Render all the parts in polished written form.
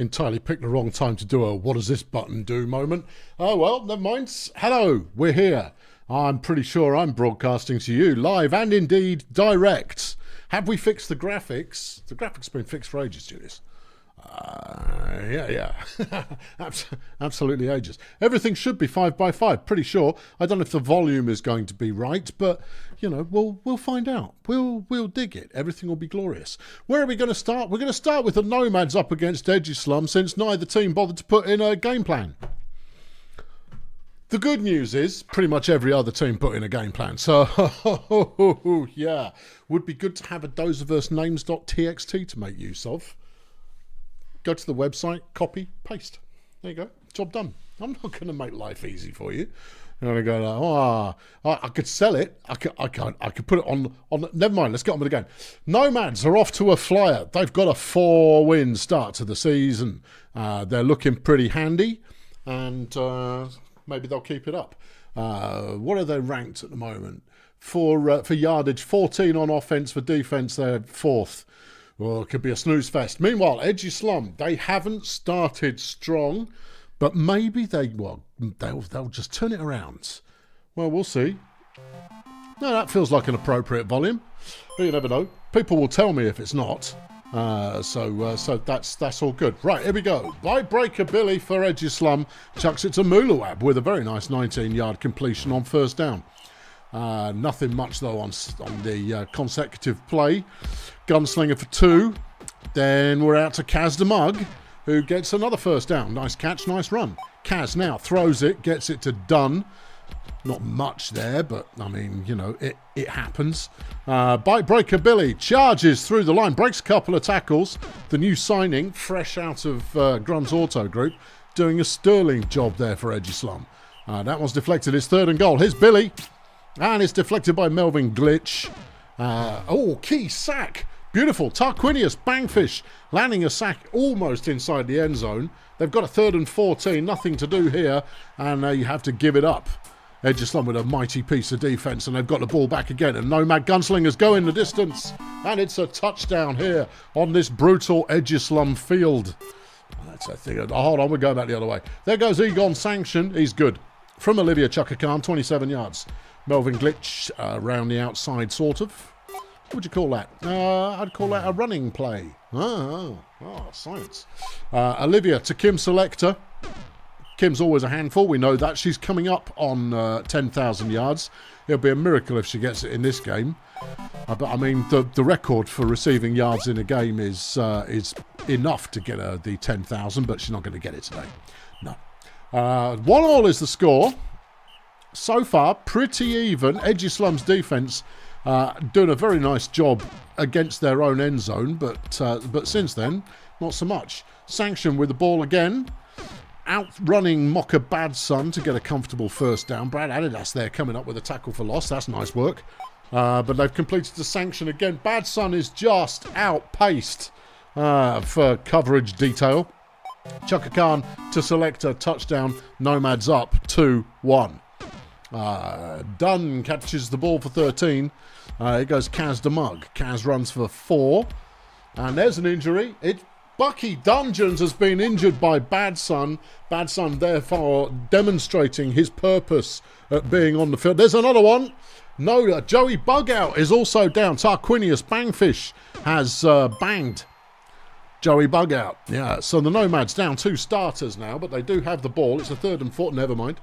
entirely picked the wrong time to do a what does this button do moment. Oh well, never mind. Hello, we're here. I'm pretty sure I'm broadcasting to you live and indeed direct. Have we fixed the graphics? The graphics have been fixed for ages, Julius. Yeah. Absolutely ages. Everything should be 5x5, pretty sure. I don't know if the volume is going to be right, but you know, we'll find out. We'll dig it. Everything will be glorious. Where are we going to start? We're going to start with the Nomads up against Egislum, since neither team bothered to put in a game plan. The good news is pretty much every other team put in a game plan. So, yeah, would be good to have a doseversenames.txt to make use of. Go to the website, copy, paste. There you go. Job done. I'm not going to make life easy for you. You're going to go, I could sell it. I could put it on. Never mind. Let's get on with the game. Nomads are off to a flyer. They've got a 4-win start to the season. They're looking pretty handy, and maybe they'll keep it up. What are they ranked at the moment? For yardage, 14 on offense. For defense, they're 4th. Well, it could be a snooze fest. Meanwhile, Egislum, they haven't started strong, but maybe they'll just turn it around. Well, we'll see. No, that feels like an appropriate volume. But you never know. People will tell me if it's not. So that's all good. Right, here we go. Light breaker Billy for Egislum chucks it to Mulawab with a very nice 19-yard completion on first down. Nothing much though on the consecutive play. Gunslinger for 2. Then we're out to Kaz the Mug, who gets another first down. Nice catch, nice run. Kaz now throws it, gets it to Dunn. Not much there, but I mean, you know, it happens. Bite breaker Billy charges through the line, breaks a couple of tackles. The new signing, fresh out of Grunt's Auto Group, doing a sterling job there for Egislum. That one's deflected. It's 3rd and goal. Here's Billy. And it's deflected by Melvin Glitch. Key sack. Beautiful. Tarquinius Bangfish landing a sack almost inside the end zone. They've got a 3rd and 14. Nothing to do here. And you have to give it up. Egislum with a mighty piece of defence. And they've got the ball back again. And Nomad Gunslingers go in the distance. And it's a touchdown here on this brutal Egislum field. That's a thing. Hold on, we're going back the other way. There goes Egon Sanction. He's good. From Olivia Chaka Khan, 27 yards. Melvin Glitch around the outside, sort of. What would you call that? I'd call that a running play. Science. Olivia to Kim Selector. Kim's always a handful. We know that. She's coming up on 10,000 yards. It'll be a miracle if she gets it in this game. But I mean, the record for receiving yards in a game is enough to get her the 10,000, but she's not going to get it today. No. 1-1 is the score. So far, pretty even. Egislum's defence doing a very nice job against their own end zone, but since then, not so much. Sanction with the ball again. Outrunning Mocha Bad Son to get a comfortable first down. Brad Adidas there coming up with a tackle for loss. That's nice work. But they've completed the sanction again. Bad Son is just outpaced for coverage detail. Chaka Khan to Selector, touchdown. Nomads up 2-1. Dunn catches the ball for 13. It goes Kaz the Mug. Kaz runs for 4. And there's an injury. Bucky Dungeons has been injured by Bad Son. Bad Son therefore demonstrating his purpose at being on the field. There's another one. No, Joey Bugout is also down. Tarquinius Bangfish has banged Joey Bugout. Yeah, so the Nomads down 2 starters now, but they do have the ball. It's a 3rd and 4. Never mind.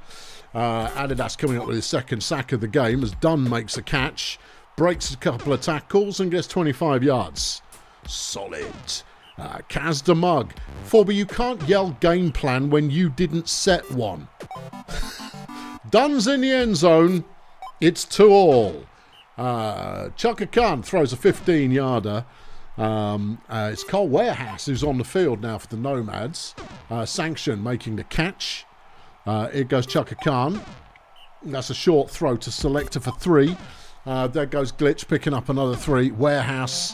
Adidas coming up with his 2nd sack of the game as Dunn makes a catch, breaks a couple of tackles and gets 25 yards. Solid. Kaz the Mug. Forby, you can't yell game plan when you didn't set one. Dunn's in the end zone. It's 2-all. Chaka Khan throws a 15-yarder. It's Cole Warehouse who's on the field now for the Nomads. Sanction making the catch. It goes Chaka Khan. That's a short throw to Selector for 3. There goes Glitch picking up another 3. Warehouse.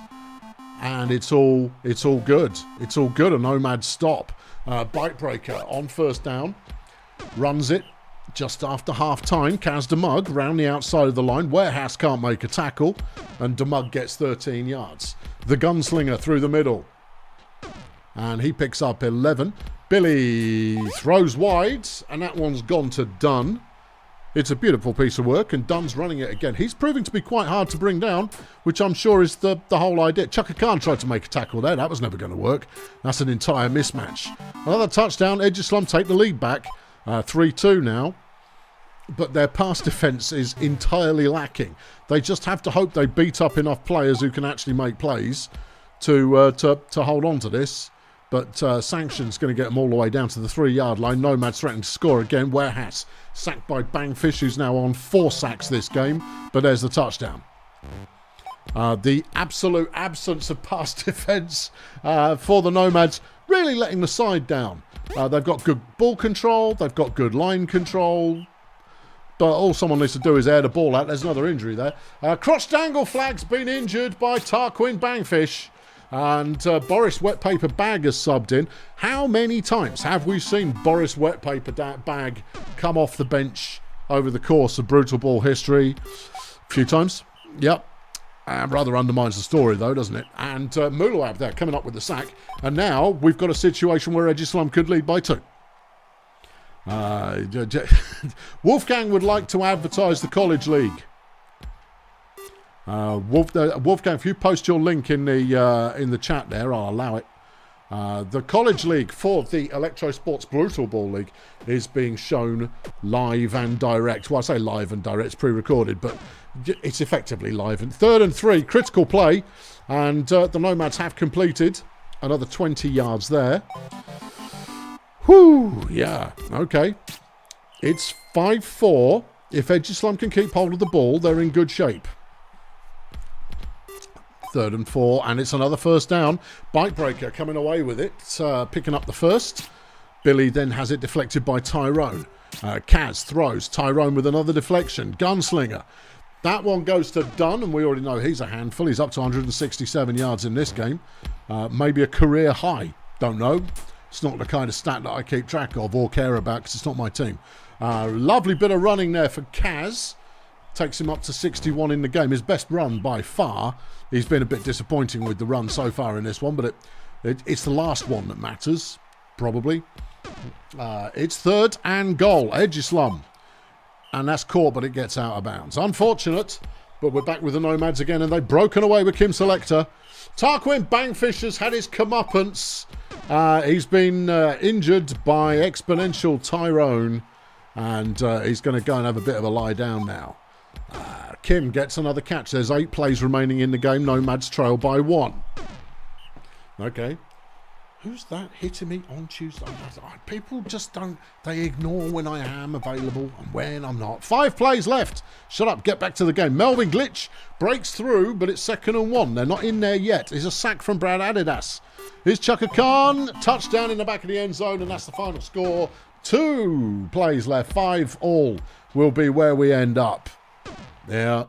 And it's all good. It's all good. A Nomad stop. Bite breaker on first down. Runs it just after half time. Kaz DeMug round the outside of the line. Warehouse can't make a tackle. And DeMug gets 13 yards. The gunslinger through the middle. and he picks up 11. Billy throws wide, and that one's gone to Dunn. It's a beautiful piece of work, and Dunn's running it again. He's proving to be quite hard to bring down, which I'm sure is the whole idea. Chaka Khan tried to make a tackle there. That was never going to work. That's an entire mismatch. Another touchdown. Egislam take the lead back. 3-2 now. But their pass defence is entirely lacking. They just have to hope they beat up enough players who can actually make plays to hold on to this. But Sanction's going to get them all the way down to the 3-yard line. Nomad's threatening to score again. Warehouse sacked by Bangfish, who's now on 4 sacks this game. But there's the touchdown. The absolute absence of pass defence for the Nomads, really letting the side down. They've got good ball control. They've got good line control. But all someone needs to do is air the ball out. There's another injury there. Crotch Dangle Flag's been injured by Tarquin Bangfish. And Boris Wet Paper Bag has subbed in. How many times have we seen Boris Wet Paper Bag come off the bench over the course of Brutalball history? A few times. Yep. Rather undermines the story, though, doesn't it? And Mulawab there coming up with the sack. And now we've got a situation where Egislam could lead by 2. Wolfgang would like to advertise the College League. Wolfgang, if you post your link in the chat there, I'll allow it. The College League for the Electrosports Brutalball League is being shown live and direct. Well, I say live and direct, it's pre-recorded, but it's effectively live. And 3rd and 3, critical play, and the Nomads have completed another 20 yards there. Whew, yeah, okay. It's 5-4. If Egislam can keep hold of the ball, they're in good shape. 3rd and 4, and it's another first down. Bikebreaker coming away with it, picking up the first. Billy then has it deflected by Tyrone. Kaz throws. Tyrone with another deflection. Gunslinger. That one goes to Dunn, and we already know he's a handful. He's up to 167 yards in this game. Maybe a career high. Don't know. It's not the kind of stat that I keep track of or care about because it's not my team. Lovely bit of running there for Kaz. Takes him up to 61 in the game. His best run by far. He's been a bit disappointing with the run so far in this one, but it's the last one that matters, probably. It's 3rd and goal. Egislam. And that's caught, but it gets out of bounds. Unfortunate, but we're back with the Nomads again, and they've broken away with Kim Selector. Tarquin Bangfish has had his comeuppance. He's been injured by Exponential Tyrone, and he's going to go and have a bit of a lie down now. Kim gets another catch. There's 8 plays remaining in the game. Nomads trail by 1. Okay. Who's that hitting me on Tuesday? People just don't... They ignore when I am available and when I'm not. 5 plays left. Shut up. Get back to the game. Melvin Glitch breaks through, but it's 2nd and 1. They're not in there yet. It's a sack from Brad Adidas. Here's Chaka Khan. Touchdown in the back of the end zone, and that's the final score. 2 plays left. 5 all will be where we end up. Yeah.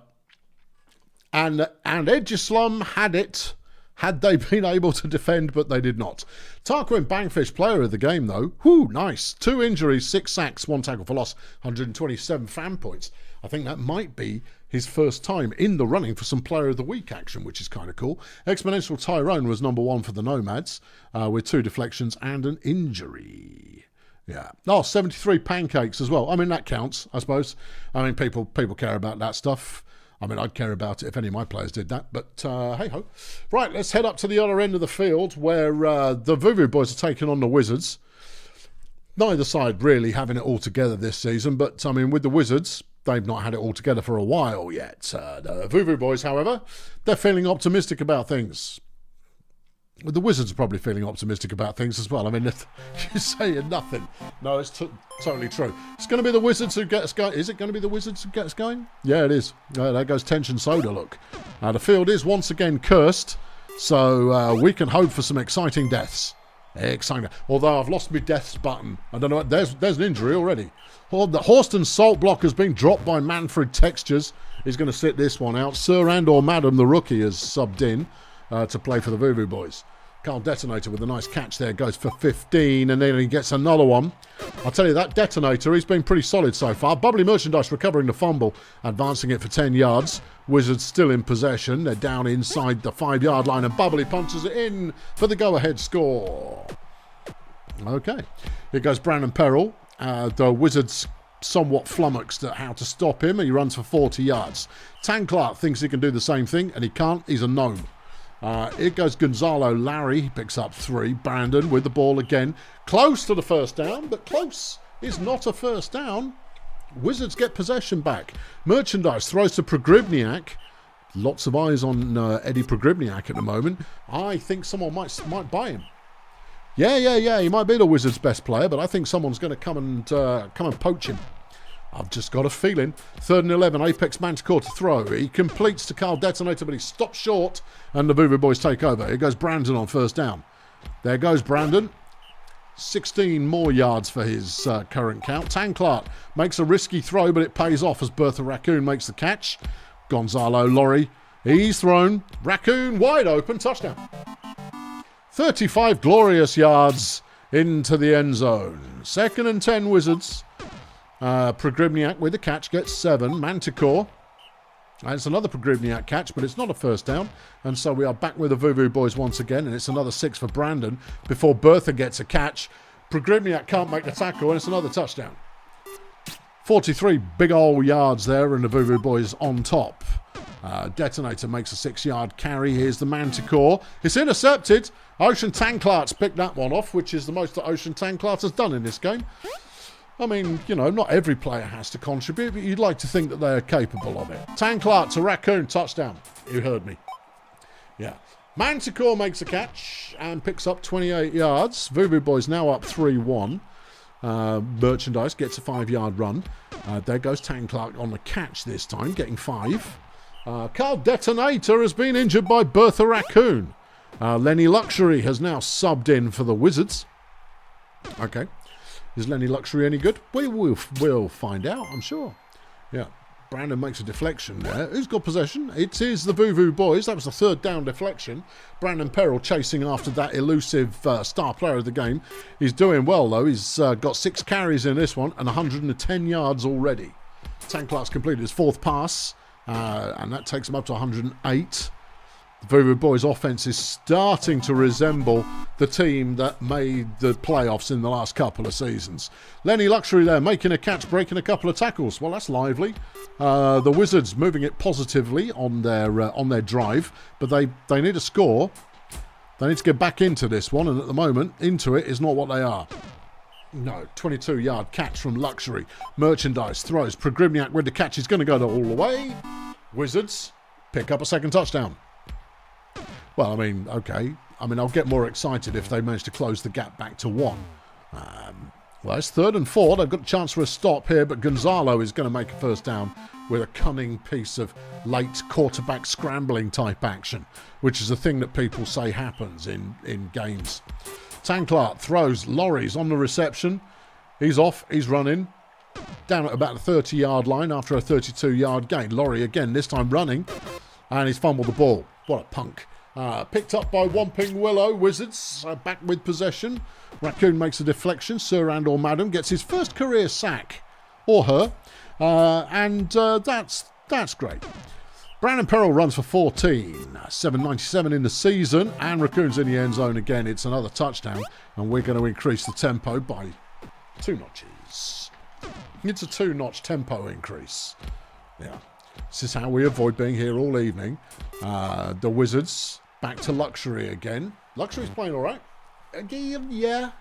And Egislam had it, had they been able to defend, but they did not. Tarquin Bangfish, player of the game, though. Whoo, nice. 2 injuries, 6 sacks, 1 tackle for loss, 127 fan points. I think that might be his first time in the running for some player of the week action, which is kind of cool. Exponential Tyrone was number 1 for the Nomads, with 2 deflections and an injury. Yeah. Oh, 73 pancakes as well. I mean, that counts, I suppose. I mean, people care about that stuff. I mean, I'd care about it if any of my players did that, but hey-ho. Right, let's head up to the other end of the field where the Vuvu boys are taking on the Wizards. Neither side really having it all together this season, but, I mean, with the Wizards, they've not had it all together for a while yet. The Vuvu boys, however, they're feeling optimistic about things. The Wizards are probably feeling optimistic about things as well. I mean, you're saying nothing. No, it's totally true. It's going to be the Wizards who get us going. Is it going to be the Wizards who get us going? Yeah, it is. There goes Tension Soda, look. The field is once again cursed, so we can hope for some exciting deaths. Exciting. Although I've lost my deaths button. I don't know. There's an injury already. The Horston Salt Block has been dropped by Manfred Textures. He's going to sit this one out. Sir and or Madam, the rookie, has subbed in to play for the Vuvu boys. Carl Detonator with a nice catch there, goes for 15, and then he gets another one. I'll tell you, that Detonator, he's been pretty solid so far. Bubbly Merchandise recovering the fumble, advancing it for 10 yards. Wizards still in possession. They're down inside the 5-yard line, and Bubbly punches it in for the go-ahead score. Okay, here goes Brandon Perrell. The Wizards somewhat flummoxed at how to stop him. He runs for 40 yards. Tan Clark thinks he can do the same thing, and he can't. He's a gnome. Here goes Gonzalo Larry. He picks up 3. Brandon with the ball again. Close to the first down, but close is not a first down. Wizards get possession back. Merchandise throws to Pogribniak. Lots of eyes on Eddie Pogribniak at the moment. I think someone might buy him. Yeah. He might be the Wizards' best player, but I think someone's going to come and poach him. I've just got a feeling. 3rd and 11, Apex Manticore to throw. He completes to Carl Detonator, but he stops short, and the Voodoo Boys take over. Here goes Brandon on first down. There goes Brandon. 16 more yards for his current count. Tan Clark makes a risky throw, but it pays off as Bertha Raccoon makes the catch. Gonzalo Laurie, he's thrown. Raccoon wide open, touchdown. 35 glorious yards into the end zone. 2nd and 10 Wizards. Pogribniak with the catch gets 7. Manticore. It's another Pogribniak catch, but it's not a first down. And so we are back with the Voodoo Boys once again, and it's another 6 for Brandon before Bertha gets a catch. Pogribniak can't make the tackle, and it's another touchdown. 43 big old yards there, and the Voodoo Boys on top. Detonator makes a 6-yard carry. Here's the Manticore. It's intercepted. Ocean Tanklart's picked that one off, which is the most that Ocean Tanklart has done in this game. I mean, you know, not every player has to contribute, but you'd like to think that they're capable of it. Tanklart to Raccoon, touchdown. You heard me. Yeah. Manticore makes a catch and picks up 28 yards. Voodoo Boys now up 3-1. Merchandise gets a 5-yard run. There goes Tanklart on the catch this time, getting 5. Carl Detonator has been injured by Bertha Raccoon. Lenny Luxury has now subbed in for the Wizards. Okay. Is Lenny Luxury any good? We'll find out, I'm sure. Yeah. Brandon makes a deflection there. Who's got possession? It is the Voodoo Boys. That was the 3rd down deflection. Brandon Perrell chasing after that elusive star player of the game. He's doing well, though. He's got 6 carries in this one and 110 yards already. Tanklart's completed his 4th pass, and that takes him up to 108. The Voodoo Boys offense is starting to resemble the team that made the playoffs in the last couple of seasons. Lenny Luxury there making a catch, breaking a couple of tackles. Well, that's lively. The Wizards moving it positively on their drive, but they need a score. They need to get back into this one, and at the moment, into it is not what they are. No, 22-yard catch from Luxury. Merchandise throws. Pogribniak with the catch. He's going to go all the way. Wizards pick up a 2nd touchdown. Well, I mean, okay. I mean, I'll get more excited if they manage to close the gap back to 1. Well, it's 3rd and 4. They've got a chance for a stop here, but Gonzalo is going to make a first down with a cunning piece of late quarterback scrambling type action, which is a thing that people say happens in games. Tanklart throws. Laurie's on the reception. He's off. He's running. Down at about the 30-yard line after a 32-yard gain. Laurie again, this time running. And he's fumbled the ball. What a punk. Picked up by Whomping Willow. Wizards back with possession. Raccoon makes a deflection. Sir and or Madam gets his first career sack. Or her. And that's great. Brandon Perrell runs for 14. 7.97 in the season. And Raccoon's in the end zone again. It's another touchdown. And we're going to increase the tempo by 2 notches. It's a 2-notch tempo increase. Yeah. This is how we avoid being here all evening. The Wizards back to Luxury again. Luxury's playing all right. Yeah,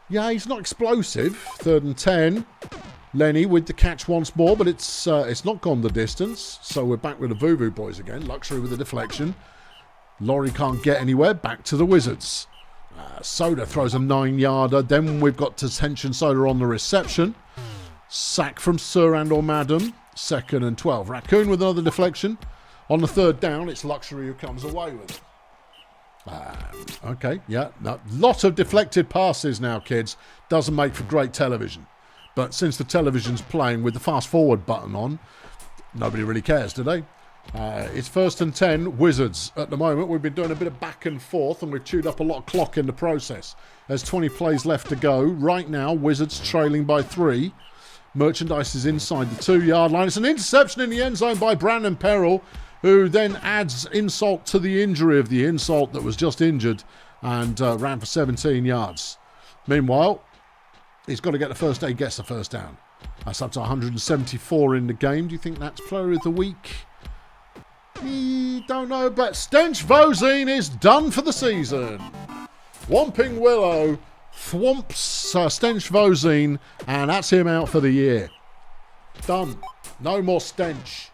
he's not explosive. 3rd and 10. Lenny with the catch once more, but it's not gone the distance. So we're back with the Voodoo Boys again. Luxury with the deflection. Laurie can't get anywhere. Back to the Wizards. Soda throws a 9-yarder. Then we've got Detention Soda on the reception. Sack from Sir and or Madam. 2nd and 12. Raccoon with another deflection. On the 3rd down, it's Luxury who comes away with it. Okay, yeah. A lot of deflected passes now, kids. Doesn't make for great television. But since the television's playing with the fast forward button on, nobody really cares, do they? It's 1st and 10, Wizards at the moment. We've been doing a bit of back and forth, and we've chewed up a lot of clock in the process. There's 20 plays left to go. Right now, Wizards trailing by 3. Merchandise is inside the 2-yard line. It's an interception in the end zone by Brandon Perrell, who then adds insult to the injury of the insult that was just injured and ran for 17 yards. Meanwhile, he's got to get the first down. He gets the first down. That's up to 174 in the game. Do you think that's player of the week? Don't know, but Stench Vozine is done for the season. Whomping Willow thwomps Stench Vozine, and that's him out for the year. Done. No more Stench.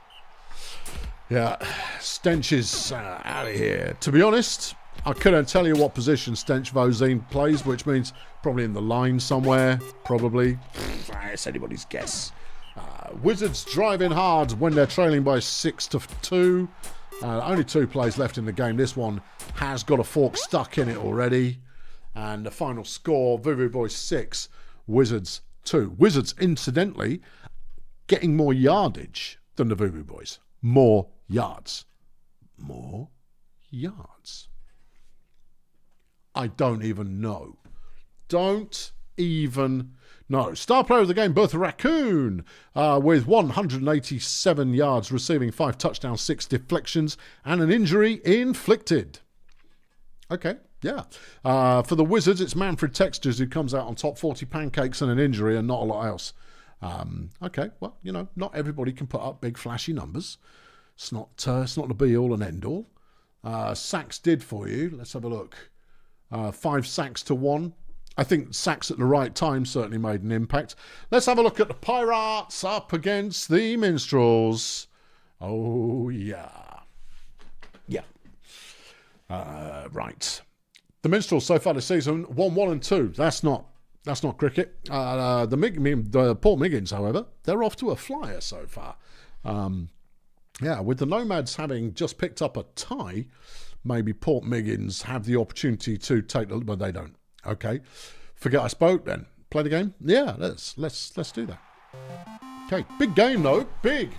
Yeah, Stench is out of here. To be honest, I couldn't tell you what position Stench Vozine plays, which means probably in the line somewhere, probably. It's anybody's guess. Wizards driving hard when they're trailing by 6-2. Only 2 plays left in the game. This one has got a fork stuck in it already. And the final score, Voodoo Boys 6, Wizards 2. Wizards, incidentally, getting more yardage than the Voodoo Boys. More yards. More yards. I don't even know. Don't even know. Star player of the game, Bertha Raccoon, with 187 yards, receiving 5 touchdowns, 6 deflections, and an injury inflicted. Okay, yeah. For the Wizards, it's Manfred Texters who comes out on top, 40 pancakes and an injury and not a lot else. Okay, well, you know, not everybody can put up big flashy numbers. It's not the be-all and end-all. Sacks did for you. Let's have a look. 5 sacks to 1. I think sacks at the right time certainly made an impact. Let's have a look at the Pirates up against the Minstrels. Oh, yeah. Yeah. Right. The Minstrels so far this season, 1-1-2. That's not cricket. The Port Miggins, however, they're off to a flyer so far. Yeah, with the Nomads having just picked up a tie, maybe Port Miggins have the opportunity to take the... But they don't. Okay. Forget I spoke then. Play the game? Yeah, let's do that. Okay. Big game though. Big,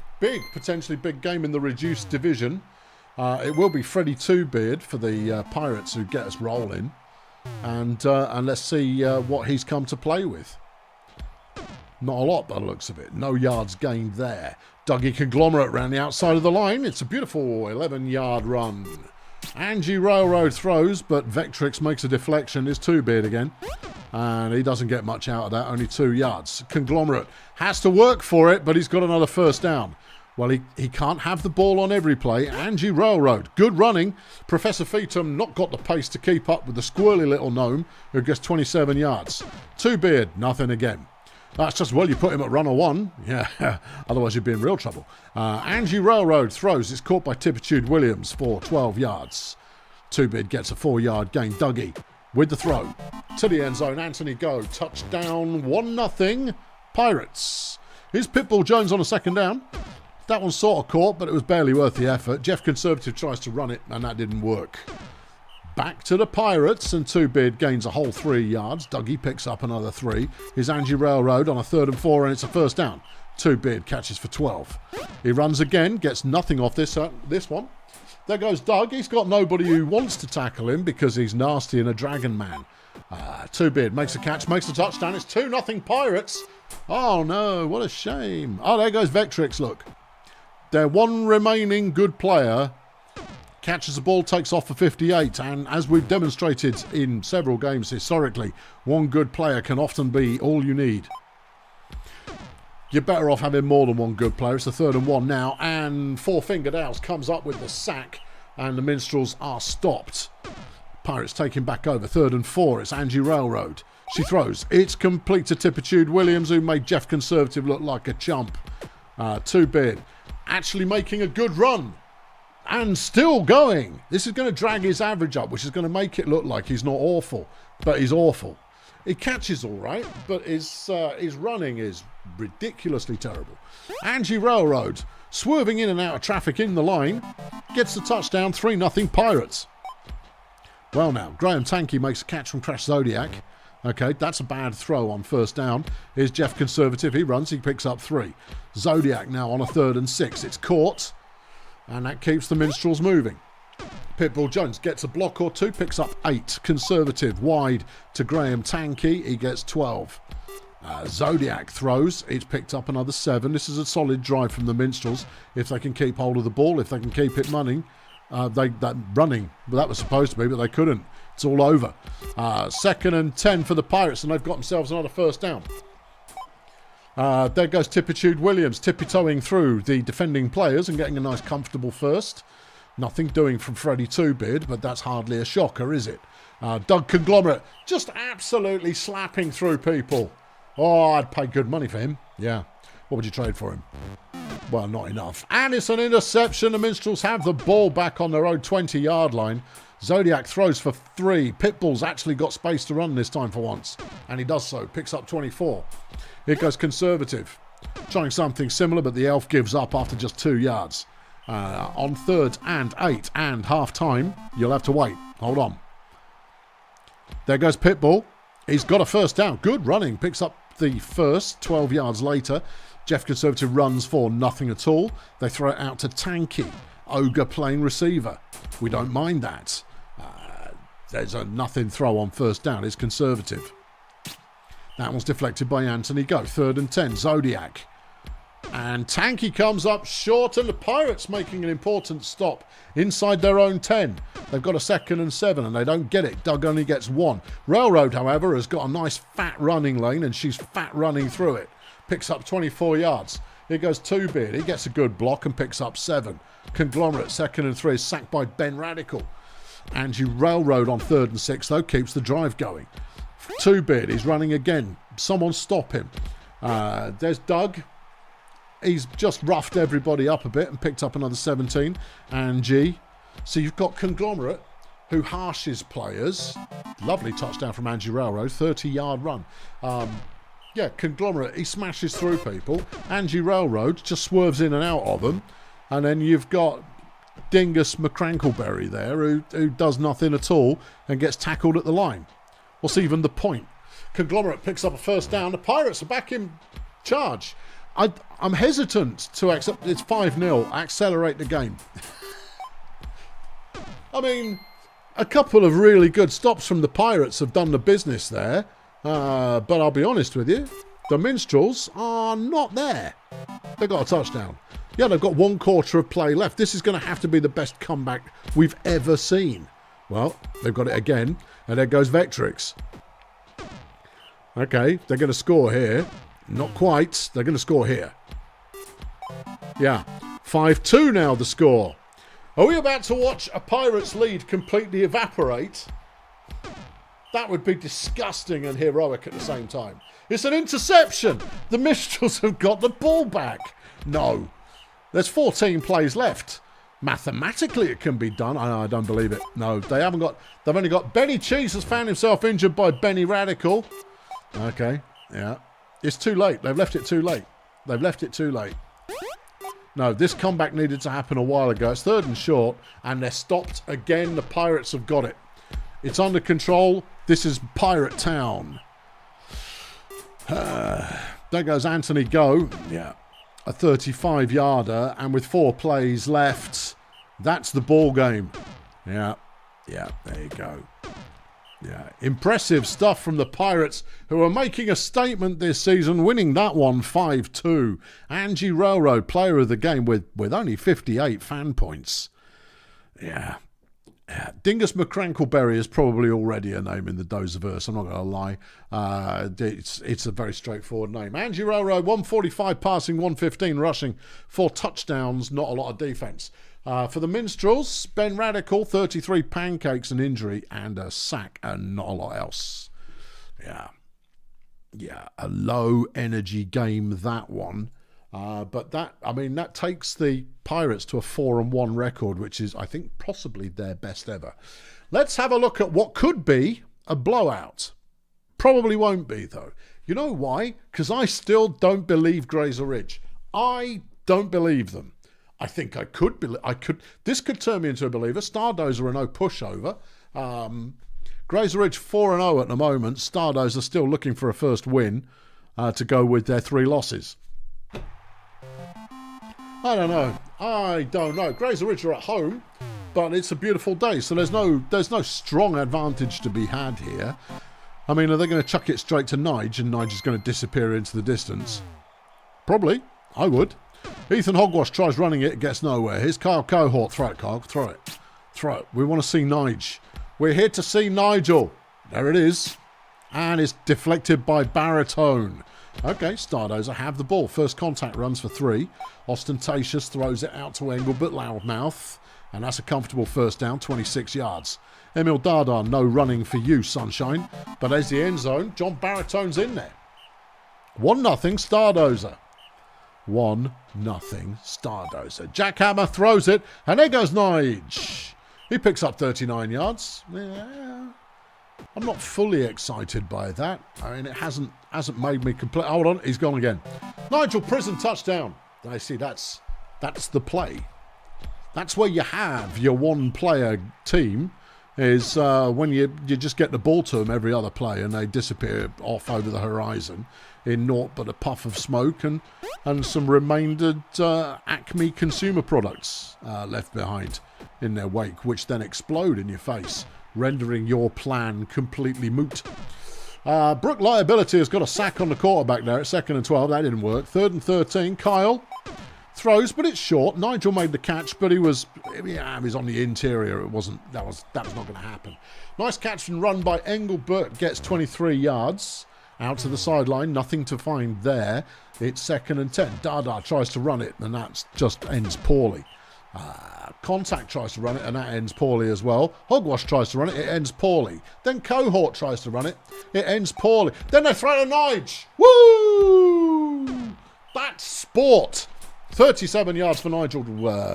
potentially big game in the reduced division. It will be Freddie Twobeard for the Pirates who get us rolling. And let's see what he's come to play with. Not a lot by the looks of it. No yards gained there. Dougie Conglomerate round the outside of the line. It's a beautiful 11-yard run. Angie Railroad throws, but Vectrix makes a deflection. It's Twobeard again. And he doesn't get much out of that, only 2 yards. Conglomerate has to work for it, but he's got another first down. Well, he can't have the ball on every play. Angie Railroad, good running. Professor Feetham not got the pace to keep up with the squirrely little gnome who gets 27 yards. Twobeard, nothing again. That's just, well, you put him at runner 1. Yeah, otherwise you'd be in real trouble. Angie Railroad throws. It's caught by Tippitude Williams for 12 yards. Twobeard gets a 4-yard gain. Dougie with the throw. To the end zone. Anthony Go. Touchdown. 1-0. Pirates. Here's Pitbull Jones on a second down. That one sort of caught, but it was barely worth the effort. Jeff Conservative tries to run it, and that didn't work. Back to the Pirates, and Twobeard gains a whole 3 yards. Dougie picks up another 3. Here's Angie Railroad on a 3rd and 4, and it's a first down. Twobeard catches for 12. He runs again, gets nothing off this one. There goes Doug. He's got nobody who wants to tackle him because he's nasty and a dragon man. Twobeard makes a catch, makes a touchdown. It's 2-0 Pirates. Oh no, what a shame. Oh, there goes Vectrix, look. Their one remaining good player catches the ball, takes off for 58, and as we've demonstrated in several games historically, one good player can often be all you need. You're better off having more than one good player. It's the 3rd and 1 now, and Four-Fingered Owls comes up with the sack, and the Minstrels are stopped. Pirates taking back over, 3rd and 4. It's Angie Railroad. She throws. It's complete to Tippitude Williams, who made Jeff Conservative look like a chump. Twobeard actually making a good run. And still going. This is going to drag his average up, which is going to make it look like he's not awful. But he's awful. He catches all right, but his running is ridiculously terrible. Angie Railroad, swerving in and out of traffic in the line, gets the touchdown, 3-0 Pirates. Well now, Graham Tankey makes a catch from Crash Zodiac. Okay, that's a bad throw on first down. Here's Jeff Conservative. He runs, he picks up 3. Zodiac now on a 3rd and 6. It's caught. And that keeps the Minstrels moving. Pitbull Jones gets a block or two, picks up 8. Conservative wide to Graham Tanky. He gets 12. Zodiac throws. It's picked up another 7. This is a solid drive from the Minstrels. If they can keep hold of the ball, if they can keep it running. Running. Well, that was supposed to be, but they couldn't. It's all over. 2nd and 10 for the Pirates, and they've got themselves another first down. There goes Tippitude Williams, tippy-toeing through the defending players and getting a nice comfortable first. Nothing doing from Freddie Twobeard, but that's hardly a shocker, is it? Doug Conglomerate just absolutely slapping through people. Oh, I'd pay good money for him. Yeah. What would you trade for him? Well, not enough. And it's an interception. The Minstrels have the ball back on their own 20-yard line. Zodiac throws for 3. Pitbull's actually got space to run this time for once. And he does so. Picks up 24. Here goes Conservative. Trying something similar, but the Elf gives up after just 2 yards. On 3rd and 8 and half-time, you'll have to wait. Hold on. There goes Pitbull. He's got a first down. Good running. Picks up the first 12 yards later. Jeff Conservative runs for nothing at all. They throw it out to Tanky. Ogre playing receiver. We don't mind that. There's a nothing throw on first down. It's Conservative. That one's deflected by Anthony Go. 3rd and 10. Zodiac. And Tanky comes up short, and the Pirates making an important stop inside their own 10. They've got a 2nd and 7, and they don't get it. Doug only gets 1. Railroad, however, has got a nice fat running lane, and she's fat running through it. Picks up 24 yards. Here goes Twobeard. He gets a good block and picks up 7. Conglomerate, 2nd and 3, is sacked by Ben Radical. Angie Railroad on 3rd and 6, though, keeps the drive going. Twobeard, he's running again. Someone stop him. There's Doug. He's just roughed everybody up a bit and picked up another 17. Angie. So you've got Conglomerate, who harshes players. Lovely touchdown from Angie Railroad. 30-yard run. Conglomerate, he smashes through people. Angie Railroad just swerves in and out of them. And then you've got Dingus McCrankleberry there, who does nothing at all and gets tackled at the line. What's even the point? Conglomerate picks up a first down. The Pirates are back in charge. I'm hesitant to accept it's 5-0. Accelerate the game. I mean, a couple of really good stops from the Pirates have done the business there. But I'll be honest with you, the Minstrels are not there. They've got a touchdown. Yeah, they've got 1/4 of play left. This is going to have to be the best comeback we've ever seen. Well, they've got it again. And there goes Vectrix. Okay, they're going to score here. Not quite. They're going to score here. Yeah. 5-2 now the score. Are we about to watch a Pirates lead completely evaporate? That would be disgusting and heroic at the same time. It's an interception. The Minstrels have got the ball back. No. There's 14 plays left. Mathematically it can be done. I don't believe it. No, they haven't got... They've only got... Benny Cheese has found himself injured by Benny Radical. Okay. Yeah. It's too late. They've left it too late. They've left it too late. No, this comeback needed to happen a while ago. It's 3rd and short, and they're stopped again. The Pirates have got it. It's under control. This is Pirate Town. There goes Anthony Go. Yeah. A 35-yarder, and with 4 plays left, that's the ball game. Yeah. Yeah, there you go. Yeah, impressive stuff from the Pirates, who are making a statement this season, winning that one 5-2. Angie Railroad, player of the game, with only 58 fan points. Yeah. Dingus McCrankleberry is probably already a name in the Doziverse, I'm not going to lie. It's a very straightforward name. Angie Railroad, 145 passing, 115 rushing, 4 touchdowns, not a lot of defence. For the Minstrels, Ben Radical, 33 pancakes, an injury, and a sack, and not a lot else. Yeah, a low-energy game, that one. But that takes the Pirates to a 4-1 record, which is, I think, possibly their best ever. Let's have a look at what could be a blowout. Probably won't be, though. You know why? Because I still don't believe Grazer Ridge. I don't believe them. I think I could. This could turn me into a believer. Stardozer are no pushover. Grazer Ridge 4-0 at the moment. Stardozer are still looking for a first win to go with their 3 losses. I don't know. I don't know. Grazer Ridge are at home, but it's a beautiful day, so there's no strong advantage to be had here. I mean, are they going to chuck it straight to Nige, and Nige is going to disappear into the distance? Probably. I would. Ethan Hogwash tries running it, gets nowhere. Here's Kyle Cohort. Throw it, Kyle. Throw it. Throw it. We want to see Nige. We're here to see Nigel. There it is. And it's deflected by Baritone. Okay, Stardozer have the ball. First contact runs for 3. Ostentatious throws it out to Engelbert Loudmouth. And that's a comfortable first down, 26 yards. Emil Dada, no running for you, Sunshine. But there's the end zone. John Baritone's in there. 1-0 Stardozer. 1-0 Stardozer. Jackhammer throws it. And there goes Nige. He picks up 39 yards. Yeah. I'm not fully excited by that. I mean, it hasn't made me complete. Hold on, he's gone again. Nigel Prison touchdown. I see. That's the play. That's where you have your one-player team. Is when you just get the ball to them every other play and they disappear off over the horizon in naught but a puff of smoke and some remaindered Acme consumer products left behind in their wake, which then explode in your face, rendering your plan completely moot. Brook Liability has got a sack on the quarterback there at 2nd and 12. That didn't work. 3rd and 13. Kyle throws, but it's short. Nigel made the catch, but he was on the interior. That was not going to happen. Nice catch and run by Engelbert. Gets 23 yards out to the sideline. Nothing to find there. It's 2nd and 10. Dada tries to run it, and that just ends poorly. Contact tries to run it, and that ends poorly as well. Hogwash tries to run it. It ends poorly. Then Cohort tries to run it. It ends poorly. Then they throw to Nige. Woo! That's sport. 37 yards for Nigel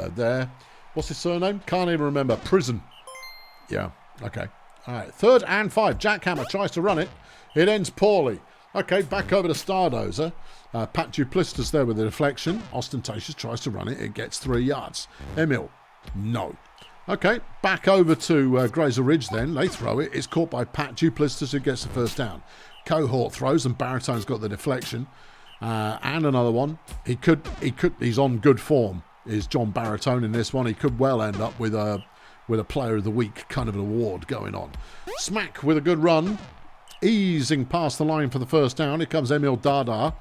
there. What's his surname? Can't even remember. Prison. Yeah, okay. All right, 3rd and 5. Jackhammer tries to run it. It ends poorly. Okay, back over to Stardozer. Pat Duplistus there with the deflection. Ostentatious tries to run it. It gets 3 yards. Emil, no. Okay, back over to Grazer Ridge then. They throw it. It's caught by Pat Duplistus who gets the first down. Cohort throws and Baritone's got the deflection. And another one. He's on good form, is John Baritone in this one. He could well end up with a Player of the Week kind of an award going on. Smack with a good run. Easing past the line for the first down. Here comes Emil Dada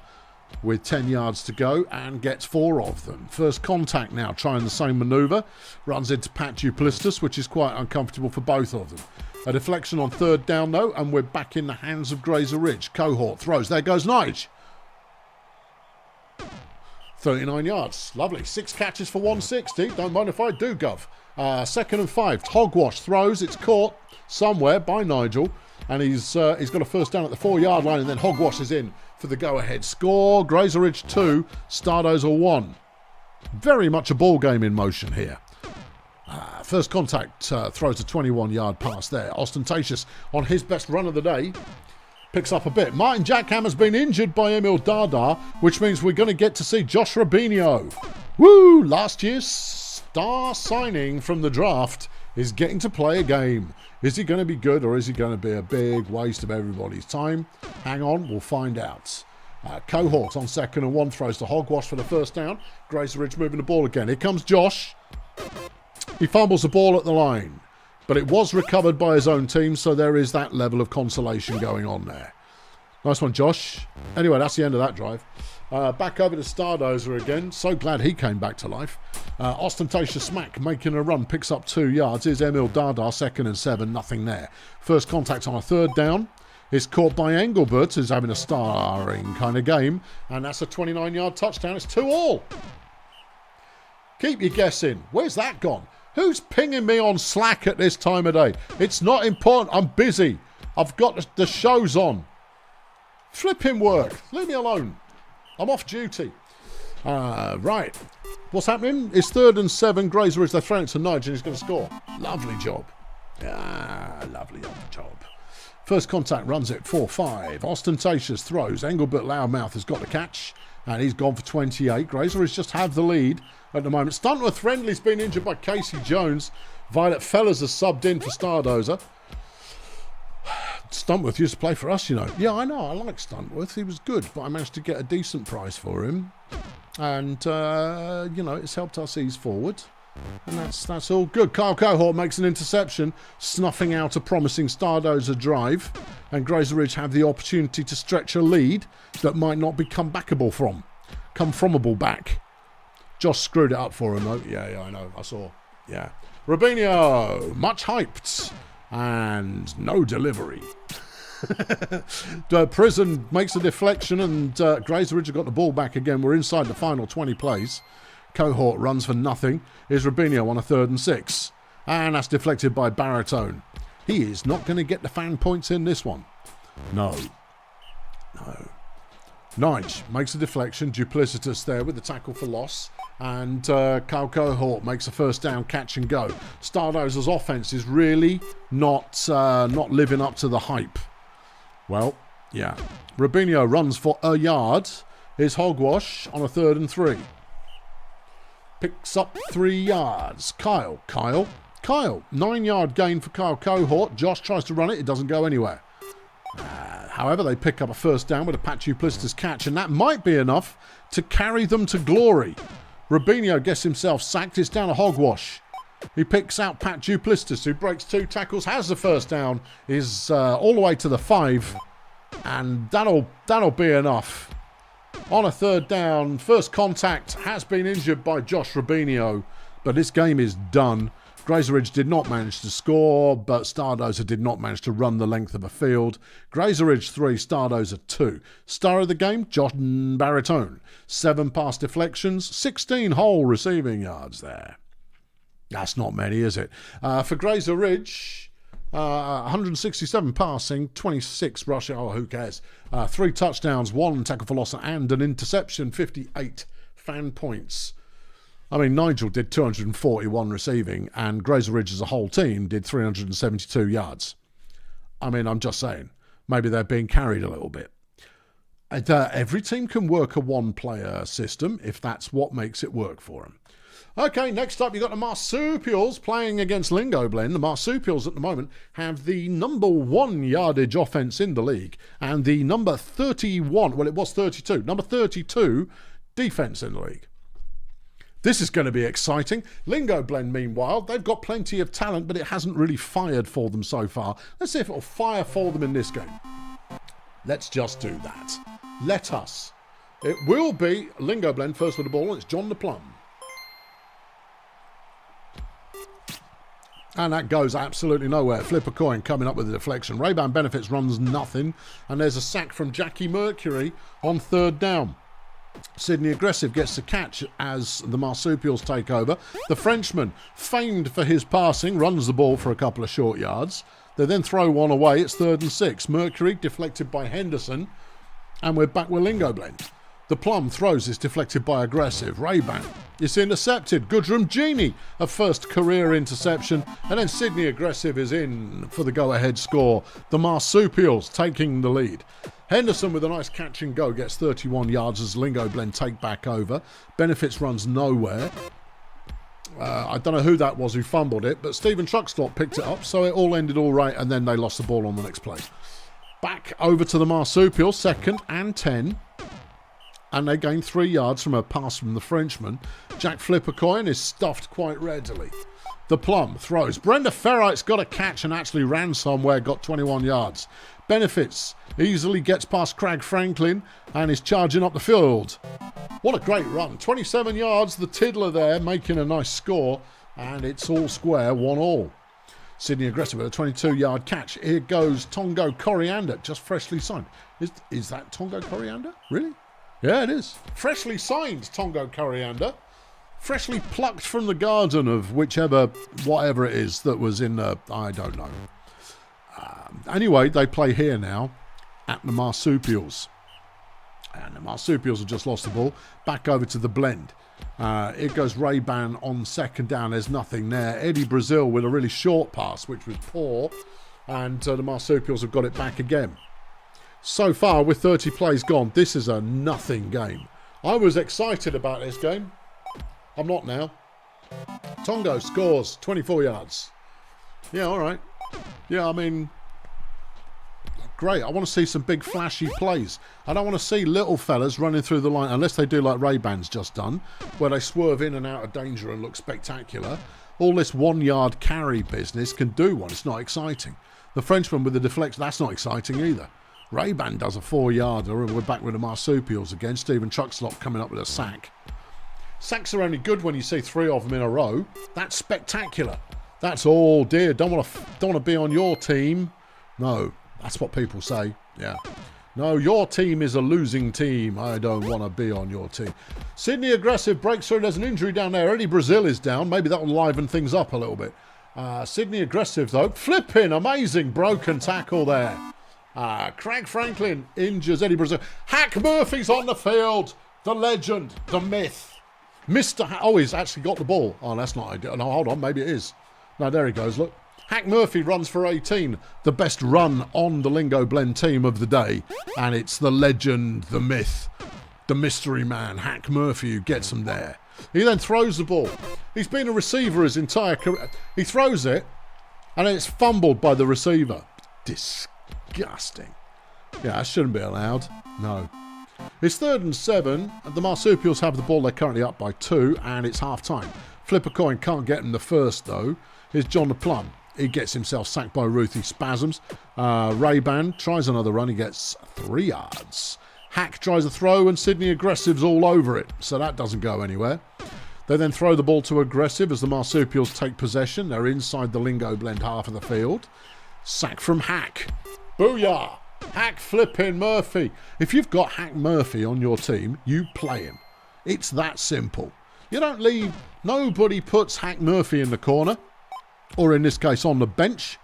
with 10 yards to go and gets 4 of them. First contact now, trying the same manoeuvre. Runs into Pat Duplistus, which is quite uncomfortable for both of them. A deflection on 3rd down, though, and we're back in the hands of Grazer Ridge. Cohort throws. There goes Nige. 39 yards. Lovely. 6 catches for 160. Don't mind if I do, Gov. 2nd and 5. Hogwash throws. It's caught somewhere by Nigel. And he's got a first down at the 4-yard line. And then Hogwash is in for the go-ahead score. Grazer Ridge 2. Stardozer 1. Very much a ball game in motion here. First contact throws a 21-yard pass there. Ostentatious on his best run of the day. Picks up a bit. Martin Jackhammer's been injured by Emil Dada, which means we're going to get to see Josh Rubinho. Woo! Last year's star signing from the draft is getting to play a game. Is he going to be good or is he going to be a big waste of everybody's time? Hang on, we'll find out. Cohort on 2nd and 1 throws to Hogwash for the first down. Grazer Ridge moving the ball again. Here comes Josh. He fumbles the ball at the line. But it was recovered by his own team, so there is that level of consolation going on there. Nice one, Josh. Anyway, that's the end of that drive. Back over to Stardozer again. So glad he came back to life. Ostentatious Smack making a run, picks up 2 yards. Here's Emil Dada, 2nd and 7, nothing there. First contact on a 3rd down. It's caught by Engelbert, who's having a starring kind of game. And that's a 29-yard touchdown. It's 2-all. Keep your guessing. Where's that gone? Who's pinging me on Slack at this time of day? It's not important. I'm busy. I've got the shows on. Flipping work. Leave me alone. I'm off duty. Right. What's happening? It's 3rd and 7. Grazer Ridge. They're throwing it to Nige and he's going to score. Lovely job. Lovely job. First contact runs it 4-5. Ostentatious throws. Engelbert Loudmouth has got the catch. And he's gone for 28. Grazer Ridge just have the lead at the moment. Stuntworth Friendly's been injured by Casey Jones. Violet Fellers has subbed in for Stardozer. Stuntworth used to play for us, you know. Yeah, I know. I like Stuntworth. He was good, but I managed to get a decent price for him. And, you know, it's helped us ease forward. And that's all good. Kyle Cohort makes an interception, snuffing out a promising Stardozer drive. And Grazer Ridge have the opportunity to stretch a lead that might not be come-fromable back. Josh screwed it up for him, though. Yeah, I know. I saw. Yeah. Rubinho, much hyped. And no delivery. Prison makes a deflection, and Grazer Ridge have got the ball back again. We're inside the final 20 plays. Cohort runs for nothing. Here's Rubinho on a 3rd and 6. And that's deflected by Baritone. He is not going to get the fan points in this one. No. Nige makes a deflection. Duplicitous there with the tackle for loss. And Kyle Cohort makes a first down, catch and go. Stardozer's offense is really not living up to the hype. Well, yeah. Rubinho runs for a yard. Here's Hogwash on a 3rd and 3. Picks up 3 yards. Kyle. 9-yard gain for Kyle Cohort. Josh tries to run it. It doesn't go anywhere. However, they pick up a first down with a Pat Duplicitous catch, and that might be enough to carry them to glory. Rubinho gets himself sacked. It's down to Hogwash. He picks out Pat Duplicitous, who breaks 2 tackles, has the first down, is all the way to the 5, and that'll be enough. On a 3rd down, first contact has been injured by Josh Rubinho, but this game is done. Grazer Ridge did not manage to score, but Stardozer did not manage to run the length of a field. Grazer Ridge 3, Stardozer 2. Star of the game, Josh Baritone. 7 pass deflections, 16 whole receiving yards there. That's not many, is it? For Grazer Ridge, 167 passing, 26 rushing. Oh, who cares? 3 touchdowns, 1 tackle for loss, and an interception, 58 fan points. I mean, Nigel did 241 receiving, and Grazer Ridge as a whole team did 372 yards. I mean, I'm just saying, maybe they're being carried a little bit. Every team can work a one-player system if that's what makes it work for them. Okay, next up, you've got the Marsupials playing against Lingo Blend. The Marsupials at the moment have the number 1 yardage offense in the league and the number 31, well, it was 32, number 32 defense in the league. This is going to be exciting. Lingo Blend, meanwhile, they've got plenty of talent, but it hasn't really fired for them so far. Let's see if it'll fire for them in this game. Let's just do that. Let us. It will be Lingo Blend first with the ball, and it's John the Plum. And that goes absolutely nowhere. Flip a coin coming up with a deflection. Ray-Ban Benefits runs nothing. And there's a sack from Jackie Mercury on 3rd down. Sydney Aggressive gets the catch as the Marsupials take over. The Frenchman, famed for his passing, runs the ball for a couple of short yards. They then throw one away. It's 3rd and 6. Mercury deflected by Henderson. And we're back with Lingo Blend. The Plum throws is deflected by Aggressive. Ray-Ban is intercepted. Goodrum Genie, a first career interception. And then Sydney Aggressive is in for the go-ahead score. The Marsupials taking the lead. Henderson with a nice catch and go gets 31 yards as Lingo Blend take back over. Benefits runs nowhere. I don't know who that was who fumbled it, but Stephen Truckstop picked it up, so it all ended all right, and then they lost the ball on the next play. Back over to the Marsupials, 2nd and 10. And they gain 3 yards from a pass from the Frenchman. Jack Flippercoin is stuffed quite readily. The Plum throws. Brenda Ferrite's got a catch and actually ran somewhere, got 21 yards. Benefits easily gets past Craig Franklin and is charging up the field. What a great run. 27 yards, the Tiddler there making a nice score. And it's all square, 1-1. Sydney Aggressive with a 22-yard catch. Here goes Tongo Coriander, just freshly signed. Is that Tongo Coriander? Really? Yeah, it is. Freshly signed Tongo Coriander. Freshly plucked from the garden of whatever it is that was in the... I don't know. Anyway, they play here now at the Marsupials. And the Marsupials have just lost the ball. Back over to the Blend. It goes Ray-Ban on 2nd down. There's nothing there. Eddie Brazil with a really short pass, which was poor. And the Marsupials have got it back again. So far, with 30 plays gone, this is a nothing game. I was excited about this game. I'm not now. Tongo scores 24 yards. Yeah, all right. Yeah, I mean, great. I want to see some big flashy plays. I don't want to see little fellas running through the line, unless they do like Ray-Ban's just done, where they swerve in and out of danger and look spectacular. All this 1 yard carry business can do one. It's not exciting. The Frenchman with the deflection, that's not exciting either. Ray-Ban does a 4 yarder, and we're back with the marsupials again. Stephen Truxlop coming up with a sack. Sacks are only good when you see 3 of them in a row. That's spectacular. That's all, dear. Don't want to be on your team. No, that's what people say. Yeah. No, your team is a losing team. I don't want to be on your team. Sydney aggressive breaks through. There's an injury down there. Eddie Brazil is down. Maybe that will liven things up a little bit. Sydney aggressive, though. Flipping, amazing broken tackle there. Craig Franklin injures Eddie Brazil. Hack Murphy's on the field. The legend, the myth. Oh, he's actually got the ball. Oh, that's not ideal. No, hold on. Maybe it is. No, there he goes. Look. Hack Murphy runs for 18, the best run on the Lingo Blend team of the day. And it's the legend, the myth, the mystery man, Hack Murphy, who gets him there. He then throws the ball. He's been a receiver his entire career. He throws it, and it's fumbled by the receiver. Disgusting. Yeah, that shouldn't be allowed. No. It's 3rd and 7. The Marsupials have the ball. They're currently up by 2, and it's half-time. Flip a coin, can't get him the first, though. Here's John the Plum. He gets himself sacked by Ruthie Spasms. Ray-Ban tries another run. He gets 3 yards. Hack tries a throw, and Sydney Aggressive's all over it, so that doesn't go anywhere. They then throw the ball to Aggressive as the Marsupials take possession. They're inside the Lingo Blend half of the field. Sack from Hack. Booyah! Hack flipping Murphy. If you've got Hack Murphy on your team, you play him. It's that simple. You don't leave... Nobody puts Hack Murphy in the corner. Or in this case, on the bench.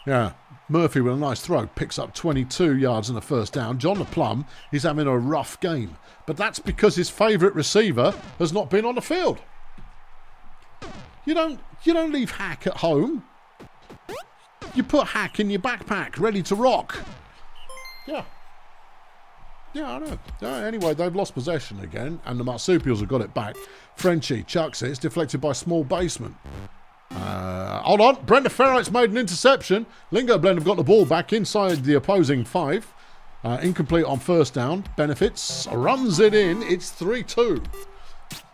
Yeah, Murphy with a nice throw. Picks up 22 yards and a first down. John the Plum is having a rough game. But that's because his favourite receiver has not been on the field. You don't leave Hack at home. You put Hack in your backpack, ready to rock. Yeah. Yeah, I know. Anyway, they've lost possession again, and the Marsupials have got it back. Frenchie chucks it. It's deflected by Small Basement. Hold on. Brenda Ferrite's made an interception. Lingo Blend have got the ball back inside the opposing 5. Incomplete on first down. Benefits. Runs it in. It's 3-2.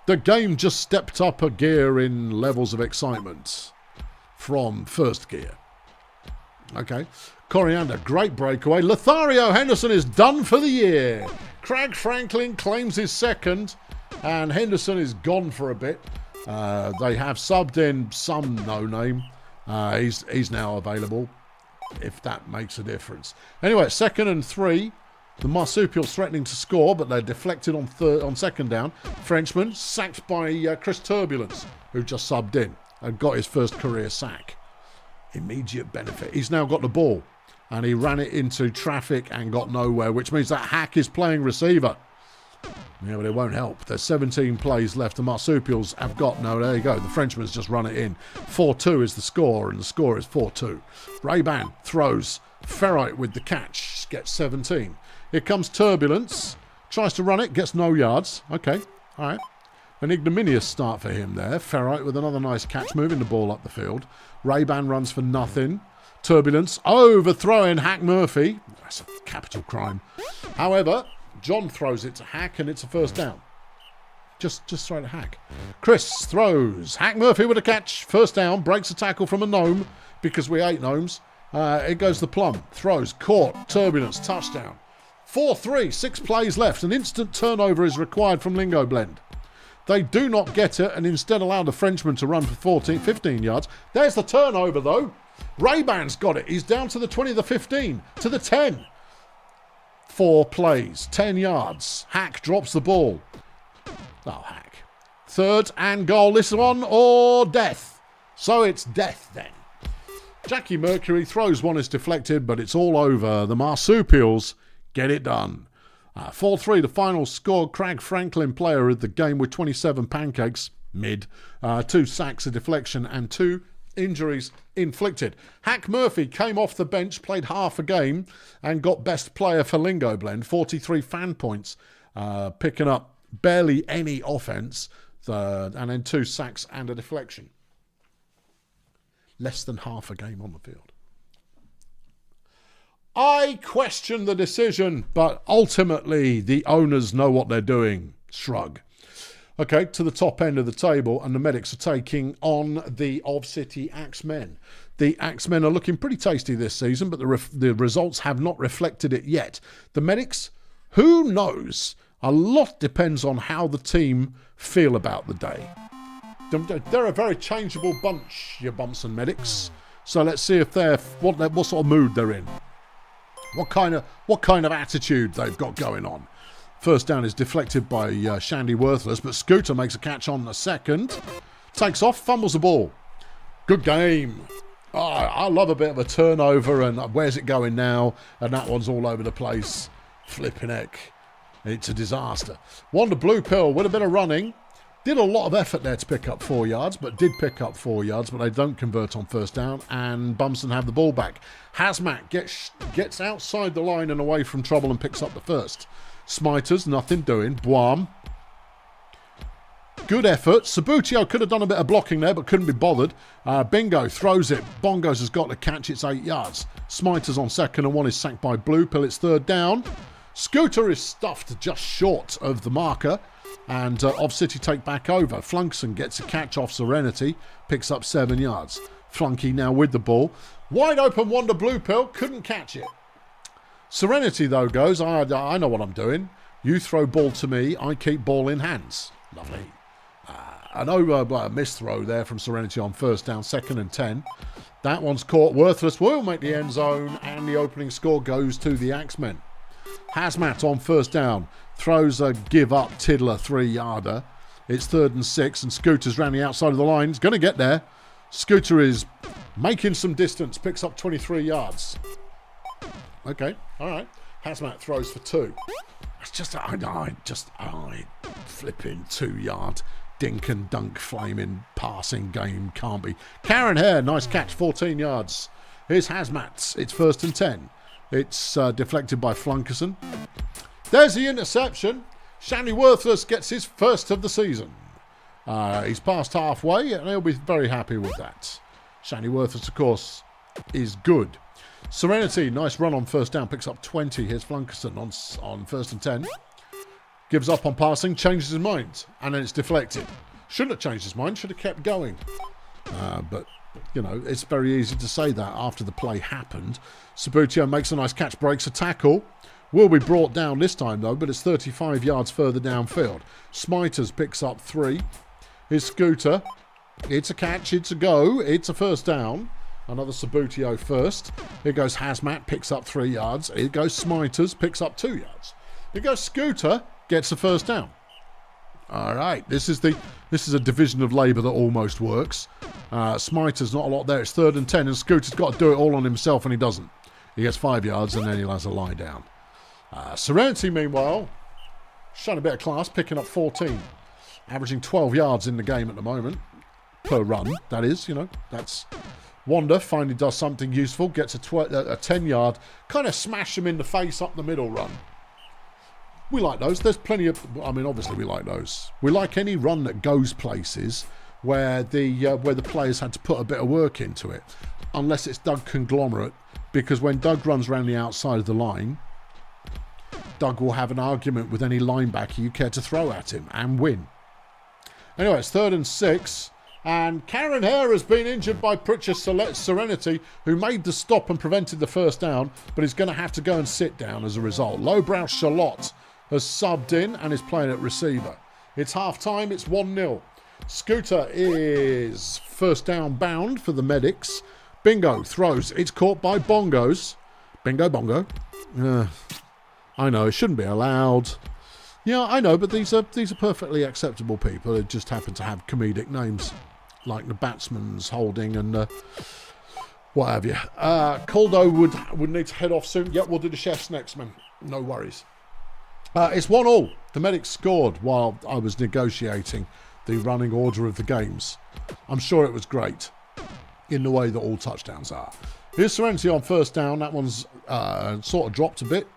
The game just stepped up a gear in levels of excitement from first gear. Okay. Coriander, great breakaway. Lothario Henderson is done for the year. Craig Franklin claims his second, and Henderson is gone for a bit. They have subbed in some no-name. He's now available, if that makes a difference. Anyway, 2nd and 3. The Marsupials threatening to score, but they're deflected on second down. Frenchman sacked by Chris Turbulence, who just subbed in and got his first career sack. Immediate benefit. He's now got the ball, and he ran it into traffic and got nowhere, which means that Hack is playing receiver. Yeah, but it won't help. There's 17 plays left. The Marsupials have got... No, there you go. The Frenchman's just run it in. 4-2 is the score, and the score is 4-2. Ray-Ban throws. Ferrite with the catch. Gets 17. Here comes Turbulence. Tries to run it. Gets no yards. Okay. All right. An ignominious start for him there. Ferrite with another nice catch, moving the ball up the field. Ray-Ban runs for nothing. Turbulence overthrowing Hack Murphy. That's a capital crime. However... John throws it to Hack, and it's a first down. Just throw it to Hack. Chris throws. Hack Murphy with a catch. First down. Breaks a tackle from a gnome, because we hate gnomes. It goes to Plum. Throws. Caught. Turbulence. Touchdown. 4-3. 6 plays left. An instant turnover is required from Lingo Blend. They do not get it, and instead allow the Frenchman to run for 15 yards. There's the turnover, though. Ray-Ban's got it. He's down to the 20, the 15, to the 10. 4 plays, 10 yards. Hack drops the ball. Oh, Hack. 3rd and goal. This one or death. So it's death then. Jackie Mercury throws one, is deflected, but it's all over. The Marsupials get it done. 4-3, the final score. Craig Franklin, player of the game with 27 pancakes. Mid. 2 sacks, a deflection, and 2 injuries inflicted. Hack Murphy came off the bench, played half a game, and got best player for Lingo Blend. 43 fan points, picking up barely any offense, and then 2 sacks and a deflection. Less than half a game on the field. I question the decision, but ultimately the owners know what they're doing. Shrug. Okay, to the top end of the table, and the Medics are taking on the Of City Axemen. The Axemen are looking pretty tasty this season, but the results have not reflected it yet. The Medics, who knows? A lot depends on how the team feel about the day. They're a very changeable bunch, your Bumps and Medics. So let's see if what sort of mood they're in. What kind of attitude they've got going on. First down is deflected by Shandy Worthless, but Scooter makes a catch on the second. Takes off, fumbles the ball. Good game. Oh, I love a bit of a turnover, and where's it going now? And that one's all over the place. Flipping heck. It's a disaster. Wonder Blue Pill with a bit of running. Did a lot of effort there to pick up 4 yards, but did pick up 4 yards, but they don't convert on first down, and Bumson have the ball back. Hazmat gets outside the line and away from trouble and picks up the first. Smiters, nothing doing. Buam. Good effort. Sabutio could have done a bit of blocking there, but couldn't be bothered. Bingo throws it. Bongos has got to catch. It's 8 yards. Smiters on second, and one is sacked by Blue Pill. It's third down. Scooter is stuffed just short of the marker, and Of City take back over. Flunkson gets a catch off Serenity, picks up 7 yards. Flunky now with the ball. Wide open Wonder Blue Pill, couldn't catch it. Serenity, though, goes, I know what I'm doing. You throw ball to me, I keep ball in hands. Lovely. An over missed throw there from Serenity on first down, 2nd and 10. That one's caught. Worthless will make the end zone, and the opening score goes to the Axemen. Hazmat on first down. Throws a give-up Tiddler 3-yarder. It's 3rd and 6, and Scooter's round the outside of the line. He's going to get there. Scooter is making some distance. Picks up 23 yards. Okay, all right. Hazmat throws for 2. It's just, flipping 2-yard dink and dunk flaming passing game can't be. Karen Hare, nice catch, 14 yards. Here's Hazmat. It's 1st and 10. It's deflected by Flunkerson. There's the interception. Shandy Worthless gets his first of the season. He's past halfway, and he'll be very happy with that. Shandy Worthless, of course, is good. Serenity, nice run on first down, picks up 20. Here's Flunkerson on 1st and 10. Gives up on passing, changes his mind, and then it's deflected. Shouldn't have changed his mind, should have kept going. But, you know, it's very easy to say that after the play happened. Sabutio makes a nice catch, breaks a tackle. Will be brought down this time, though, but it's 35 yards further downfield. Smiters picks up 3. Here's Scooter. It's a catch, it's a go, it's a first down. Another Sabutio first. Here goes Hazmat, picks up 3 yards. Here goes Smiters, picks up 2 yards. Here goes Scooter, gets the first down. All right, this is a division of labour that almost works. Smiter's not a lot there. It's 3rd and 10, and Scooter's got to do it all on himself, and he doesn't. He gets 5 yards, and then he has a lie down. Serenity, meanwhile, showing a bit of class, picking up 14. Averaging 12 yards in the game at the moment. Per run, that is, you know. That's Wanda finally does something useful, gets a 10-yard, kind of smash him in the face up the middle run. We like those. There's plenty of, I mean, obviously we like those. We like any run that goes places where the players had to put a bit of work into it. Unless it's Doug Conglomerate, because when Doug runs around the outside of the line, Doug will have an argument with any linebacker you care to throw at him and win. Anyway, it's 3rd and 6. And Karen Hare has been injured by Pritchard Serenity, who made the stop and prevented the first down, but is going to have to go and sit down as a result. Lowbrow Charlotte has subbed in and is playing at receiver. It's half-time, it's 1-0. Scooter is first down bound for the Medics. Bingo throws. It's caught by Bongos. Bingo, bongo. I know, it shouldn't be allowed. Yeah, I know, but these are perfectly acceptable people who just happen to have comedic names, like the Batsman's Holding and what have you. Caldo would need to head off soon. Yep, we'll do the chefs next, man. No worries. It's 1-1. The Medics scored while I was negotiating the running order of the games. I'm sure it was great, in the way that all touchdowns are. Here's Serenity on first down. That one's sort of dropped a bit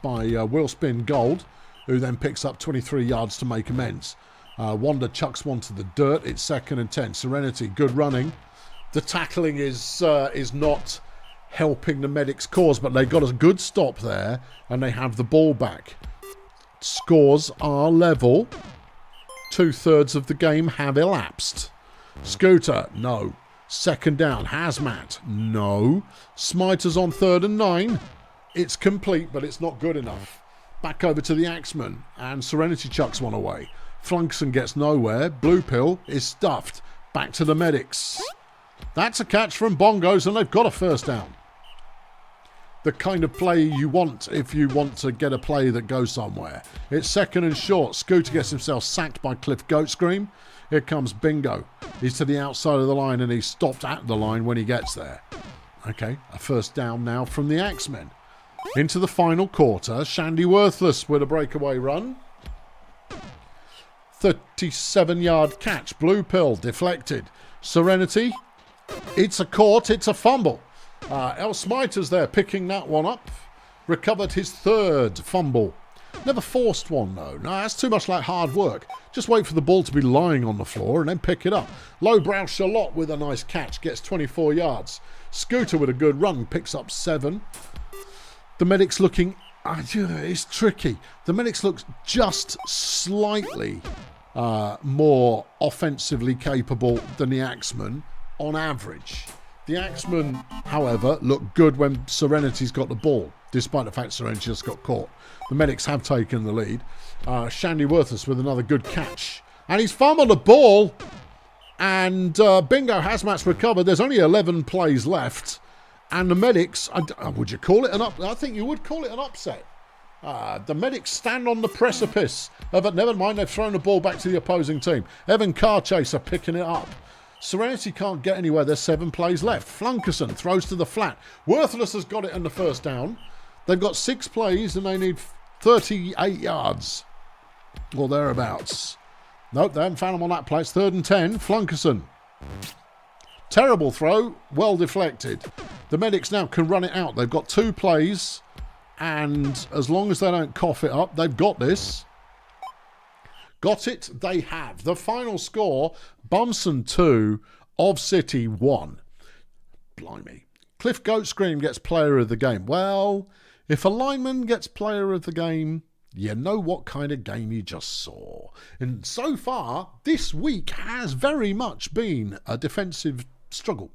by Will Spin Gold, who then picks up 23 yards to make amends. Wanda chucks one to the dirt. It's 2nd and 10. Serenity, good running. The tackling is not helping the medics' cause, but they got a good stop there, and they have the ball back. Scores are level. 2/3 of the game have elapsed. Scooter, no. Second down. Hazmat, no. Smiter's on 3rd and 9. It's complete, but it's not good enough. Back over to the Axeman, and Serenity chucks one away. Flunkerson gets nowhere. Blue Pill is stuffed. Back to the medics. That's a catch from Bongos, and they've got a first down. The kind of play you want if you want to get a play that goes somewhere. It's 2nd and short. Scooter gets himself sacked by Cliff Goat Scream. Here comes Bingo. He's to the outside of the line, and he's stopped at the line when he gets there. Okay, a first down now from the Axemen. Into the final quarter. Shandy Worthless with a breakaway run. 37-yard catch. Blue Pill deflected. Serenity. It's a caught. It's a fumble. El Smiter's there picking that one up. Recovered his 3rd fumble. Never forced one though. No, that's too much like hard work. Just wait for the ball to be lying on the floor and then pick it up. Lowbrow Charlotte with a nice catch. Gets 24 yards. Scooter with a good run. Picks up 7. The medics looking... it's tricky. The medics look just slightly more offensively capable than the Axemen on average. The Axemen, however, look good when Serenity's got the ball, despite the fact Serenity just got caught. The medics have taken the lead. Shandy Worthless with another good catch. And he's fumbled the ball. And Bingo Hazmat's recovered. There's only 11 plays left. And the medics, would you call it an upset? I think you would call it an upset. The medics stand on the precipice of it. Never mind, they've thrown the ball back to the opposing team. Evan Carchaser picking it up. Serenity can't get anywhere. There's 7 plays left. Flunkerson throws to the flat. Worthless has got it in the first down. They've got 6 plays and they need 38 yards. Or thereabouts. Nope, they haven't found him on that play. It's 3rd and 10. Flunkerson. Terrible throw. Well deflected. The medics now can run it out. They've got 2 plays. And as long as they don't cough it up, they've got this. Got it? They have. The final score, Bumson 2, of City 1. Blimey. Cliff Goat Scream gets player of the game. Well, if a lineman gets player of the game, you know what kind of game you just saw. And so far, this week has very much been a defensive struggle.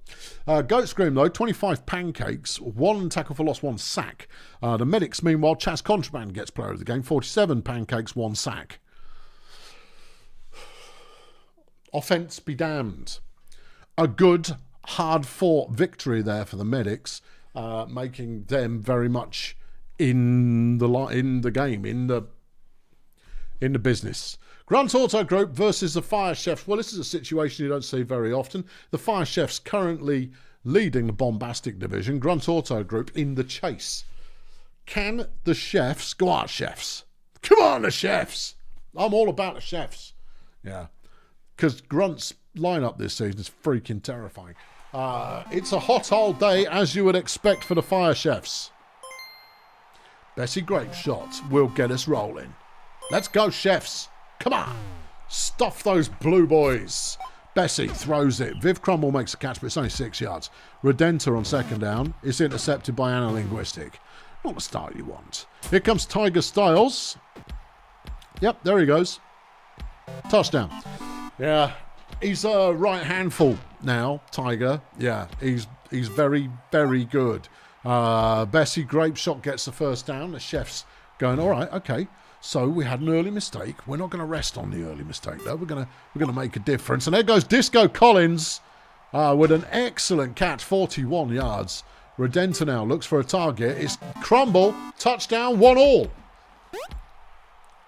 Goat Scream, though, 25 pancakes, 1 tackle for loss, 1 sack. The medics, meanwhile, Chas Contraband gets player of the game, 47 pancakes, 1 sack. Offence be damned. A good, hard-fought victory there for the medics, making them very much in the game, in the business. Grunt Auto Group versus the Fire Chefs. Well, this is a situation you don't see very often. The Fire Chefs currently leading the bombastic division. Grunt Auto Group in the chase. Can the chefs... Go on, chefs. Come on, the chefs. I'm all about the chefs. Yeah. Because Grunt's lineup this season is freaking terrifying. It's a hot old day, as you would expect for the Fire Chefs. Bessie Grape shot will get us rolling. Let's go, chefs. Come on. Stuff those blue boys. Bessie throws it. Viv Crumble makes a catch, but it's only 6 yards. Redenta on 2nd down. It's intercepted by Analinguistic. Not the start you want. Here comes Tiger Styles. Yep, there he goes. Touchdown. Yeah, he's a right handful now, Tiger. Yeah, he's very, very good. Bessie Grape Shot gets the first down. The chef's going, all right, okay. So we had an early mistake. We're not going to rest on the early mistake, though. We're going to make a difference. And there goes Disco Collins with an excellent catch, 41 yards. Redenta now looks for a target. It's Crumble, touchdown, 1-1.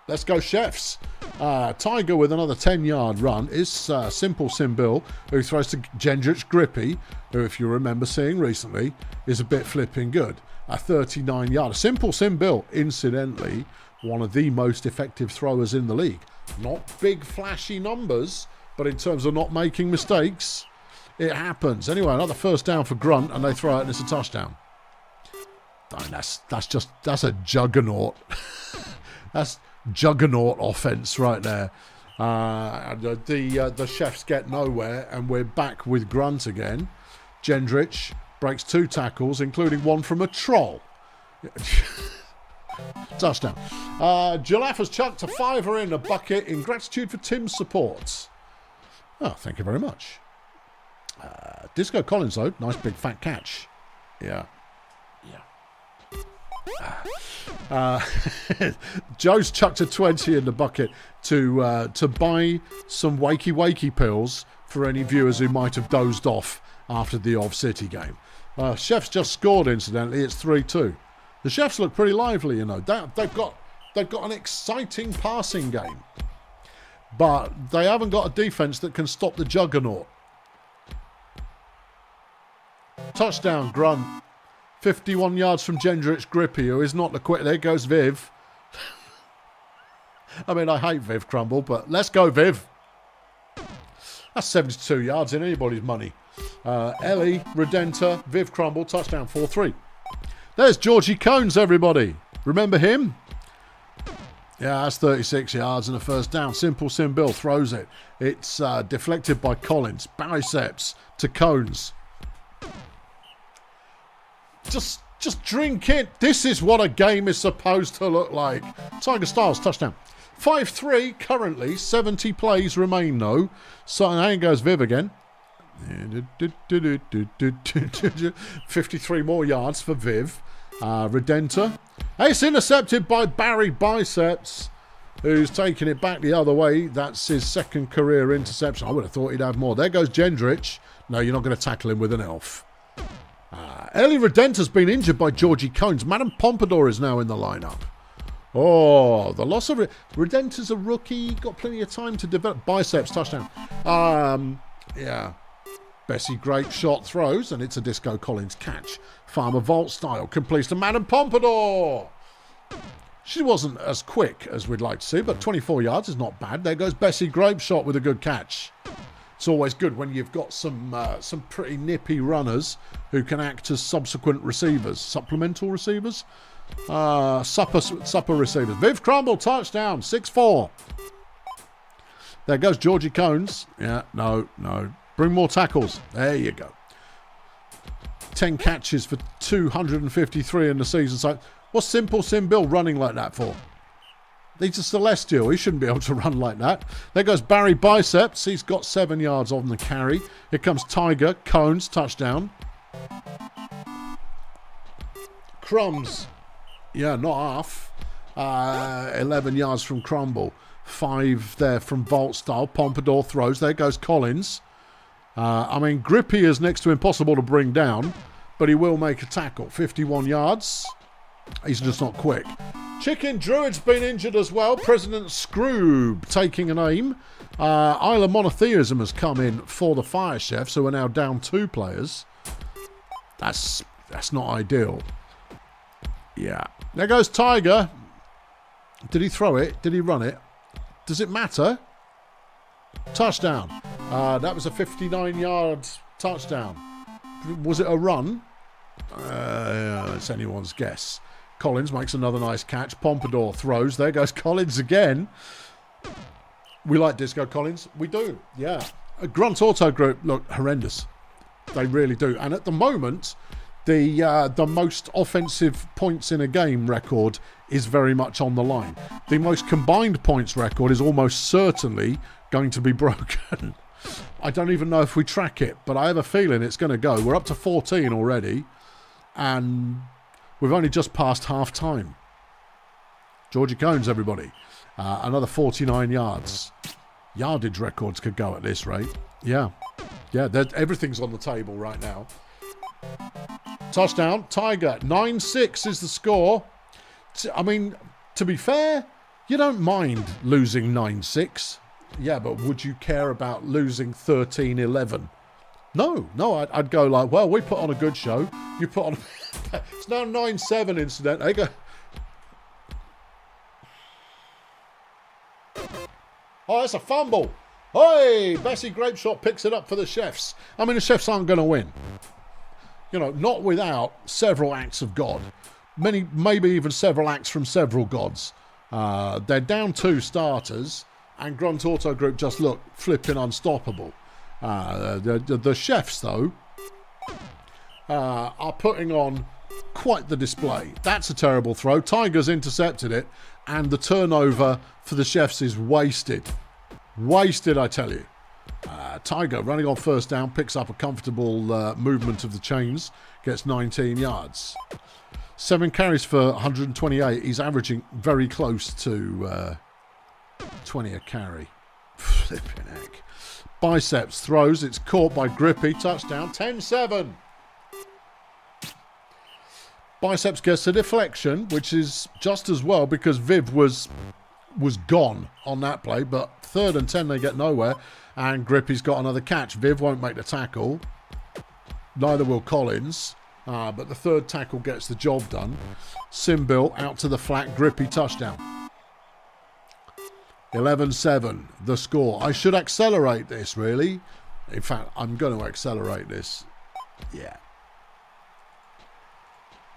Let's go, chefs. Tiger with another 10-yard run is Simple Simbill, who throws to Gendrich Grippy, who, if you remember seeing recently, is a bit flipping good. A 39-yard. Simple Simbill, incidentally, one of the most effective throwers in the league. Not big, flashy numbers, but in terms of not making mistakes, it happens. Anyway, another first down for Grunt, and they throw it, and it's a touchdown. I mean, that's a juggernaut. That's juggernaut offense right there. The chefs get nowhere, and we're back with Grunt again. Gendrich Breaks 2 tackles, including one from a troll. Touchdown. Jalaf has chucked a $5 in a bucket in gratitude for Tim's support. Oh, thank you very much. Disco Collins, though. Nice big fat catch. Yeah. Joe's chucked a 20 in the bucket to buy some wakey pills for any viewers who might have dozed off after the Ov City game. Chefs just scored, incidentally. It's 3-2. The Chefs look pretty lively, you know. They've got an exciting passing game, but they haven't got a defense that can stop the juggernaut. Touchdown, Grunt. 51 yards from Gendrich Grippy, who is not the quick. There goes Viv. I mean, I hate Viv Crumble, but let's go, Viv. That's 72 yards in anybody's money. Ellie, Redenta, Viv Crumble, touchdown, 4-3. There's Georgie Cones, everybody. Remember him? Yeah, that's 36 yards and a first down. Simple Sim Bill throws it. It's deflected by Collins. Biceps to Cones. Just drink it. This is what a game is supposed to look like. Tiger Styles, touchdown. 5-3 currently. 70 plays remain, though. So, and there goes Viv again. 53 more yards for Viv. Redenta. It's intercepted by Barry Biceps, who's taking it back the other way. That's his second career interception. I would have thought he'd have more. There goes Gendrich. No, you're not going to tackle him with an elf. Ellie Redenta's been injured by Georgie Cones. Madame Pompadour is now in the lineup. Oh, the loss of Redenta's a rookie. Got plenty of time to develop. Biceps, touchdown. Yeah. Bessie Grape shot throws, and it's a Disco Collins catch. Farmer Vault style completes to Madame Pompadour. She wasn't as quick as we'd like to see, but 24 yards is not bad. There goes Bessie Grape shot with a good catch. It's always good when you've got some pretty nippy runners who can act as subsequent receivers, supplemental receivers, supper receivers. Viv Crumble, touchdown, 6-4. There goes Georgie Cones. Yeah, no. Bring more tackles. There you go. 10 catches for 253 in the season. So what's Simple Sim Bill running like that for? He's a Celestial. He shouldn't be able to run like that. There goes Barry Biceps. He's got 7 yards on the carry. Here comes Tiger. Cones, touchdown. Crumbs. Yeah, not half. 11 yards from Crumble. 5 there from Vault Style. Pompadour throws. There goes Collins. I mean, Grippy is next to impossible to bring down, but he will make a tackle. 51 yards. He's just not quick. Chicken Druid's been injured as well. President Scroob taking an aim. Isla Monotheism has come in for the Fire Chefs, who are now down 2 players. That's not ideal. Yeah. There goes Tiger. Did he throw it? Did he run it? Does it matter? Touchdown. That was a 59-yard touchdown. Was it a run? It's anyone's guess. Collins makes another nice catch. Pompadour throws. There goes Collins again. We like Disco Collins. We do, yeah. Grunt Auto Group look horrendous. They really do. And at the moment, the most offensive points in a game record is very much on the line. The most combined points record is almost certainly going to be broken. I don't even know if we track it, but I have a feeling it's going to go. We're up to 14 already, and we've only just passed half time. Georgie Cones, everybody. Another 49 yards. Yardage records could go at this rate. Yeah, everything's on the table right now. Touchdown, Tiger. 9-6 is the score. I mean, to be fair, you don't mind losing 9-6. Yeah, but would you care about losing 13-11? No, I'd go like, well, we put on a good show. You put on... It's now 9-7, incidentally. Go... Oh, that's a fumble. Hey, Bessie Grapeshot picks it up for the Chefs. I mean, the Chefs aren't going to win. You know, not without several acts of God. Maybe even several acts from several gods. They're down 2 starters, and Grunt Auto Group just look flipping unstoppable. The Chefs, though, are putting on quite the display. That's a terrible throw. Tiger's intercepted it, and the turnover for the Chefs is wasted. Wasted, I tell you. Tiger running on first down, picks up a comfortable movement of the chains, gets 19 yards. 7 carries for 128. He's averaging very close to 20 a carry. Flipping heck. Biceps throws. It's caught by Grippy. Touchdown. 10-7. Biceps gets a deflection, which is just as well because Viv was gone on that play. But 3rd and 10, they get nowhere. And Grippy's got another catch. Viv won't make the tackle. Neither will Collins. But the 3rd tackle gets the job done. Simbil out to the flat. Grippy touchdown. 11-7, the score. I should accelerate this, really. In fact, I'm going to accelerate this. Yeah.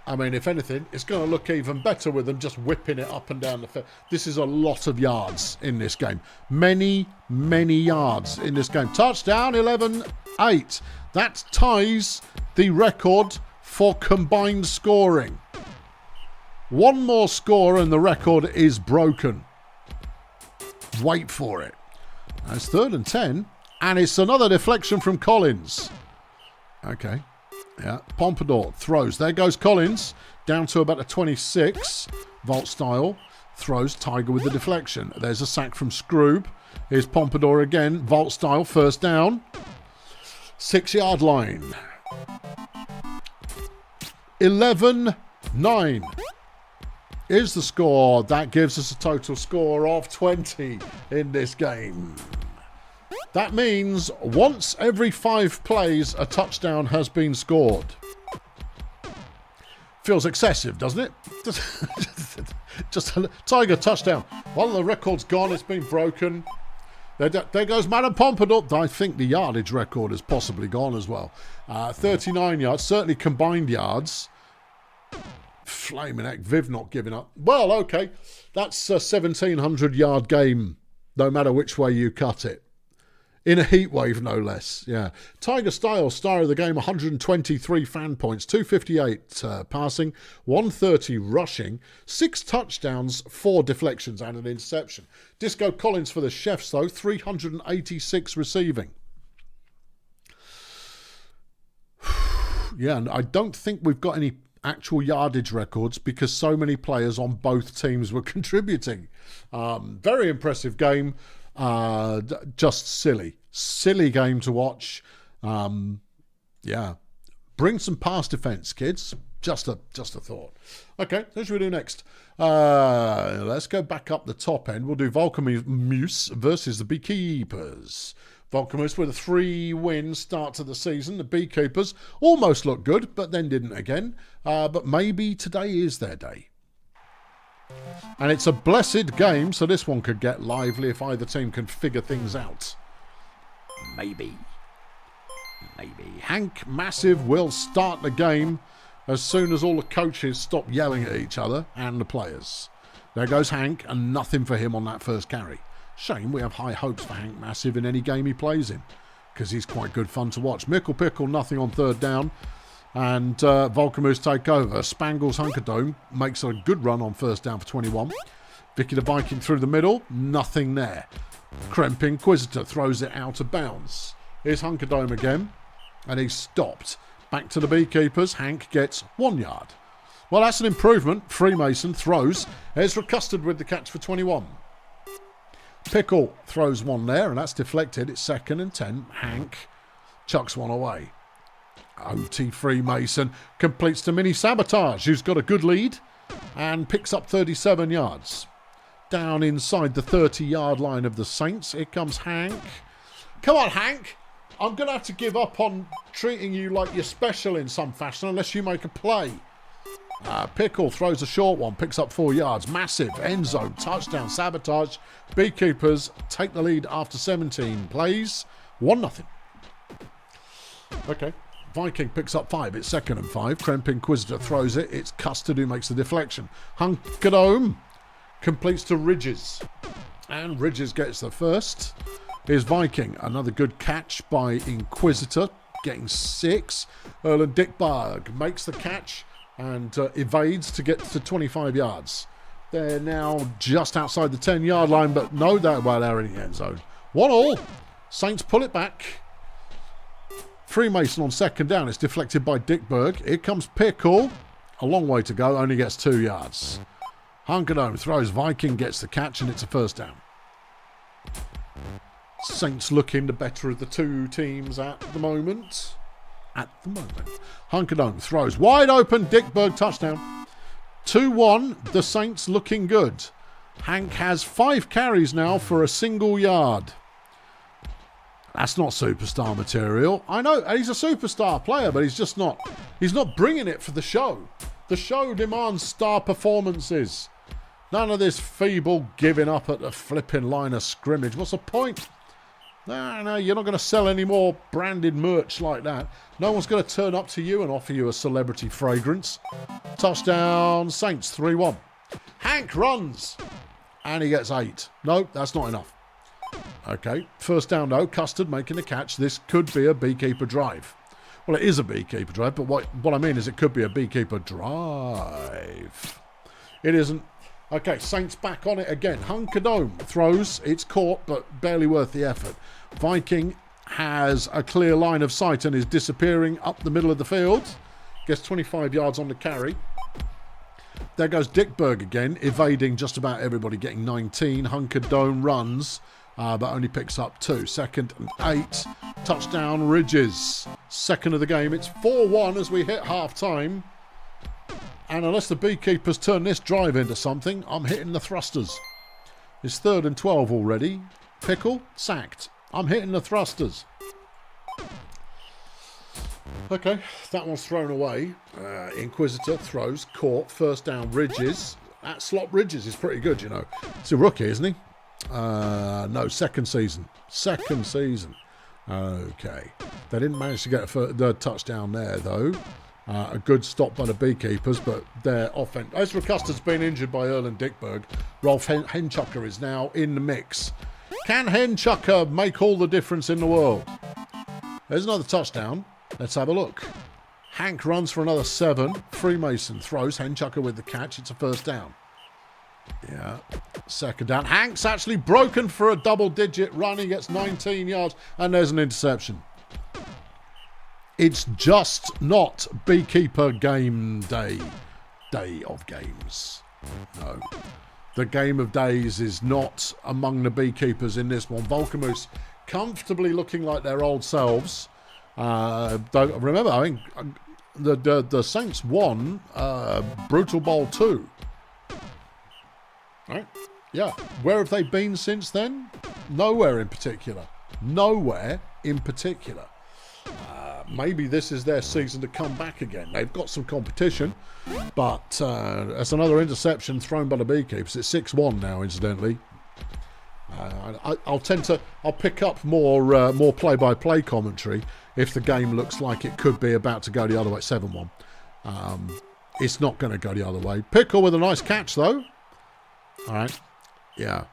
I mean, if anything, it's going to look even better with them just whipping it up and down the field. This is a lot of yards in this game. Many, many yards in this game. Touchdown, 11-8. That ties the record for combined scoring. One more score and the record is broken. Wait for it. It's 3rd and 10. And it's another deflection from Collins. Okay. Yeah. Pompadour throws. There goes Collins. Down to about a 26. Vault style. Throws. Tiger with the deflection. There's a sack from Scroob. Here's Pompadour again. Vault style. First down. 6-yard line. 11-9. Is the score. That gives us a total score of 20 in this game. That means once every 5 plays, a touchdown has been scored. Feels excessive, doesn't it? Just a Tiger touchdown. Well, the record's gone. It's been broken. There goes Madame Pompadour. I think the yardage record has possibly gone as well. 39 yards, certainly combined yards. Flaming heck, Viv not giving up. Well, okay, that's a 1,700-yard game, no matter which way you cut it. In a heat wave, no less. Yeah. Tiger Styles, star of the game, 123 fan points, 258 passing, 130 rushing, 6 touchdowns, 4 deflections and an interception. Disco Collins for the Chefs, though, 386 receiving. Yeah, and I don't think we've got any actual yardage records because so many players on both teams were contributing. Very impressive game. Just silly game to watch. Yeah, bring some pass defense, kids. Just a thought. Okay, what should we do next? Let's go back up the top end. We'll do Volcamus versus the Beekeepers. Volcamus with a 3-win start to the season. The Beekeepers almost looked good, but then didn't again. But maybe today is their day. And it's a blessed game, so this one could get lively if either team can figure things out. Maybe. Hank Massive will start the game as soon as all the coaches stop yelling at each other and the players. There goes Hank, and nothing for him on that first carry. Shame we have high hopes for Hank Massive in any game he plays in, because he's quite good fun to watch. Mickle Pickle, nothing on third down. And Volcamus take over. Spangles Hunkerdome makes a good run on first down for 21. Vicky the Viking through the middle. Nothing there. Kremp Inquisitor throws it out of bounds. Here's Hunkerdome again. And he's stopped. Back to the Beekeepers. Hank gets 1 yard. Well, that's an improvement. Freemason throws. Ezra Custard with the catch for 21. Pickle throws one there, and that's deflected. It's 2nd and 10. Hank chucks one away. OT Freemason completes to Mini Sabotage, who's got a good lead and picks up 37 yards. Down inside the 30-yard line of the Saints, here comes Hank. Come on, Hank. I'm going to have to give up on treating you like you're special in some fashion unless you make a play. Pickle throws a short one, picks up 4 yards. Massive, end zone, touchdown, Sabotage. Beekeepers take the lead after 17 plays. 1-0. Okay. Viking picks up 5. It's 2nd and 5. Kremp Inquisitor throws it. It's Custard who makes the deflection. Hunkerdome completes to Ridges. And Ridges gets the first. Here's Viking. Another good catch by Inquisitor. getting 6. Erlen Dickberg makes the catch and evades to get to 25 yards. They're now just outside the 10-yard line, but no doubt about they're in the end zone. 1-1. Saints pull it back. Freemason on second down. It's deflected by Dickberg. Here comes Pickle. A long way to go. Only gets 2 yards. Hunkerdome throws. Viking gets the catch, and it's a first down. Saints looking the better of the two teams at the moment. Hunkerdome throws. Wide open. Dickberg touchdown. 2-1. The Saints looking good. Hank has 5 carries now for a single yard. That's not superstar material. I know he's a superstar player, but he's not bringing it for the show. The show demands star performances. None of this feeble giving up at the flipping line of scrimmage. What's the point? No, you're not going to sell any more branded merch like that. No one's going to turn up to you and offer you a celebrity fragrance. Touchdown, Saints, 3-1. Hank runs, and he gets 8. No, that's not enough. Okay, first down though, Custard making the catch. This could be a beekeeper drive. Well, it is a beekeeper drive, but what I mean is it could be a beekeeper drive. It isn't. Okay, Saints back on it again. Hunkerdome throws. It's caught, but barely worth the effort. Viking has a clear line of sight and is disappearing up the middle of the field. Gets 25 yards on the carry. There goes Dickberg again, evading just about everybody, getting 19. Hunkerdome runs, but only picks up 2. 2nd and 8. Touchdown, Ridges. 2nd of the game. It's 4-1 as we hit half-time. And unless the Beekeepers turn this drive into something, I'm hitting the thrusters. It's 3rd and 12 already. Pickle, sacked. I'm hitting the thrusters. Okay, that one's thrown away. Inquisitor throws, caught, first down, Ridges. That slot Ridges is pretty good, you know. It's a rookie, isn't he? No, second season. Okay. They didn't manage to get the touchdown there, though. A good stop by the Beekeepers, but their offense... Ezra Custard's been injured by Erlen Dickberg. Rolf Henchucker is now in the mix. Can Henchucker make all the difference in the world? There's another touchdown. Let's have a look. Hank runs for another 7. Freemason throws. Henchucker with the catch. It's a first down. Yeah. 2nd down. Hank's actually broken for a double-digit run. He gets 19 yards, and there's an interception. It's just not Beekeeper game day of games. No. The game of days is not among the Beekeepers in this one. Volcamoose comfortably looking like their old selves. Don't remember, I think the Saints won Brutalball 2. Right? Yeah. Where have they been since then? Nowhere in particular. Maybe this is their season to come back again. They've got some competition, but that's another interception thrown by the Beekeepers. It's 6-1 now, incidentally. I'll pick up more play-by-play commentary if the game looks like it could be about to go the other way. 7-1. It's not going to go the other way. Pickle with a nice catch, though. All right. Yeah.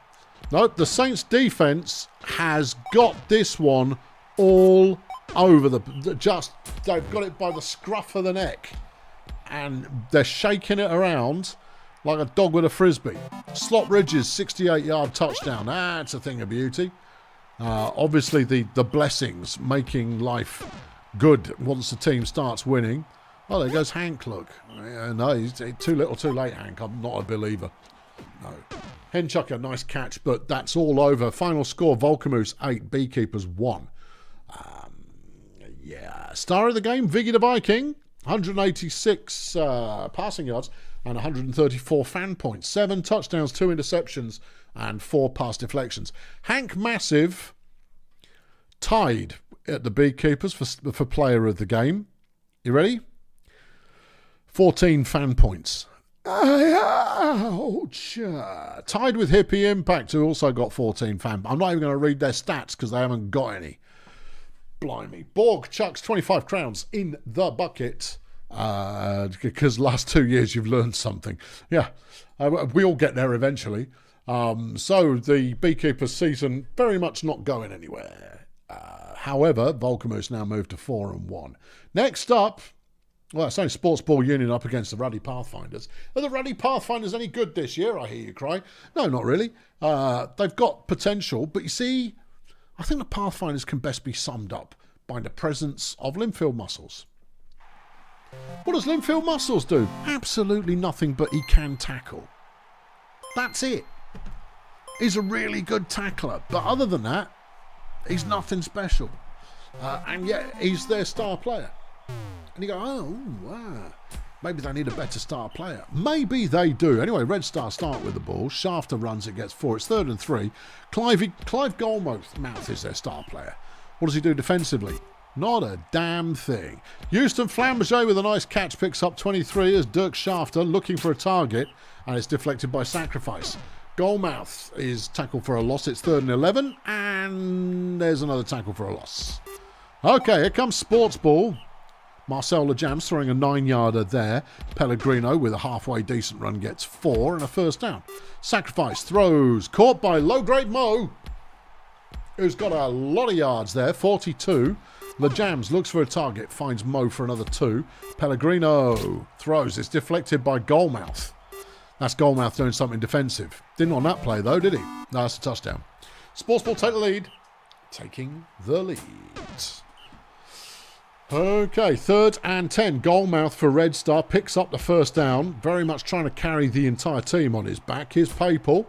Nope, the Saints defense has got this one all over they've got it by the scruff of the neck, and they're shaking it around like a dog with a frisbee. Slot Ridges, 68-yard touchdown. That's a thing of beauty. Obviously, the blessings making life good once the team starts winning. Oh, there goes Hank, look. No, he's too little too late, Hank. I'm not a believer. No. Henchucker, nice catch, but that's all over. Final score, Volcamoose 8, Beekeepers 1. Yeah, star of the game, Viggy the Viking, 186 passing yards and 134 fan points. 7 touchdowns, 2 interceptions, and 4 pass deflections. Hank Massive tied at the Beekeepers for player of the game. You ready? 14 fan points. Ouch. Tied with Hippie Impact, who also got 14 fan. I'm not even going to read their stats because they haven't got any. Blimey. Borg chucks 25 crowns in the bucket because last 2 years you've learned something. Yeah, we all get there eventually. So the Beekeepers season very much not going anywhere. However, Volcamus now moved to 4-1. Next up, well, it's only Sports Ball Union up against the Ruddy Pathfinders. Are the Ruddy Pathfinders any good this year, I hear you cry? No, not really. They've got potential, but you see, I think the Pathfinders can best be summed up by the presence of Linfield Muscles. What does Linfield Muscles do? Absolutely nothing, but he can tackle. That's it. He's a really good tackler, but other than that, he's nothing special. And yet, he's their star player. And you go, oh, wow. Maybe they need a better star player. Maybe they do. Anyway, Red Star start with the ball. Shafter runs it, gets 4. It's 3rd and 3. Clive Goldmouth is their star player. What does he do defensively? Not a damn thing. Houston Flamberger with a nice catch picks up 23 as Dirk Shafter looking for a target, and it's deflected by Sacrifice. Goldmouth is tackled for a loss. It's 3rd and 11, and there's another tackle for a loss. Okay, here comes Sports Ball. Marcel Lejams throwing a 9-yarder there. Pellegrino with a halfway decent run gets 4 and a first down. Sacrifice throws, caught by low-grade Mo, who's got a lot of yards there, 42. Lejams looks for a target, finds Mo for another 2. Pellegrino throws, it's deflected by Goldmouth. That's Goldmouth doing something defensive. Didn't on that play though, did he? No, that's a touchdown. Sportsball take the lead. Taking the lead. Okay, 3rd and 10. Goldmouth for Red Star picks up the first down. Very much trying to carry the entire team on his back. Here's Papal.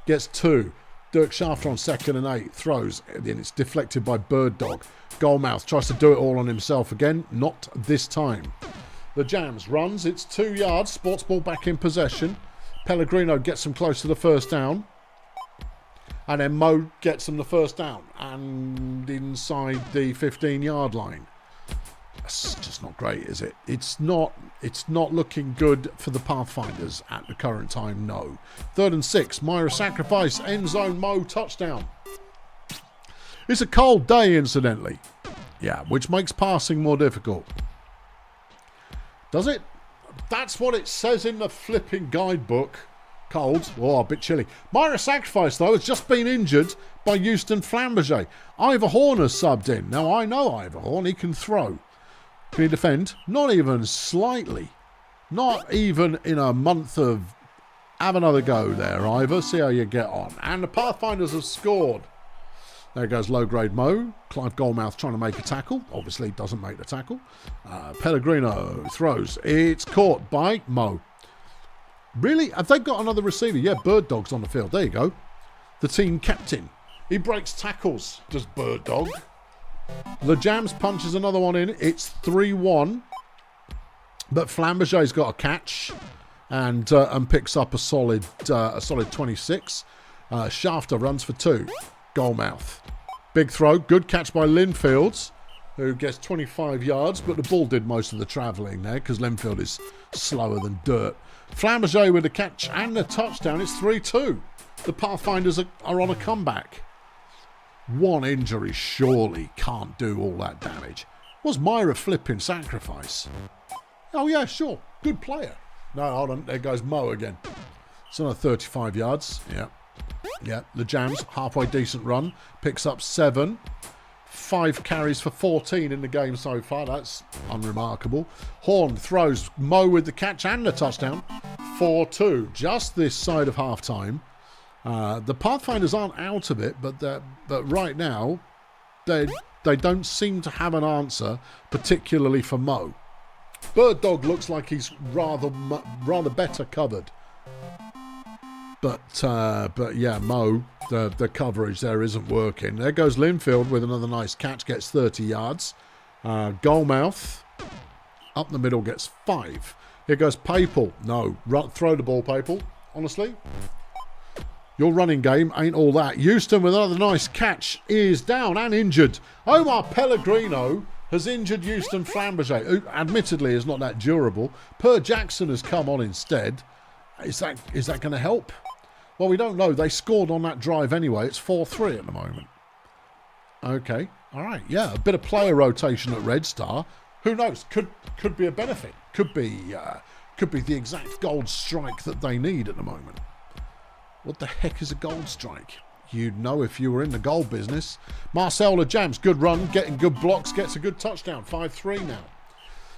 Gets 2. Dirk Shafter on 2nd and 8. Throws. And it's deflected by Bird Dog. Goldmouth tries to do it all on himself again. Not this time. The Jams runs. It's 2 yards. Sports Ball back in possession. Pellegrino gets them close to the first down. And then Mo gets them the first down. And inside the 15-yard line. It's just not great, is it? It's not looking good for the Pathfinders at the current time, no. 3rd and 6. Myra Sacrifice. End zone Mo touchdown. It's a cold day, incidentally. Yeah, which makes passing more difficult. Does it? That's what it says in the flipping guidebook. Cold. Oh, a bit chilly. Myra Sacrifice, though, has just been injured by Houston Flamberger. Ivor Horn has subbed in. Now, I know Ivor Horn. He can throw. Can he defend? Not even slightly. Not even in a month of... Have another go there, Ivor. See how you get on. And the Pathfinders have scored. There goes low-grade Mo. Clive Goldmouth trying to make a tackle. Obviously doesn't make the tackle. Pellegrino throws. It's caught by Mo. Really? Have they got another receiver? Yeah, Bird Dog's on the field. There you go. The team captain. He breaks tackles. Does Bird Dog? Lejams punches another one in. It's 3-1. But Flamberger's got a catch and picks up a solid 26. Shafter runs for 2. Goldmouth. Big throw. Good catch by Linfields, who gets 25 yards, but the ball did most of the travelling there because Linfield is slower than dirt. Flamberger with a catch and a touchdown. It's 3-2. The Pathfinders are on a comeback. One injury surely can't do all that damage. Was Myra flipping Sacrifice? Oh, yeah, sure. Good player. No, hold on. There goes Mo again. It's another 35 yards. Yeah. The Jams, halfway decent run. Picks up 7. 5 carries for 14 in the game so far. That's unremarkable. Horn throws. Mo with the catch and the touchdown. 4-2. Just this side of half-time. The Pathfinders aren't out of it, but right now they don't seem to have an answer, particularly for Mo. Bird Dog looks like he's rather better covered, but yeah, Mo, the coverage there isn't working. There goes Linfield with another nice catch, gets 30 yards. Goldmouth up the middle gets 5. Here goes Papal. No, throw the ball, Papal. Honestly. Your running game ain't all that. Houston with another nice catch is down and injured. Omar Pellegrino has injured Houston Flamberger, who admittedly is not that durable. Per Jackson has come on instead. Is that going to help? Well, we don't know. They scored on that drive anyway. It's 4-3 at the moment. Okay. All right. Yeah, a bit of player rotation at Red Star. Who knows? Could be a benefit. Could be the exact gold strike that they need at the moment. What the heck is a gold strike? You'd know if you were in the goal business. Marcel LeJams, good run, getting good blocks, gets a good touchdown. 5-3 now.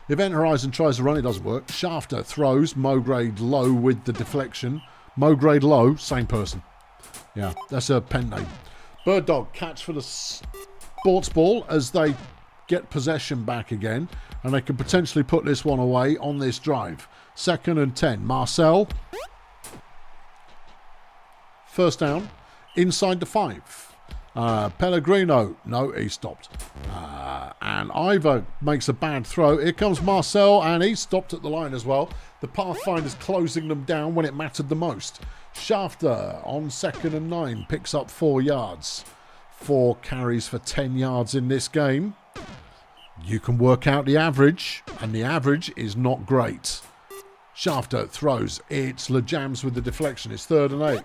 Event Horizon tries to run, it doesn't work. Shafter throws, Mograde low with the deflection. Mograde low, same person. Yeah, that's a pen name. Bird Dog, catch for the Sports Ball as they get possession back again. And they can potentially put this one away on this drive. 2nd and 10. Marcel. First down. Inside the 5. Pellegrino. No, he stopped. And Ivor makes a bad throw. Here comes Marcel, and he stopped at the line as well. The Pathfinder's closing them down when it mattered the most. Shafter on 2nd and 9 picks up 4 yards. 4 carries for 10 yards in this game. You can work out the average, and the average is not great. Shafter throws. It's LeJams with the deflection. It's 3rd and 8.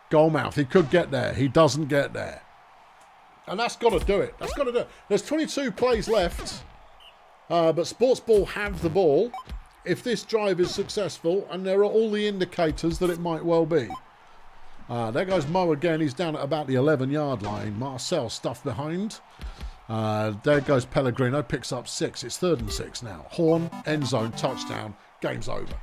Goalmouth, he could get there. He doesn't get there. And that's got to do it. That's got to do it. There's 22 plays left, but Sports Ball have the ball if this drive is successful, and there are all the indicators that it might well be. There goes Mo again. He's down at about the 11-yard line. Marcel stuffed behind. There goes Pellegrino, picks up 6. It's 3rd and 6 now. Horn, end zone, touchdown. Game's over.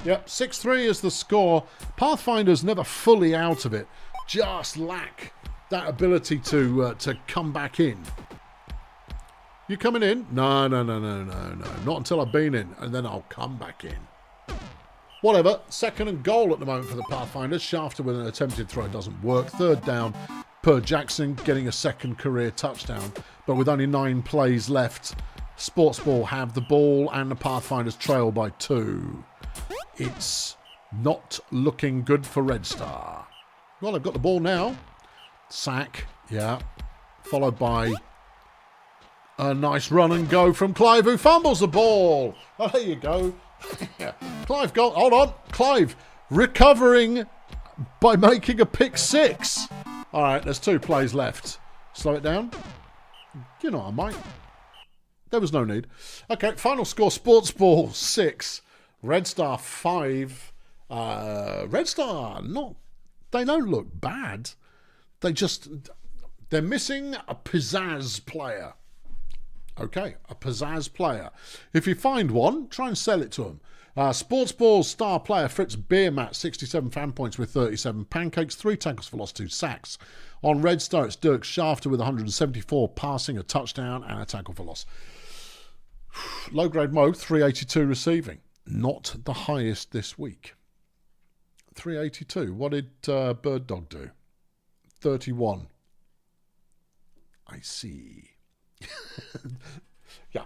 Yep, 6-3 is the score. Pathfinder's never fully out of it. Just lack that ability to come back in. You coming in? No. Not until I've been in, and then I'll come back in. Whatever. 2nd and goal at the moment for the Pathfinders. Shafter with an attempted throw doesn't work. 3rd down per Jackson, getting a 2nd career touchdown. But with only 9 plays left, Sports Ball have the ball, and the Pathfinders trail by 2. It's not looking good for Red Star. Well, they've got the ball now. Sack, yeah. Followed by a nice run and go from Clive, who fumbles the ball. Oh, there you go. Clive, hold on. Clive recovering by making a pick 6. All right, there's 2 plays left. Slow it down. You know I might. There was no need. Okay, final score, Sports Ball 6. Red Star 5. Red Star, they don't look bad. They're missing a pizzazz player. Okay, a pizzazz player. If you find one, try and sell it to them. Sports Ball's star player, Fritz Beermat, 67 fan points with 37 pancakes, 3 tackles for loss, 2 sacks. On Red Star, it's Dirk Shafter with 174 passing, a touchdown, and a tackle for loss. Low grade Mo, 382 receiving. Not the highest this week. 382. What did Bird Dog do? 31. I see. Yeah.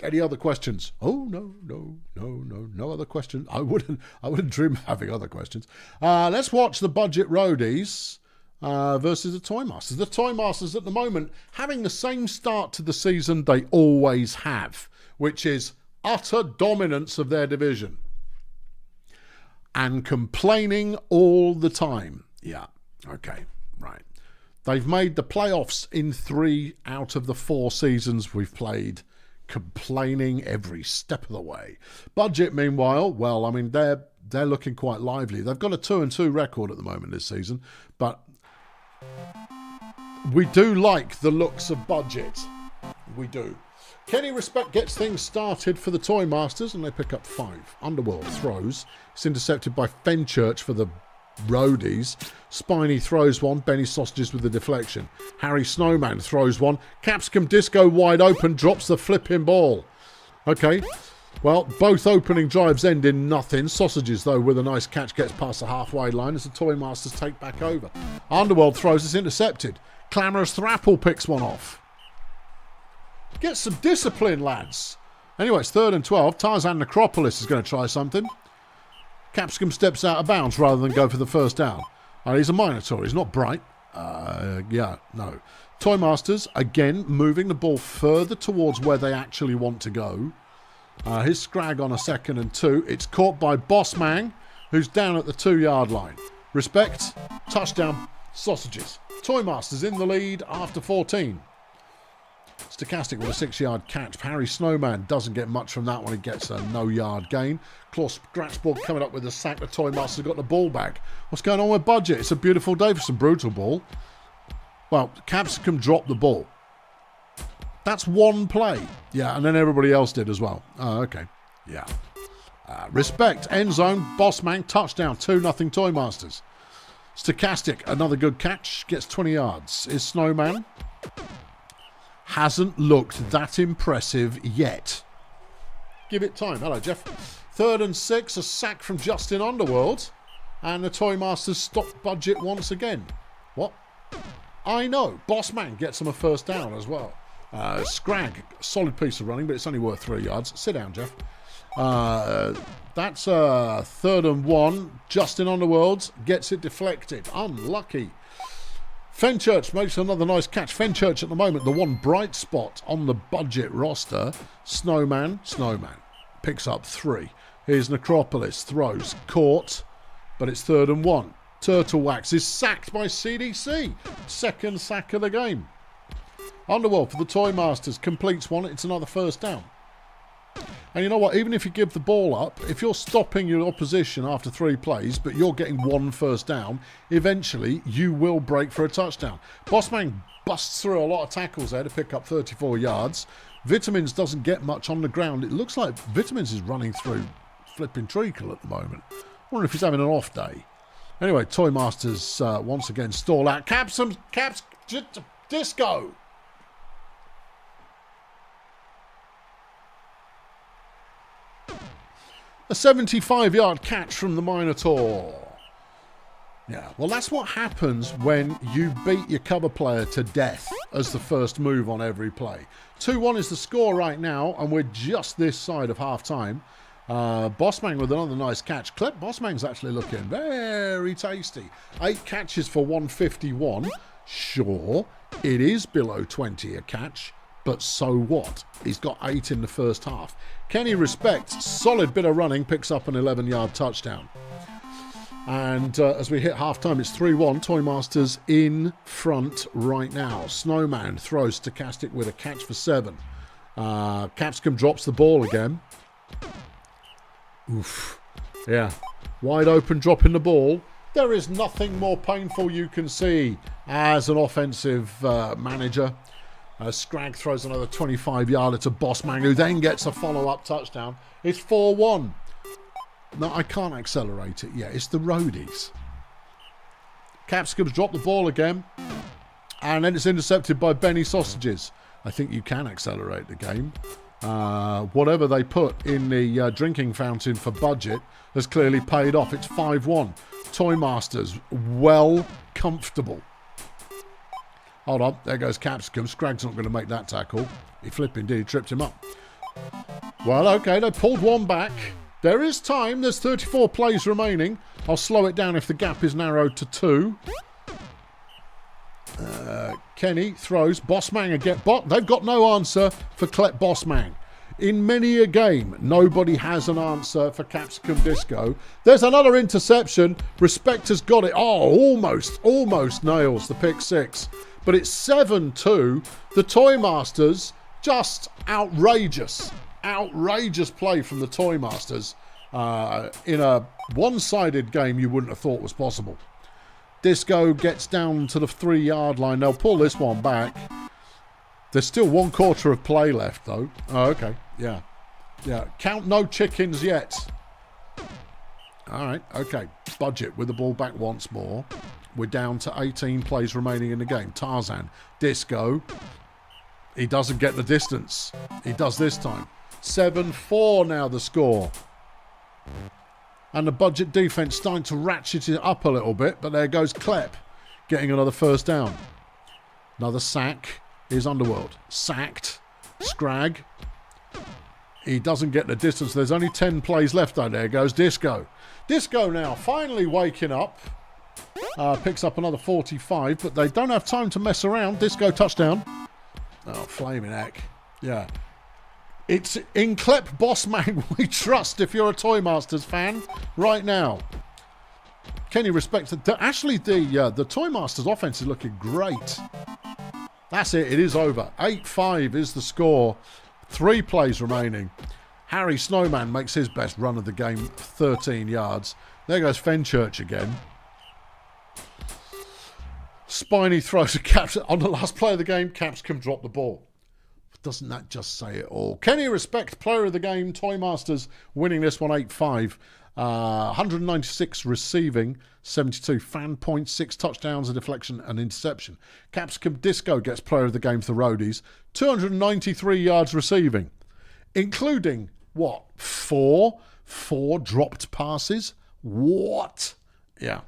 Any other questions? Oh, no other questions. I wouldn't dream of having other questions. Let's watch the Budget Roadies versus the Toy Masters. The Toy Masters at the moment having the same start to the season they always have, which is utter dominance of their division and complaining all the time. Yeah, okay, right. They've made the playoffs in 3 out of the 4 seasons we've played, complaining every step of the way. Budget, meanwhile, well, I mean, they're looking quite lively. They've got a 2-2 record at the moment this season, but we do like the looks of Budget. We do. Kenny Respect gets things started for the Toy Masters, and they pick up 5. Underworld throws. It's intercepted by Fenchurch for the Roadies. Spiny throws one. Benny Sausages with the deflection. Harry Snowman throws one. Capsicum Disco wide open, drops the flipping ball. Okay, well, both opening drives end in nothing. Sausages, though, with a nice catch, gets past the halfway line as the Toy Masters take back over. Underworld throws, it's intercepted. Clamorous Thrapple picks one off. Get some discipline, lads. Anyway, it's 3rd and 12. Tarzan Necropolis is going to try something. Capsicum steps out of bounds rather than go for the first down. He's a Minotaur. He's not bright. Yeah, no. Toy Masters, again, moving the ball further towards where they actually want to go. His scrag on a 2nd and 2. It's caught by Bossman, who's down at the 2-yard line. Respect. Touchdown. Sausages. Toy Masters in the lead after 14. Stochastic with a 6-yard catch. Harry Snowman doesn't get much from that one. He gets a no-yard gain. Klaus Gratzborg coming up with a sack. The Toy Master's got the ball back. What's going on with Budget? It's a beautiful day for some Brutalball. Well, Capsicum dropped the ball. That's one play. Yeah, and then everybody else did as well. Oh, okay. Yeah. Respect. End zone. Bossman. Touchdown. 2-0 Toy Masters. Stochastic. Another good catch. Gets 20 yards. Is Snowman. Hasn't looked that impressive yet. Give it time. Hello, Jeff. 3rd and 6. A sack from Justin Underworld. And the Toy Masters stop Budget once again. What? I know. Bossman gets him a first down as well. Scrag. Solid piece of running, but it's only worth 3 yards. Sit down, Jeff. That's 3rd and 1. Justin Underworld gets it deflected. Unlucky. Fenchurch makes another nice catch. Fenchurch at the moment, the one bright spot on the Budget roster. Snowman picks up 3. Here's Necropolis, throws, caught, but it's 3rd and 1. Turtle Wax is sacked by CDC. 2nd sack of the game. Underworld for the Toy Masters completes one. It's another first down. And you know what? Even if you give the ball up, if you're stopping your opposition after 3 plays, but you're getting 1 first down, eventually you will break for a touchdown. Bossman busts through a lot of tackles there to pick up 34 yards. Vitamins doesn't get much on the ground. It looks like Vitamins is running through flipping treacle at the moment. I wonder if he's having an off day. Anyway, Toy Masters once again stall out. Caps, disco. A 75-yard catch from the Minotaur. Yeah, well, that's what happens when you beat your cover player to death as the first move on every play. 2-1 is the score right now, and we're just this side of half-time. Bossman with another nice catch. Klep Bossman's actually looking very tasty. 8 catches for 151. Sure, it is below 20 a catch, but so what? He's got 8 in the first half. Kenny Respect, solid bit of running, picks up an 11-yard touchdown. And as we hit half-time, it's 3-1. Toy Masters in front right now. Snowman throws Stochastic with a catch for 7. Capsicum drops the ball again. Oof. Yeah. Wide open, dropping the ball. There is nothing more painful you can see as an offensive manager. Scrag throws another 25-yarder to Bossman, who then gets a follow-up touchdown. It's 4-1. No, I can't accelerate it yet. It's the roadies. Capsicum's dropped the ball again. And then it's intercepted by Benny Sausages. I think you can accelerate the game. Whatever they put in the drinking fountain for Budget has clearly paid off. It's 5-1. Toy Masters, well comfortable. Hold on, there goes Capsicum. Scrag's not going to make that tackle. He flipping did, he tripped him up. Well, okay, they pulled one back. There is time, there's 34 plays remaining. I'll slow it down if the gap is narrowed to 2. Kenny throws. Bossman again. They've got no answer for Klep Bossman. In many a game, nobody has an answer for Capsicum Disco. There's another interception. Respect has got it. Oh, almost nails the pick 6. But it's 7-2. The Toy Masters, just outrageous. Outrageous play from the Toy Masters in a one-sided game you wouldn't have thought was possible. Disco gets down to the 3-yard line. They'll pull this one back. There's still 1/4 of play left, though. Oh, okay. Yeah. Count no chickens yet. All right. Okay. Budget with the ball back once more. We're down to 18 plays remaining in the game. Tarzan. Disco. He doesn't get the distance. He does this time. 7-4 now the score. And the Budget defense starting to ratchet it up a little bit. But there goes Klep getting another first down. Another sack is Underworld. Sacked. Scrag. He doesn't get the distance. There's only 10 plays left though. There goes Disco. Disco now finally waking up. Picks up another 45, but they don't have time to mess around. Disco touchdown. Oh, flaming heck. Yeah. It's in Klep Bossman we trust if you're a Toy Masters fan right now. Kenny Respect. Actually, the Toy Masters offense is looking great. That's it. It is over. 8-5 is the score. 3 plays remaining. Harry Snowman makes his best run of the game, 13 yards. There goes Fenchurch again. Spiny throws a Caps on the last play of the game. Caps can drop the ball. Doesn't that just say it all? Kenny Respect, player of the game. Toy Masters winning this one 8-5. 196 receiving, 72 fan points, 6 touchdowns, a deflection, and interception. Capsicum Disco gets player of the game for the Roadies. 293 yards receiving, including, what, 4 dropped passes? What? Yeah.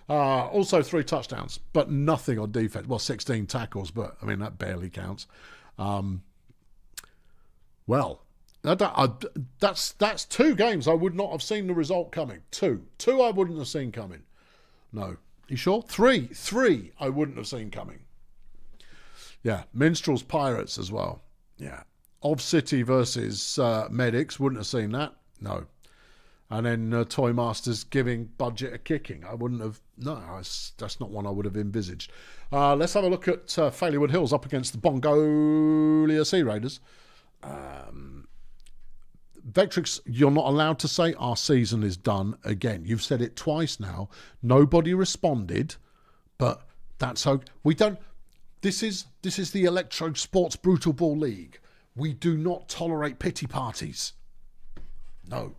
Also 3 touchdowns, but nothing on defense. Well, 16 tackles, but, I mean, that barely counts. Well, that's 2 games I would not have seen the result coming. 2 I wouldn't have seen coming. No. You sure? 3 I wouldn't have seen coming. Yeah. Minstrels Pirates as well. Yeah. Of City versus Medics. Wouldn't have seen that. No. And then Toy Masters giving Budget a kicking. I wouldn't have... No, that's not one I would have envisaged. Let's have a look at Failure Hills up against the Bongolia Sea Raiders. Vectrix, you're not allowed to say our season is done again. You've said it twice now. Nobody responded, but that's okay. We don't... This is the Electrosports Brutalball League. We do not tolerate pity parties. No.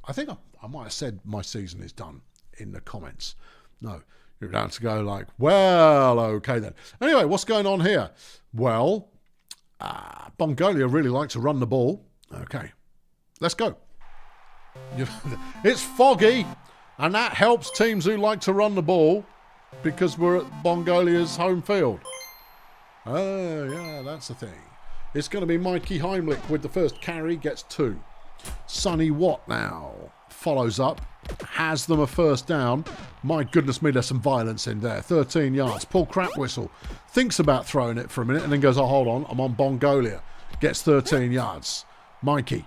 I think I might have said my season is done in the comments. No. You're allowed to go like, well, okay then. Anyway, what's going on here? Well, Bongolia really like to run the ball. Okay. Let's go. It's foggy, and that helps teams who like to run the ball because we're at Bongolia's home field. Oh, yeah, that's the thing. It's going to be Mikey Heimlich with the first carry, gets 2. Sonny Watt now follows up, has them a first down. My goodness me, there's some violence in there. 13 yards. Paul Crapwhistle thinks about throwing it for a minute and then goes, oh, hold on, I'm on Bongolia. Gets 13 yards. Mike.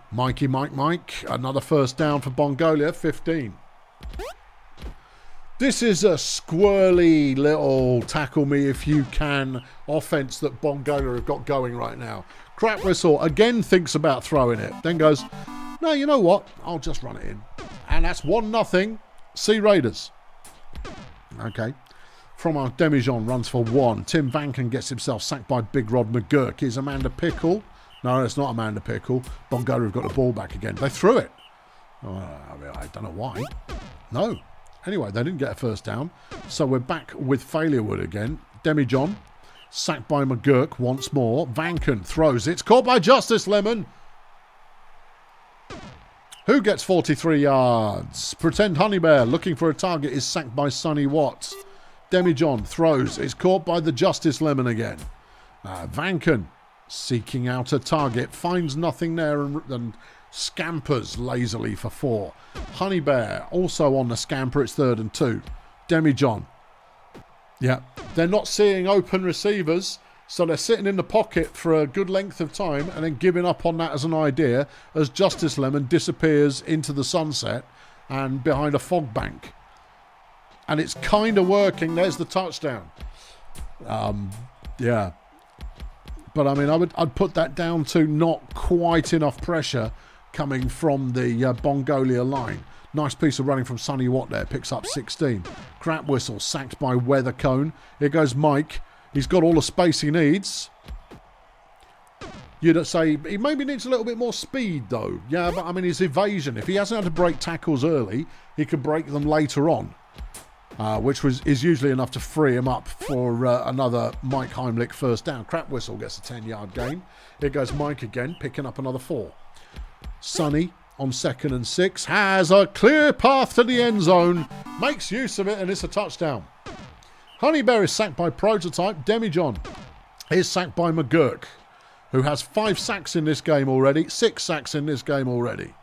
Another first down for Bongolia, 15. This is a squirrely little tackle me if you can offense that Bongolia have got going right now. Crapwhistle again thinks about throwing it, then goes, no, you know what? I'll just run it in. And that's 1-0 Sea Raiders. Okay. From our Demijohn runs for 1. Tim Vanken gets himself sacked by Big Rod McGurk. Here's Amanda Pickle. No, it's not Amanda Pickle. Bongolia have got the ball back again. They threw it. I don't know why. No. Anyway, they didn't get a first down. So we're back with Failurewood again. Demijohn sacked by McGurk once more. Vanken throws. It's caught by Justice Lemon. Who gets 43 yards? Pretend Honeybear looking for a target is sacked by Sonny Watts. Demijohn throws. It's caught by the Justice Lemon again. Vanken seeking out a target. Finds nothing there and scampers lazily for 4. Honeybear also on the scamper. It's 3rd and 2. Demijohn. Yeah, they're not seeing open receivers. So they're sitting in the pocket for a good length of time and then giving up on that as an idea as Justice Lemon disappears into the sunset and behind a fog bank. And it's kind of working. There's the touchdown. Yeah. But, I mean, I'd put that down to not quite enough pressure coming from the Bongolia line. Nice piece of running from Sonny Watt there. Picks up 16. Crapwhistle sacked by Weathercone. Here goes Mike. He's got all the space he needs. You'd say he maybe needs a little bit more speed, though. Yeah, but I mean, his evasion. If he hasn't had to break tackles early, he can break them later on, which is usually enough to free him up for another Mike Heimlich first down. Crapwhistle gets a 10-yard gain. Here goes Mike again, picking up another 4. Sonny on 2nd and 6 has a clear path to the end zone. Makes use of it, and it's a touchdown. Honeybear is sacked by Prototype. Demijohn is sacked by McGurk, who has 5 sacks in this game already. 6 sacks in this game already.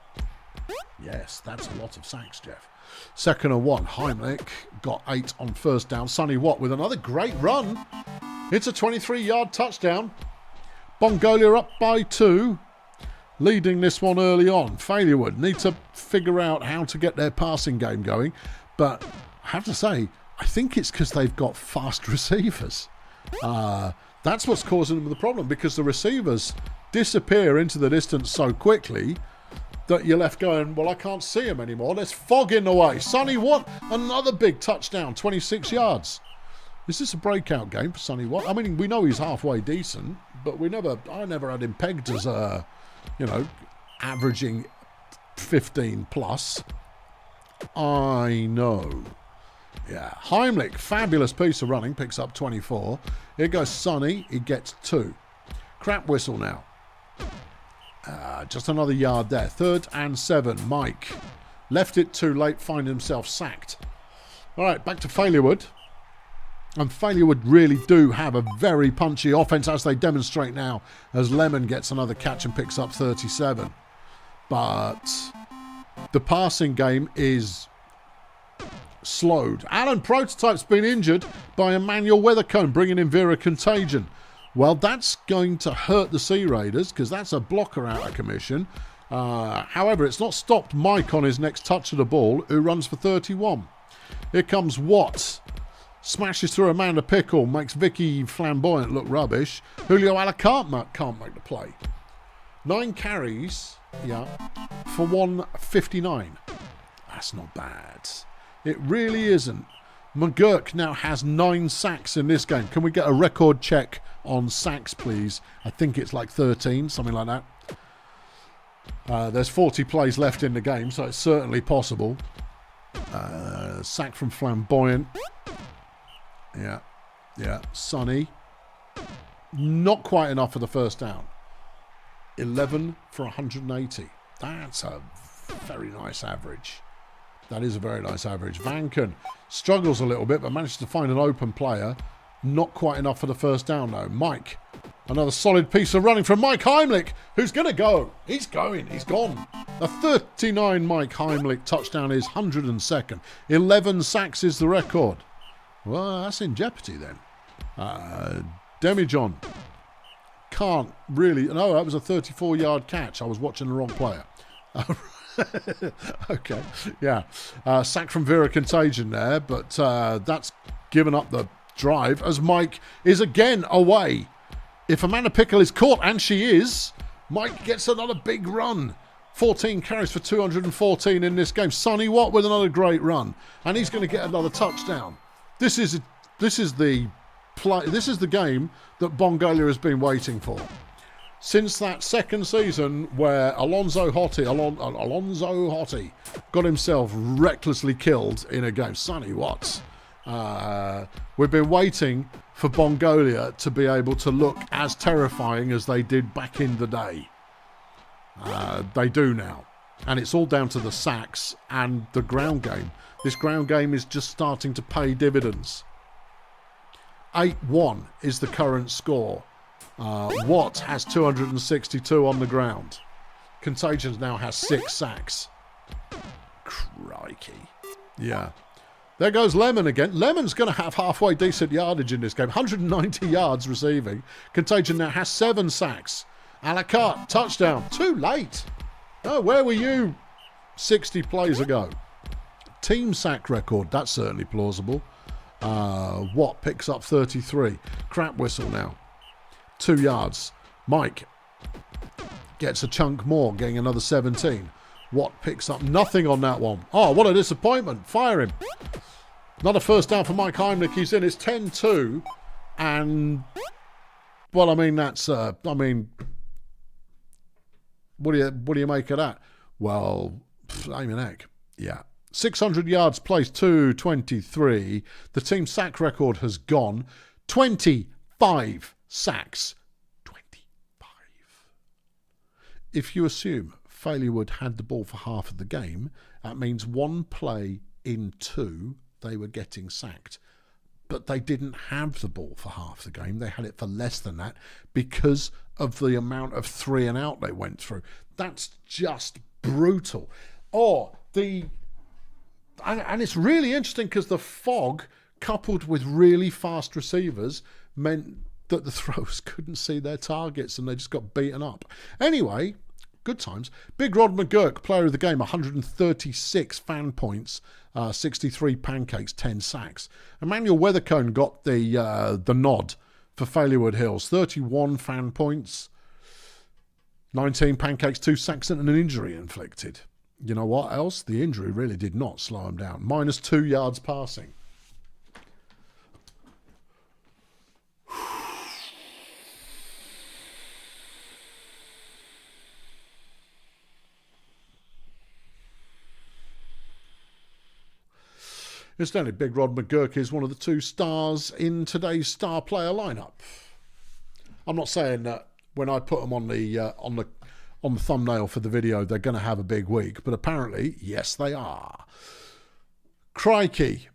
Yes, that's a lot of sacks, Jeff. 2nd and 1. Heimlich got 8 on first down. Sonny Watt with another great run. It's a 23-yard touchdown. Bongolia up by 2. Leading this one early on. Failurewood need to figure out how to get their passing game going. But I have to say, I think it's because they've got fast receivers. That's what's causing them the problem, because the receivers disappear into the distance so quickly that you're left going, well, I can't see him anymore. There's fog in the way. Sonny Watt, another big touchdown, 26 yards. Is this a breakout game for Sonny Watt? I mean, we know he's halfway decent, but I never had him pegged as averaging 15 plus. I know. Yeah, Heimlich, fabulous piece of running, picks up 24. Here goes Sonny, he gets 2. Crap whistle now. Just another yard there. 3rd and 7. Mike left it too late, find himself sacked. All right, back to Failurwood. And Failurwood really do have a very punchy offense, as they demonstrate now, as Lemon gets another catch and picks up 37. But the passing game is slowed. Alan Prototype's been injured by Emmanuel Weathercombe, bringing in Vera Contagion. Well, that's going to hurt the Sea Raiders, because that's a blocker out of commission. However, it's not stopped Mike on his next touch of the ball, who runs for 31. Here comes Watts. Smashes through Amanda Pickle, makes Vicky Flamboyant look rubbish. Julio Alicante can't make the play. 9 carries, for 159. That's not bad. It really isn't. McGurk now has 9 sacks in this game. Can we get a record check on sacks, please? I think it's like 13, something like that. There's 40 plays left in the game, so it's certainly possible. Sack from Flamboyant. Yeah. Sonny. Not quite enough for the first down. 11 for 180. That's a very nice average. That is a very nice average. Vanken struggles a little bit, but manages to find an open player. Not quite enough for the first down, though. Mike. Another solid piece of running from Mike Heimlich, who's going to go. He's going. He's gone. A 39 Mike Heimlich touchdown is 102nd. 11 sacks is the record. Well, that's in jeopardy then. Demijohn can't really... No, that was a 34-yard catch. I was watching the wrong player. Okay, yeah. Sack from Vera Contagion there, but that's given up the drive as Mike is again away. If Amanda Pickle is caught, and she is, Mike gets another big run. 14 carries for 214 in this game. Sonny Watt with another great run, and he's going to get another touchdown. This is the game that Bongolia has been waiting for. Since that second season where Alonzo Hottie got himself recklessly killed in a game. Sonny Watts. We've been waiting for Bongolia to be able to look as terrifying as they did back in the day. They do now. And it's all down to the sacks and the ground game. This ground game is just starting to pay dividends. 8-1 is the current score. Watt has 262 on the ground. Contagions now has 6 sacks. Crikey. Yeah. There goes Lemon again. Lemon's going to have halfway decent yardage in this game. 190 yards receiving. Contagion now has 7 sacks. Alicante, touchdown. Too late. Oh, where were you 60 plays ago? Team sack record. That's certainly plausible. Watt picks up 33. Crap whistle now. 2 yards. Mike gets a chunk more, getting another 17. Watt picks up nothing on that one. Oh, what a disappointment. Fire him. Another first down for Mike Heimlich. He's in. It's 10-2. And, well, I mean, that's, what do you make of that? Well, aim and egg. Yeah. 600 yards placed, 223. The team sack record has gone. 25 sacks. 25. If you assume Failurwood had the ball for half of the game, that means 1 play in 2 they were getting sacked. But they didn't have the ball for half the game. They had it for less than that because of the amount of 3 and out they went through. That's just brutal. And it's really interesting because the fog, coupled with really fast receivers, meant that the throwers couldn't see their targets and they just got beaten up. Anyway, Good times. Big Rod McGurk, player of the game, 136 fan points, 63 pancakes, 10 sacks. Emmanuel Weathercone got the nod for Failure Hills, 31 fan points, 19 pancakes, 2 sacks, and an injury inflicted. You know what else? The injury really did not slow him down. -2 yards passing. Incidentally, Big Rod McGurk is one of the 2 stars in today's star player lineup. I'm not saying that when I put them on the thumbnail for the video, they're going to have a big week, but apparently, yes, they are. Crikey.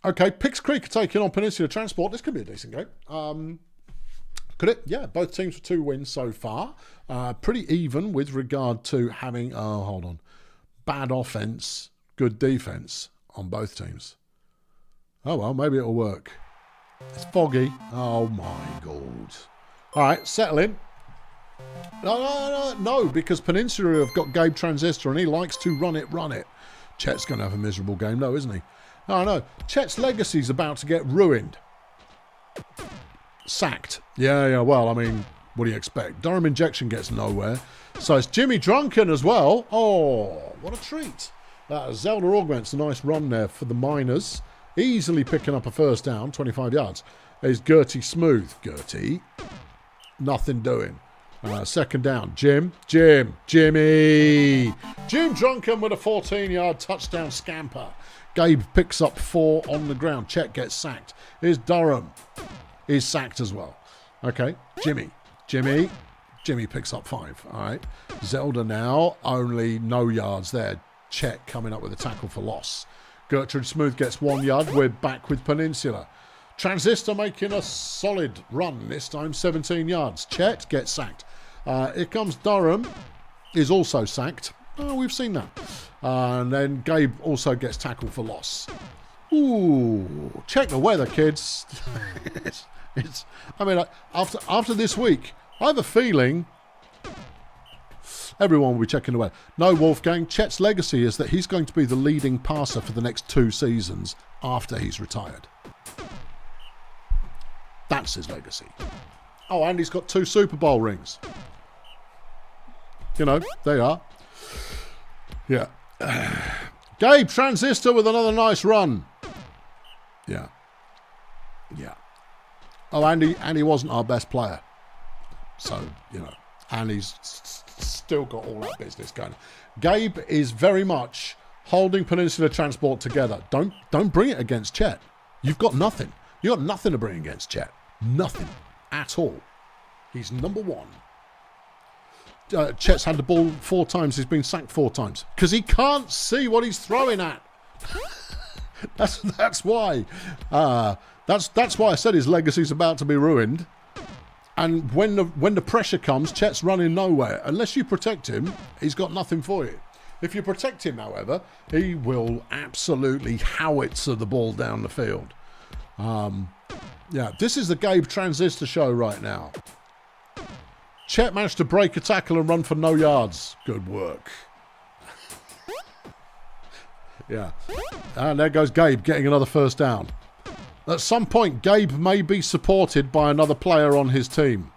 Okay, Picks Creek are taking on Peninsula Transport. This could be a decent game. Could it? Yeah, both teams for 2 wins so far. Pretty even with regard to having, bad offense, good defense on both teams. Oh, well, maybe it'll work. It's foggy. Oh, my God. All right, settle in. No, because Peninsula have got Gabe Transistor and he likes to run it. Chet's going to have a miserable game, though, isn't he? Oh, no. Chet's legacy's about to get ruined. Sacked. Yeah, well, I mean, what do you expect? Durham Injection gets nowhere. So it's Jimmy Drunken as well. Oh, what a treat. Zelda Augments, a nice run there for the Miners. Easily picking up a first down, 25 yards. There's Gertie Smooth. Gertie, nothing doing. Second down, Jimmy. Jim Drunken with a 14-yard touchdown scamper. Gabe picks up 4 on the ground. Chet gets sacked. Here's Durham. He's sacked as well. Okay, Jimmy picks up 5. All right. Zelda now, only no yards there. Chet coming up with a tackle for loss. Gertrude Smooth gets 1 yard. We're back with Peninsula. Transistor making a solid run, this time 17 yards. Chet gets sacked. Here comes Durham, is also sacked. Oh, we've seen that. And then Gabe also gets tackled for loss. Ooh, check the weather, kids. After this week, I have a feeling everyone will be checking the weather. No, Wolfgang, Chet's legacy is that he's going to be the leading passer for the next 2 seasons after he's retired. That's his legacy. Oh, and he's got 2 Super Bowl rings. You know, they are. Yeah. Gabe Transistor with another nice run. Yeah. Oh, and he wasn't our best player. So, you know, and he's still got all that business going. Gabe is very much holding Peninsula Transport together. Don't bring it against Chet. You've got nothing. You've got nothing to bring against Chet. Nothing at all. He's number 1. Chet's had the ball 4 times. He's been sacked 4 times because he can't see what he's throwing at. That's why. That's why I said his legacy's about to be ruined. And when the pressure comes, Chet's running nowhere. Unless you protect him, he's got nothing for you. If you protect him, however, he will absolutely howitzer the ball down the field. Yeah, this is the Gabe Transistor show right now. Chet managed to break a tackle and run for no yards. Good work. Yeah. And there goes Gabe getting another first down. At some point, Gabe may be supported by another player on his team.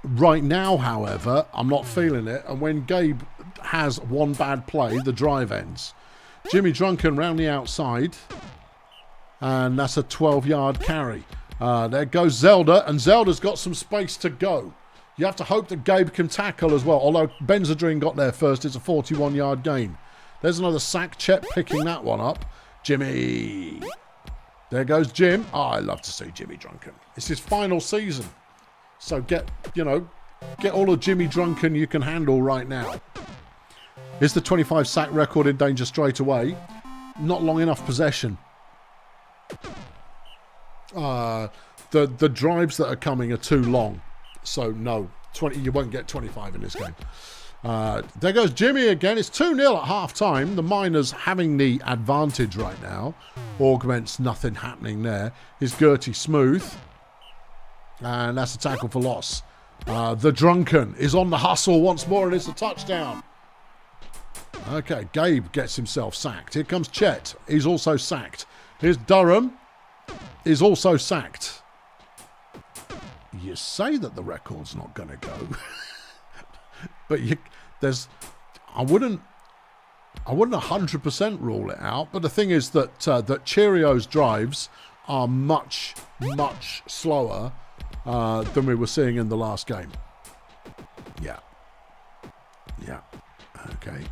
Right now, however, I'm not feeling it. And when Gabe has one bad play, the drive ends. Jimmy Drunken round the outside. And that's a 12-yard carry. There goes Zelda, and Zelda's got some space to go. You have to hope that Gabe can tackle as well, although Benzadrine got there first. It's a 41-yard gain. There's another sack. Chet picking that one up. Jimmy. There goes Jim. Oh, I love to see Jimmy Drunken. It's his final season. So get all the Jimmy Drunken you can handle right now. Is the 25 sack record in danger straight away? Not long enough possession. The drives that are coming are too long. So no, 20. You won't get 25 in this game. There goes Jimmy again. It's 2-0 at half-time. The Miners having the advantage right now. Augments, nothing happening there. Is Gertie Smooth. And that's a tackle for loss. The Drunken is on the hustle once more, and it's a touchdown. Okay, Gabe gets himself sacked. Here comes Chet. He's also sacked. Here's Durham. Is also sacked. You say that the record's not going to go, but I wouldn't 100% rule it out. But the thing is that that Cheerios drives are much slower than we were seeing in the last game. Yeah. Okay.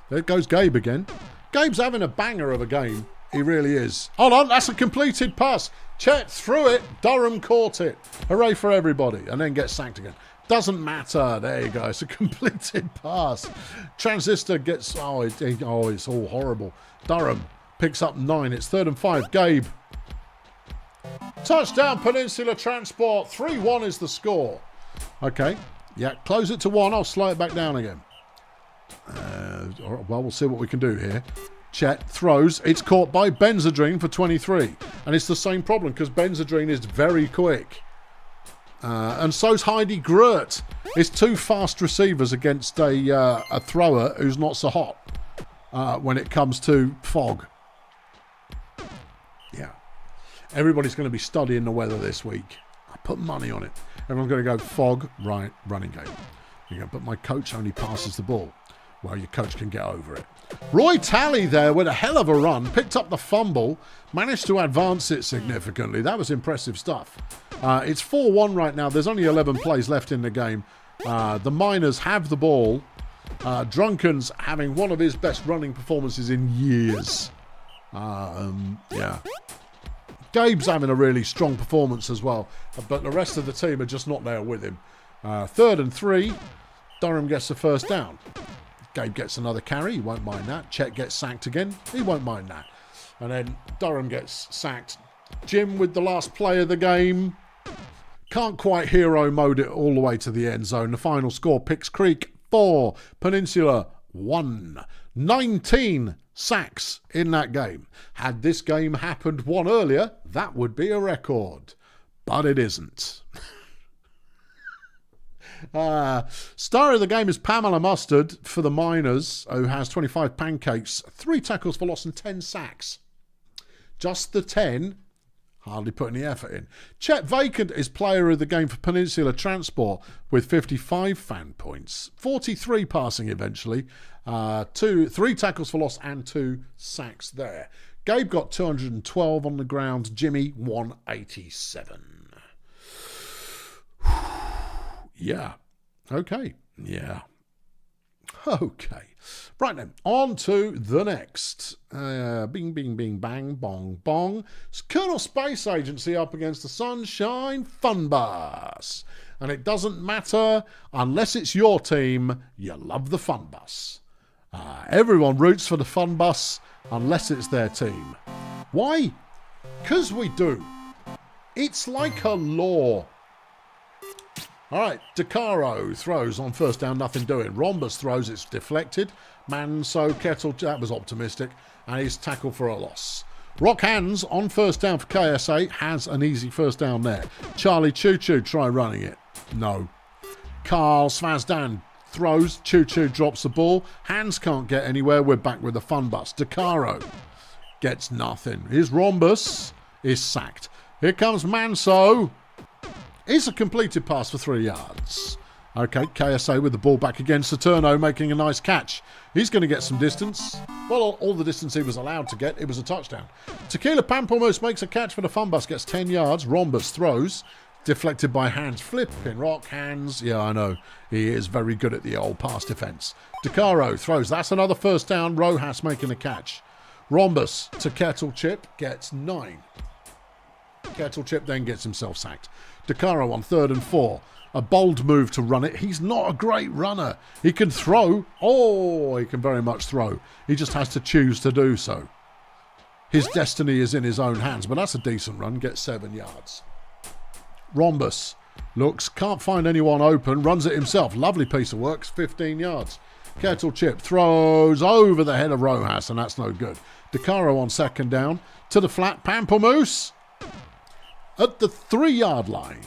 There goes Gabe again. Gabe's having a banger of a game. He really is. Hold on, that's a completed pass. Chet threw it. Durham caught it. Hooray for everybody. And then gets sacked again. Doesn't matter. There you go. It's a completed pass. Transistor gets... it's all horrible. Durham picks up 9. It's 3rd and 5. Gabe. Touchdown, Peninsula Transport. 3-1 is the score. Okay. Yeah, close it to 1. I'll slow it back down again. Well, we'll see what we can do here. Chet throws. It's caught by Benzedrine for 23. And it's the same problem because Benzedrine is very quick. And so's Heidi Grurt. It's 2 fast receivers against a thrower who's not so hot when it comes to fog. Yeah. Everybody's going to be studying the weather this week. I put money on it. Everyone's going to go fog, right, running game. You go, but my coach only passes the ball. Well, your coach can get over it. Roy Talley there with a hell of a run. Picked up the fumble. Managed to advance it significantly. That was impressive stuff. It's 4-1 right now. There's only 11 plays left in the game. The Miners have the ball. Drunken's having one of his best running performances in years. Yeah. Gabe's having a really strong performance as well. But the rest of the team are just not there with him. 3rd and 3. Durham gets the first down. Gabe gets another carry. He won't mind that. Chet gets sacked again. He won't mind that. And then Durham gets sacked. Jim with the last play of the game. Can't quite hero mode it all the way to the end zone. The final score, Picks Creek 4, Peninsula 1. 19 sacks in that game. Had this game happened one earlier, that would be a record. But it isn't. Star of the game is Pamela Mustard for the Miners, who has 25 pancakes, 3 tackles for loss and 10 sacks. Just the 10, hardly put any effort in. Chet Vacant is player of the game for Peninsula Transport with 55 fan points, 43 passing eventually, 3 tackles for loss and 2 sacks there. Gabe got 212 on the ground, Jimmy 187. Yeah. Okay. Yeah. Okay. Right then. On to the next. Bing, bing, bing, bang, bong, bong. It's Colonel Space Agency up against the Sunshine Fun Bus. And it doesn't matter unless it's your team, you love the Fun Bus. Everyone roots for the Fun Bus unless it's their team. Why? Because we do. It's like a law. All right, DeCaro throws on first down, nothing doing. Rhombus throws, it's deflected. Manso Kettle, that was optimistic, and he's tackled for a loss. Rock Hands on first down for KSA, has an easy first down there. Charlie Choo Choo, try running it. No. Carl Svazdan throws, Choo Choo drops the ball. Hands can't get anywhere, we're back with the Fun Bus. DeCaro gets nothing. His Rhombus is sacked. Here comes Manso. It's a completed pass for 3 yards. Okay, KSA with the ball back again. Saturno making a nice catch. He's going to get some distance. Well, all the distance he was allowed to get. It was a touchdown. Tequila Pamplemousse makes a catch for the Fun Bus. Gets 10 yards. Rhombus throws. Deflected by Hands. Flipping Rock Hands. Yeah, I know. He is very good at the old pass defense. DeCaro throws. That's another first down. Rojas making a catch. Rhombus to Kettle Chip. Gets 9. Kettle Chip then gets himself sacked. DeCaro on 3rd and 4. A bold move to run it. He's not a great runner. He can throw. Oh, he can very much throw. He just has to choose to do so. His destiny is in his own hands, but that's a decent run. Gets 7 yards. Rhombus looks, can't find anyone open. Runs it himself. Lovely piece of work. 15 yards. Kettle Chip throws over the head of Rojas, and that's no good. DeCaro on 2nd down. To the flat. Pamplemousse at the 3-yard line.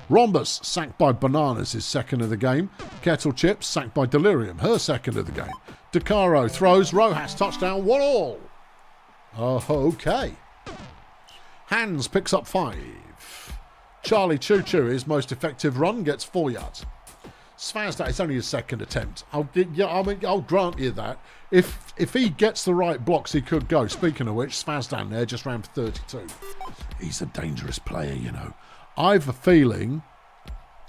Rhombus, sacked by Bananas, his second of the game. Kettle Chip, sacked by Delirium, her second of the game. DeCaro throws, Rojas touchdown, 1-1. Oh, okay. Hands picks up 5. Charlie Choo Choo, his most effective run, gets 4 yards. Svazda, it's only his second attempt. I'll grant you that. If he gets the right blocks, he could go. Speaking of which, Svazdan there just ran for 32. He's a dangerous player, you know. I've a feeling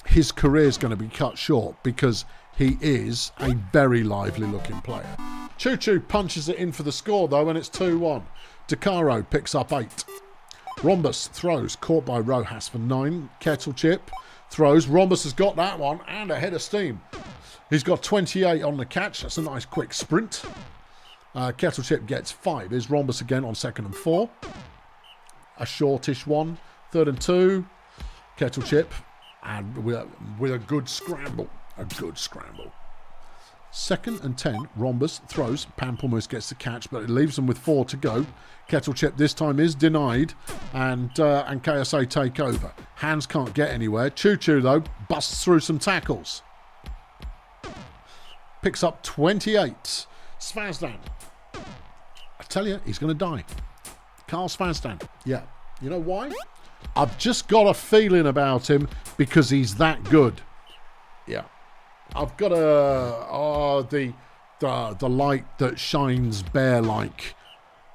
his career's going to be cut short because he is a very lively looking player. Choo Choo punches it in for the score though, and it's 2-1. DeCaro picks up 8. Rhombus throws, caught by Rojas for 9. Kettle Chip throws. Rhombus has got that one and a head of steam. He's got 28 on the catch. That's a nice quick sprint. Kettle Chip gets 5. Here's Rhombus again on 2nd and 4. A shortish one. 3rd and 2. Kettle Chip. And with a good scramble. A good scramble. 2nd and 10. Rhombus throws. Pamplemousse gets the catch, but it leaves them with 4 to go. Kettle Chip this time is denied, and KSA take over. Hands can't get anywhere. Choo Choo, though, busts through some tackles. Picks up 28. Svazdan. I tell you, he's going to die. Carl Svazdan. Yeah. You know why? I've just got a feeling about him because he's that good. Yeah. I've got the light that shines bear-like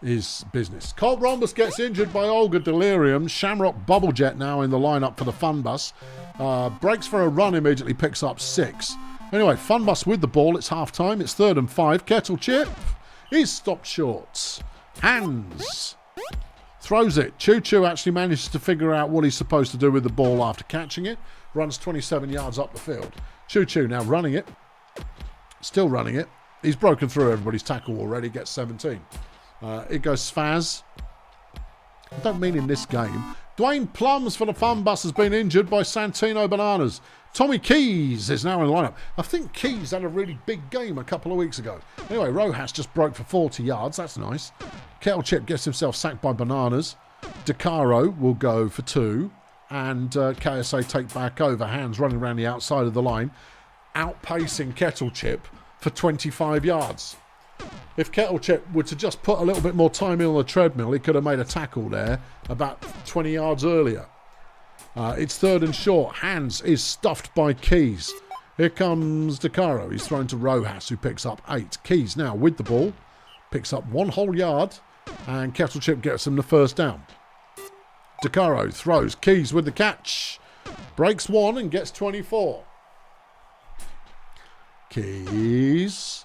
is business. Colt Rhombus gets injured by Olga Delirium. Shamrock Bubblejet now in the lineup for the Fun Bus. Breaks for a run, immediately picks up 6. Anyway, Fun Bus with the ball. It's half-time. It's 3rd and 5. Kettle Chip is stopped short. Hands. Throws it. Choo Choo actually manages to figure out what he's supposed to do with the ball after catching it. Runs 27 yards up the field. Choo Choo now running it. Still running it. He's broken through everybody's tackle already. Gets 17. It goes Svaz. I don't mean in this game. Dwayne Plums for the Fun Bus has been injured by Santino Bananas. Tommy Keys is now in the lineup. I think Keys had a really big game a couple of weeks ago. Anyway, Rojas just broke for 40 yards. That's nice. Kettle Chip gets himself sacked by Bananas. DeCaro will go for 2. And KSA take back over. Hands running around the outside of the line. Outpacing Kettle Chip for 25 yards. If Kettle Chip were to just put a little bit more time in on the treadmill, he could have made a tackle there about 20 yards earlier. It's 3rd and short. Hands is stuffed by Keys. Here comes DeCaro. He's thrown to Rojas, who picks up 8. Keys now with the ball. Picks up 1 whole yard. And Kettle Chip gets him the first down. DeCaro throws. Keys with the catch. Breaks 1 and gets 24. Keys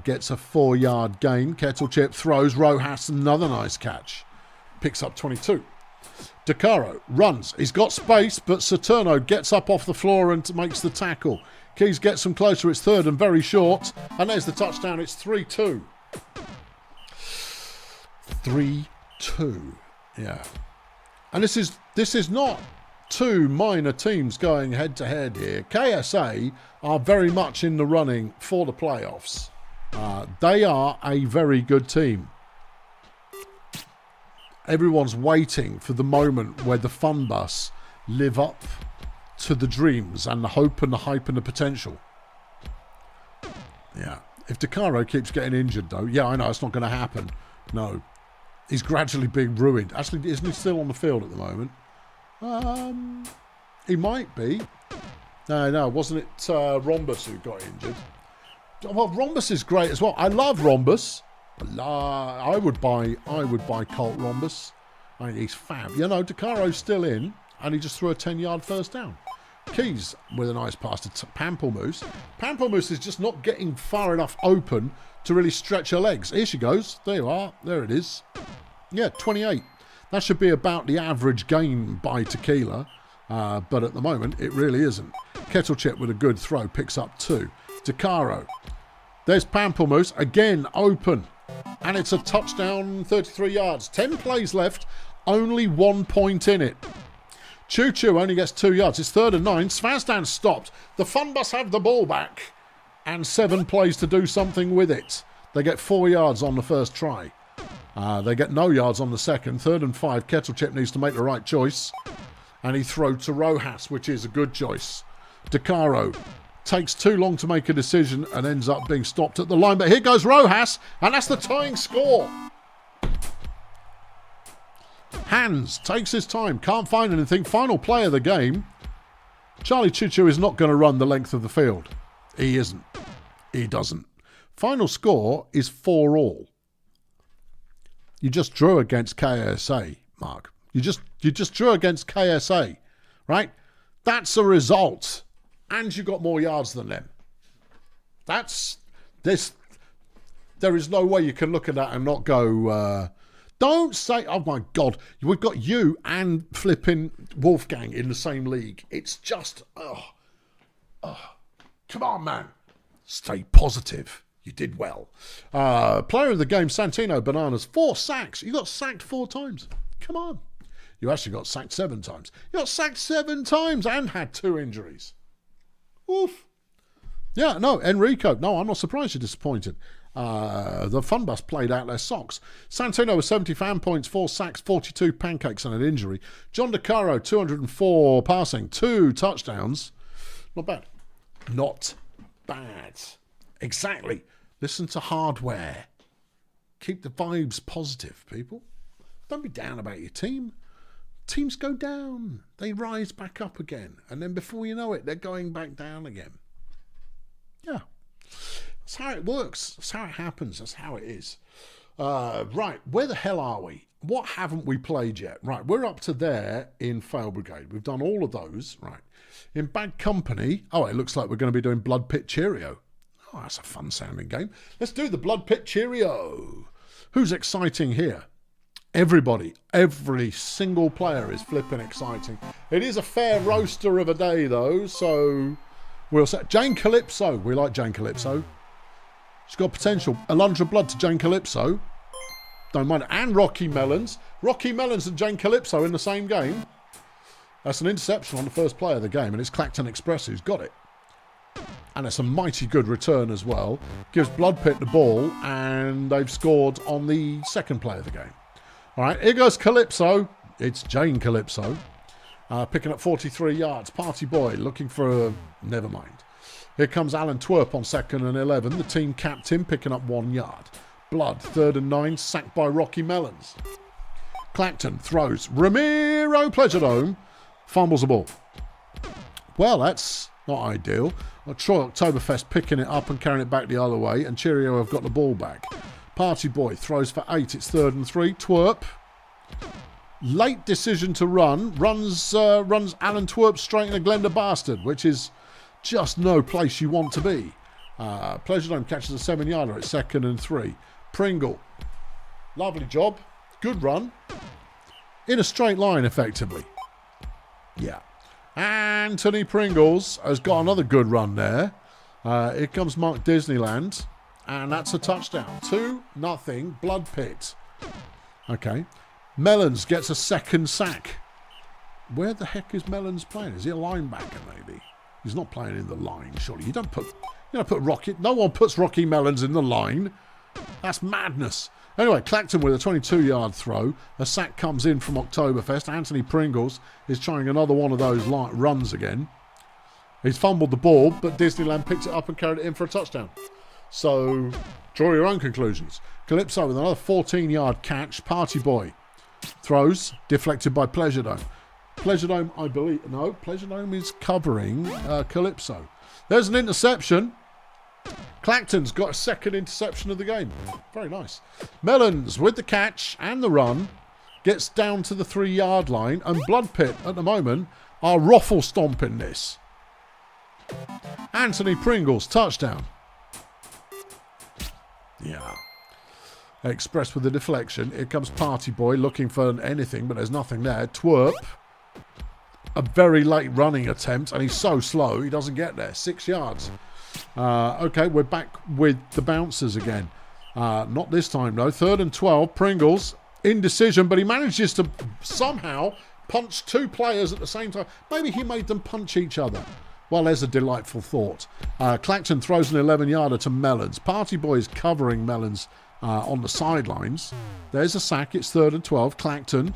gets a 4-yard gain. Kettle Chip throws. Rojas, another nice catch. Picks up 22. DeCaro runs. He's got space, but Saturno gets up off the floor and makes the tackle. Keys gets him closer. It's 3rd and very short. And there's the touchdown. It's 3-2. 3-2. Yeah. And this is not 2 minor teams going head-to-head here. KSA are very much in the running for the playoffs. They are a very good team. Everyone's waiting for the moment where the Fun Bus live up to the dreams and the hope and the hype and the potential. Yeah. If DeCaro keeps getting injured, though, yeah, I know it's not going to happen. No. He's gradually being ruined. Actually, isn't he still on the field at the moment? He might be. No, wasn't it Rhombus who got injured? Well, Rhombus is great as well. I love Rhombus. I would buy Colt Rhombus. I mean, he's fab. You know, DeCaro's still in, and he just threw a 10-yard first down. Keys with a nice pass to Pamplemousse. Pamplemousse is just not getting far enough open to really stretch her legs. Here she goes. There you are. There it is. Yeah, 28. That should be about the average gain by Tequila, but at the moment it really isn't. Kettle Chip with a good throw picks up 2. DeCaro. There's Pamplemousse again open, and it's a touchdown, 33 yards. 10 plays left, only 1 point in it. Choo Choo only gets 2 yards. It's 3rd and 9. Svazdan stopped. The Fun Bus have the ball back, and 7 plays to do something with it. They get 4 yards on the first try. They get no yards on the second. 3rd and 5. Kettle Chip needs to make the right choice. And he throws to Rojas, which is a good choice. DeCaro takes too long to make a decision and ends up being stopped at the line. But here goes Rojas, and that's the tying score. Hands takes his time, can't find anything. Final play of the game. Charlie Chichu is not going to run the length of the field. He isn't. He doesn't. Final score is 4-all. You just drew against KSA, Mark. You just drew against KSA, right? That's a result. And you got more yards than them. That's this. There is no way you can look at that and not go, don't say, oh my God, we've got you and flipping Wolfgang in the same league. It's just, come on, man. Stay positive. You did well. Player of the game, Santino Bananas, 4 sacks. You got sacked 4 times. Come on. You actually got sacked 7 times. You got sacked 7 times and had 2 injuries. Oof. Yeah, no, Enrico. No, I'm not surprised you're disappointed. The Fun Bus played out their socks. Santino with 70 fan points, 4 sacks, 42 pancakes and an injury. John DeCaro, 204 passing, 2 touchdowns. Not bad. Not bad. Exactly. Listen to Hardware. Keep the vibes positive, people. Don't be down about your team. Teams go down. They rise back up again. And then before you know it, they're going back down again. Yeah. That's how it works. That's how it happens. That's how it is. Right. Where the hell are we? What haven't we played yet? Right. We're up to there in Fail Brigade. We've done all of those. Right. In Bad Company. Oh, it looks like we're going to be doing Blood Pit Cheerio. Oh, that's a fun sounding game. Let's do the Blood Pit Cheerio. Who's exciting here? Everybody, every single player is flipping exciting. It is a fair roaster of a day, though, so we'll say Jane Calypso. We like Jane Calypso. She's got potential. Alundra Blood to Jane Calypso. Don't mind it. And Rocky Melons. Rocky Melons and Jane Calypso in the same game. That's an interception on the first play of the game, and it's Clacton Express who's got it. And it's a mighty good return as well. Gives Blood Pit the ball, and they've scored on the second play of the game. All right, here goes Calypso. It's Jane Calypso. Picking up 43 yards. Party Boy looking for a... Never mind. Here comes Alan Twerp on 2nd and 11. The team captain picking up 1 yard. Blood, 3rd and 9. Sacked by Rocky Melons. Clacton throws. Ramiro Pleasuredome fumbles the ball. Well, that's not ideal. Troy Oktoberfest picking it up and carrying it back the other way. And Cheerio have got the ball back. Party Boy throws for 8. It's 3rd and 3. Twerp. Late decision to run. Runs Alan Twerp straight in a Glenda Bastard, which is just no place you want to be. Pleasuredome catches a 7-yarder at 2nd and 3. Pringle. Lovely job. Good run. In a straight line, effectively. Yeah. Anthony Pringles has got another good run there. Here comes Mark Disneyland. And that's a touchdown. 2-0, Blood Pit. Okay. Melons gets a 2nd sack. Where the heck is Melons playing? Is he a linebacker, maybe? He's not playing in the line, surely. You don't put Rocky... No one puts Rocky Melons in the line. That's madness. Anyway, Clacton with a 22-yard throw. A sack comes in from Oktoberfest. Anthony Pringles is trying another one of those runs again. He's fumbled the ball, but Disneyland picks it up and carried it in for a touchdown. So, draw your own conclusions. Calypso with another 14-yard catch. Party Boy throws, deflected by Pleasuredome. Pleasuredome, I believe... No, Pleasuredome is covering Calypso. There's an interception. Clacton's got a 2nd interception of the game. Very nice. Melons with the catch and the run. Gets down to the 3-yard line. And Blood Pit, at the moment, are ruffle stomping this. Anthony Pringles, touchdown. Yeah. Express with the deflection. Here comes Party Boy looking for anything, but there's nothing there. Twerp. A very late running attempt, and he's so slow, he doesn't get there. 6 yards. Okay, we're back with the bouncers again. Not this time, though. 3rd and 12. Pringles. Indecision, but he manages to somehow punch 2 players at the same time. Maybe he made them punch each other. Well, there's a delightful thought. Clacton throws an 11-yarder to Melons. Party Boy is covering Melons on the sidelines. There's a sack. It's 3rd and 12. Clacton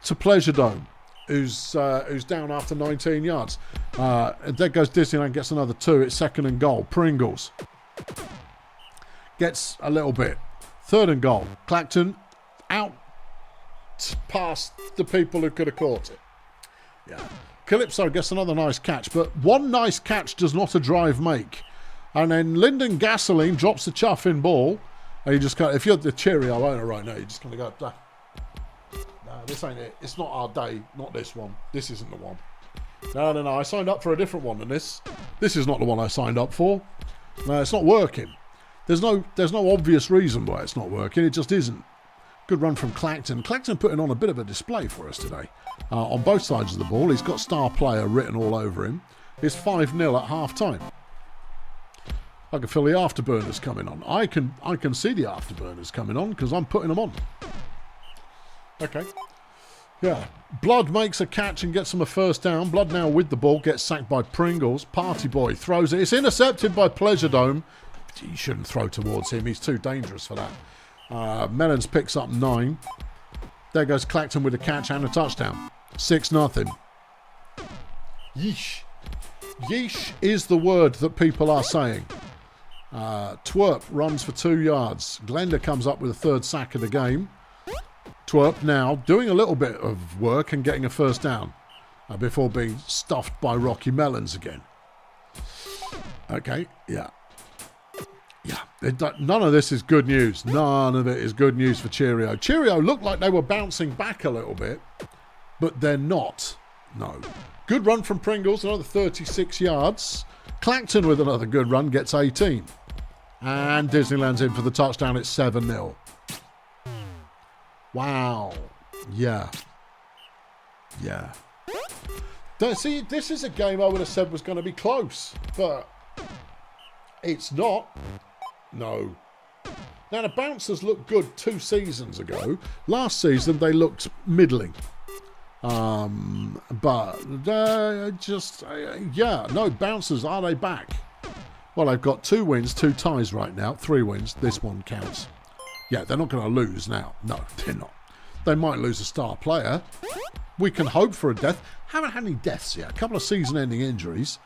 to Pleasure Dome, who's down after 19 yards. There goes Disneyland, gets another 2. It's 2nd and goal. Pringles gets a little bit. 3rd and goal. Clacton out past the people who could have caught it. Yeah. Calypso gets another nice catch, but one nice catch does not a drive make. And then Lyndon Gasoline drops the chuffing ball. And you just if you're the Cheerio owner right now, you're just going to go, no, this ain't it. It's not our day. Not this one. This isn't the one. No. I signed up for a different one than this. This is not the one I signed up for. No, it's not working. There's no obvious reason why it's not working. It just isn't. Good run from Clacton. Clacton putting on a bit of a display for us today. On both sides of the ball, he's got star player written all over him. It's 5-0 at half-time. I can feel the afterburners coming on. I can see the afterburners coming on because I'm putting them on. Okay. Yeah. Blood makes a catch and gets him a first down. Blood now with the ball, gets sacked by Pringles. Party Boy throws it. It's intercepted by Pleasure Dome. You shouldn't throw towards him. He's too dangerous for that. Mellons picks up 9. There goes Clacton with a catch and a touchdown. 6-0. Yeesh. Yeesh is the word that people are saying. Twerp runs for 2 yards. Glenda comes up with a 3rd sack of the game. Twerp now doing a little bit of work and getting a first down before being stuffed by Rocky Mellons again. Okay, yeah. None of this is good news. None of it is good news for Cheerio. Cheerio looked like they were bouncing back a little bit, but they're not. No. Good run from Pringles, another 36 yards. Clacton with another good run, gets 18. And Disneyland's in for the touchdown. It's 7-0. Wow. Yeah. See, this is a game I would have said was going to be close, but it's not. No. Now, the Bouncers looked good 2 seasons ago. Last season, they looked middling. But Bouncers, are they back? Well, they've got 2 wins, 2 ties right now. 3 wins. This one counts. Yeah, they're not going to lose now. No, they're not. They might lose a star player. We can hope for a death. Haven't had any deaths yet. A couple of season-ending injuries.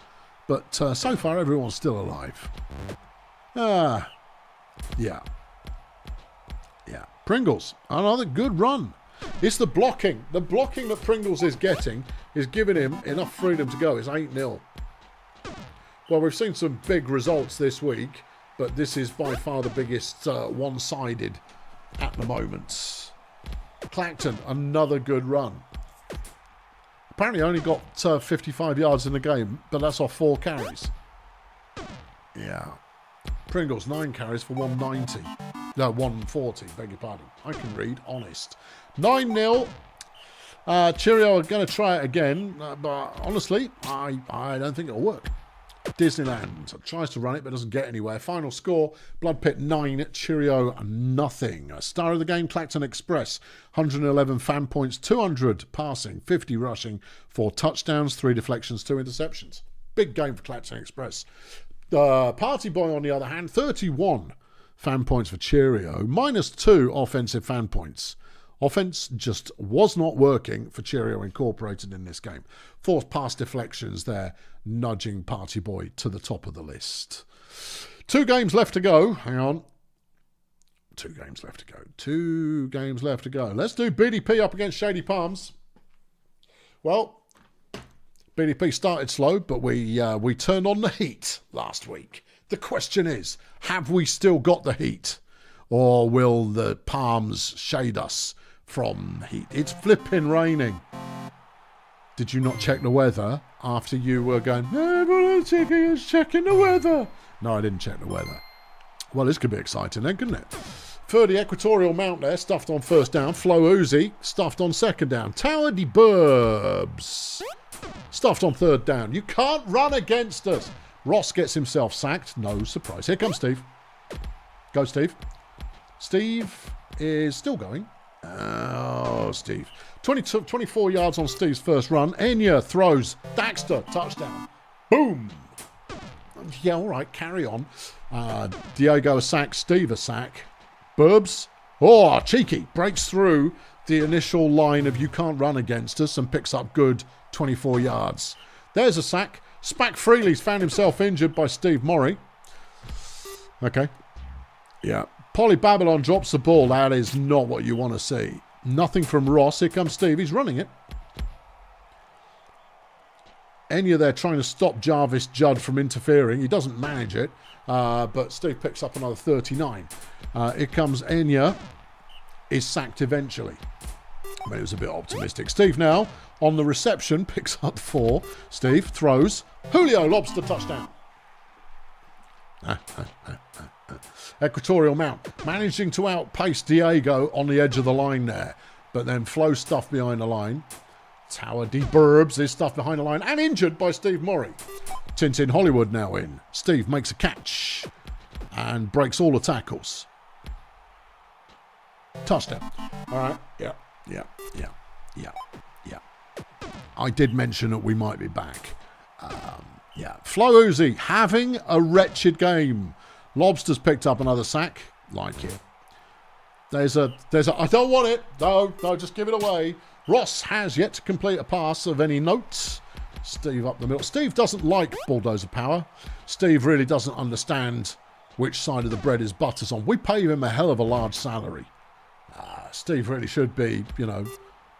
But so far, everyone's still alive. Yeah. Pringles, another good run. It's the blocking. The blocking that Pringles is getting is giving him enough freedom to go. It's 8-0. Well, we've seen some big results this week, but this is by far the biggest one-sided at the moment. Clacton, another good run. Apparently only got 55 yards in the game, but that's off 4 carries. Yeah. Pringles, 9 carries for 190. No, 140, beg your pardon. I can read, honest. 9-0. Cheerio are going to try it again, but honestly, I don't think it'll work. Disneyland tries to run it, but doesn't get anywhere. Final score, Blood Pit 9, Cheerio nothing. Star of the game, Clacton Express. 111 fan points, 200 passing, 50 rushing, 4 touchdowns, 3 deflections, 2 interceptions. Big game for Clacton Express. Party Boy, on the other hand, 31 fan points for Cheerio, -2 offensive fan points. Offense just was not working for Cheerio Incorporated in this game. 4 pass deflections there, nudging Party Boy to the top of the list. 2 games left to go. Hang on. 2 games left to go. 2 games left to go. Let's do BDP up against Shady Palms. Well, BDP started slow, but we turned on the heat last week. The question is, have we still got the heat? Or will the Palms shade us from heat? It's flipping raining. Did you not check the weather after you were going, everyone's checking the weather? No, I didn't check the weather. Well, this could be exciting then, couldn't it? 30 Equatorial Mount there, stuffed on first down. Flo Uzi, stuffed on second down. Tower de Burbs, stuffed on third down. You can't run against us. Ross gets himself sacked. No surprise. Here comes Steve. Go, Steve. Steve is still going. Oh, Steve. 24 yards on Steve's first run. Enya throws. Daxter, touchdown. Boom. Yeah, all right, carry on. Diego a sack. Steve a sack. Burbs, Oh, cheeky. Breaks through the initial line of you can't run against us and picks up good 24 yards. There's a sack. Spack Freely's found himself injured by Steve Morey. Okay. Yeah. Polly Babylon drops the ball. That is not what you want to see. Nothing from Ross. Here comes Steve. He's running it. Enya there trying to stop Jarvis Judd from interfering. He doesn't manage it. But Steve picks up another 39. Here comes Enya. Is sacked eventually. But it was a bit optimistic. Steve now on the reception picks up 4. Steve throws. Julio Lobster touchdown. Equatorial Mount managing to outpace Diego on the edge of the line there. But then Flo stuffed behind the line. Tower deburbs his stuff behind the line and injured by Steve Morey. Tintin Hollywood now in. Steve makes a catch and breaks all the tackles. Touchdown. All right. Yeah. I did mention that we might be back. Flo Uzi having a wretched game. Lobster's picked up another sack. Like it. There's a. I don't want it. No, just give it away. Ross has yet to complete a pass of any note. Steve up the middle. Steve doesn't like bulldozer power. Steve really doesn't understand which side of the bread his butter's on. We pay him a hell of a large salary. Steve really should be,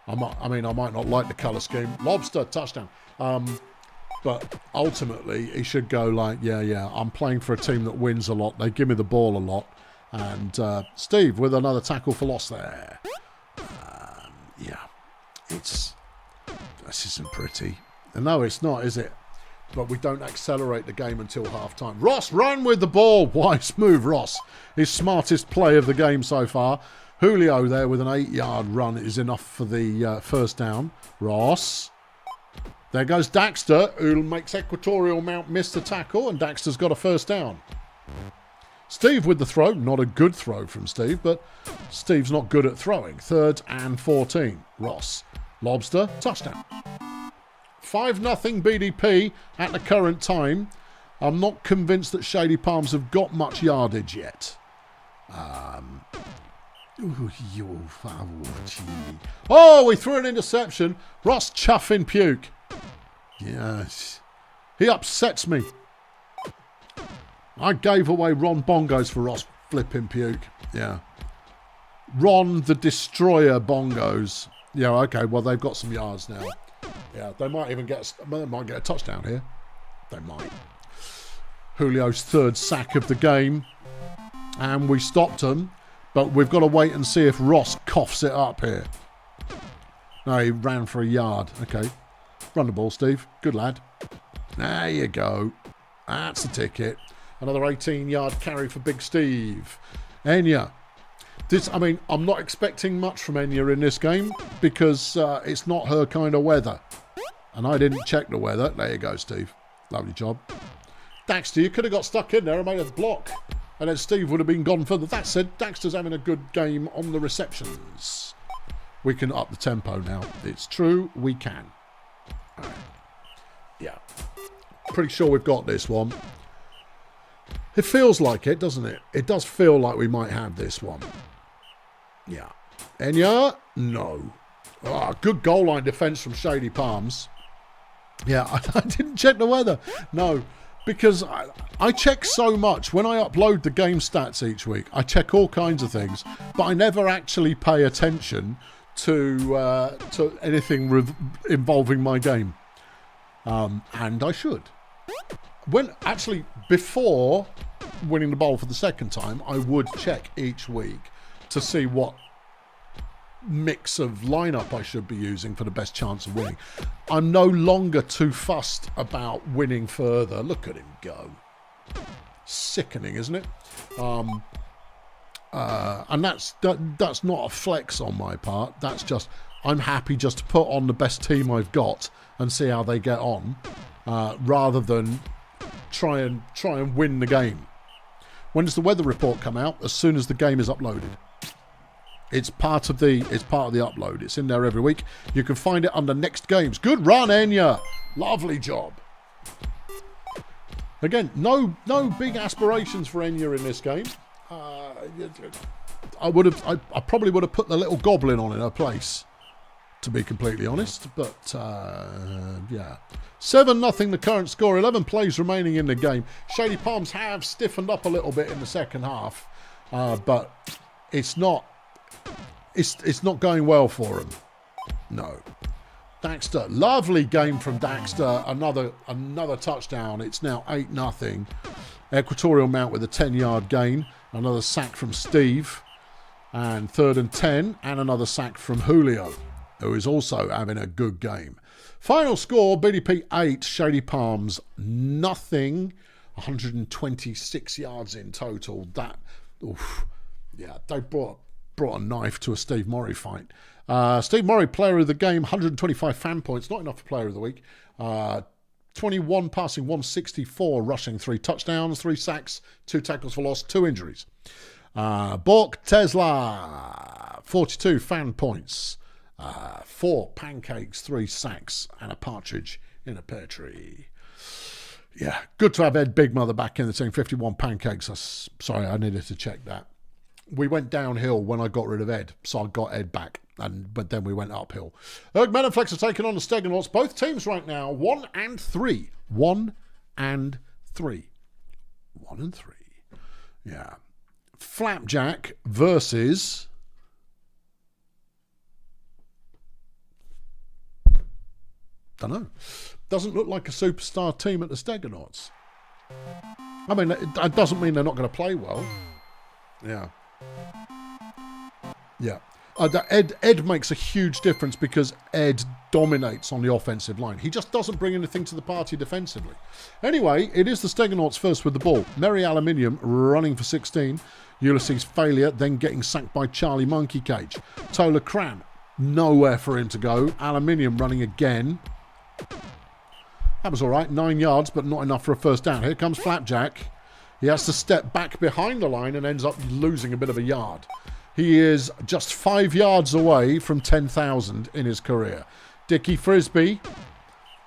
I might not like the colour scheme. Lobster, touchdown. But ultimately, he should go like, I'm playing for a team that wins a lot. They give me the ball a lot. And Steve with another tackle for loss there. This isn't pretty. No, it's not, is it? But we don't accelerate the game until half-time. Ross, run with the ball. Wise move, Ross. His smartest play of the game so far. Julio there with an 8-yard run is enough for the first down. Ross. There goes Daxter, who makes Equatorial Mount miss the tackle, and Daxter's got a first down. Steve with the throw. Not a good throw from Steve, but Steve's not good at throwing. 3rd and 14. Ross. Lobster, touchdown. 5-0 BDP at the current time. I'm not convinced that Shady Palms have got much yardage yet. Oh, we threw an interception. Ross chuffing puke. Yes. He upsets me. I gave away Ron Bongos for Ross flipping puke. Yeah. Ron the Destroyer Bongos. Yeah, okay, well, they've got some yards now. Yeah, they might get a touchdown here. They might. Julio's 3rd sack of the game. And we stopped him. But we've got to wait and see if Ross coughs it up here. No, he ran for a yard. Okay. Run the ball, Steve. Good lad. There you go. That's the ticket. Another 18-yard carry for Big Steve. Enya. I'm not expecting much from Enya in this game because it's not her kind of weather. And I didn't check the weather. There you go, Steve. Lovely job. Daxter, you could have got stuck in there and made a block. And then Steve would have been gone further. That said, Daxter's having a good game on the receptions. We can up the tempo now. It's true, we can. All right. Yeah. Pretty sure we've got this one. It feels like it, doesn't it? It does feel like we might have this one. Yeah. Enya? No. Oh, good goal line defence from Shady Palms. Yeah, I didn't check the weather. No, because I check so much. When I upload the game stats each week, I check all kinds of things, but I never actually pay attention to anything involving my game. And I should. Before winning the bowl for the second time, I would check each week to see what mix of lineup I should be using for the best chance of winning. I'm no longer too fussed about winning further. Look at him go. Sickening, isn't it? And that's not a flex on my part. That's just, I'm happy just to put on the best team I've got and see how they get on, rather than try and win the game. When does the weather report come out? As soon as the game is uploaded. It's part of the upload. It's in there every week. You can find it under next games. Good run, Enya. Lovely job. Again, no big aspirations for Enya in this game. I probably would have put the little goblin on in her place, to be completely honest. But yeah, 7-0 the current score. 11 plays remaining in the game. Shady Palms have stiffened up a little bit in the second half, but it's not going well for them. No. Daxter, lovely game from Daxter. Another touchdown. It's now 8-0. Equatorial Mount with a 10-yard gain. Another sack from Steve. And 3rd and 10. And another sack from Julio, who is also having a good game. Final score, BDP 8, Shady Palms nothing. 126 yards in total. That, oof, yeah, they brought a knife to a Steve Morrie fight. Steve Morrie, player of the game, 125 fan points. Not enough for player of the week. 21 passing, 164 rushing, 3 touchdowns, 3 sacks, 2 tackles for loss, 2 injuries. Bork Tesla, 42 fan points. 4 pancakes, 3 sacks, and a partridge in a pear tree. Yeah, good to have Ed Big Mother back in the team. 51 pancakes. Sorry, I needed to check that. We went downhill when I got rid of Ed, so I got Ed back, but then we went uphill. Ergman and Flex are taking on the Steganauts. Both teams right now, 1 and 3. 1 and 3. 1 and 3. Yeah. Flapjack versus... don't know. Doesn't look like a superstar team at the Steganauts. I mean, it doesn't mean they're not going to play well. Yeah. Yeah. Ed makes a huge difference because Ed dominates on the offensive line. He just doesn't bring anything to the party defensively. Anyway, it is the Steganauts first with the ball. Merry Aluminium running for 16. Ulysses Failure, then getting sacked by Charlie Monkey Cage. Tola Cram, nowhere for him to go. Aluminium running again. That was all right, 9 yards, but not enough for a first down. Here comes Flapjack. He has to step back behind the line and ends up losing a bit of a yard. He is just 5 yards away from 10,000 in his career. Dickie Frisbee,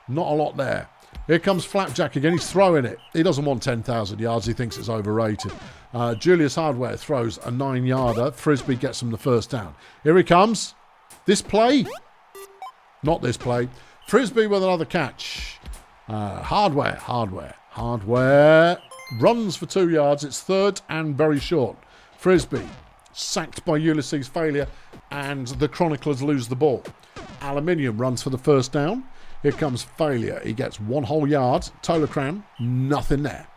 not a lot there. Here comes Flapjack again. He's throwing it. He doesn't want 10,000 yards. He thinks it's overrated. Julius Hardware throws a 9-yarder. Frisbee gets him the first down. Here he comes. This play? Not this play. Frisbee with another catch. Hardware runs for 2 yards. It's 3rd and very short. Frisbee sacked by Ulysses Failure, and the Chroniclers lose the ball. Aluminium runs for the first down. Here comes Failure. He gets 1 whole yard. Tolocran, nothing there.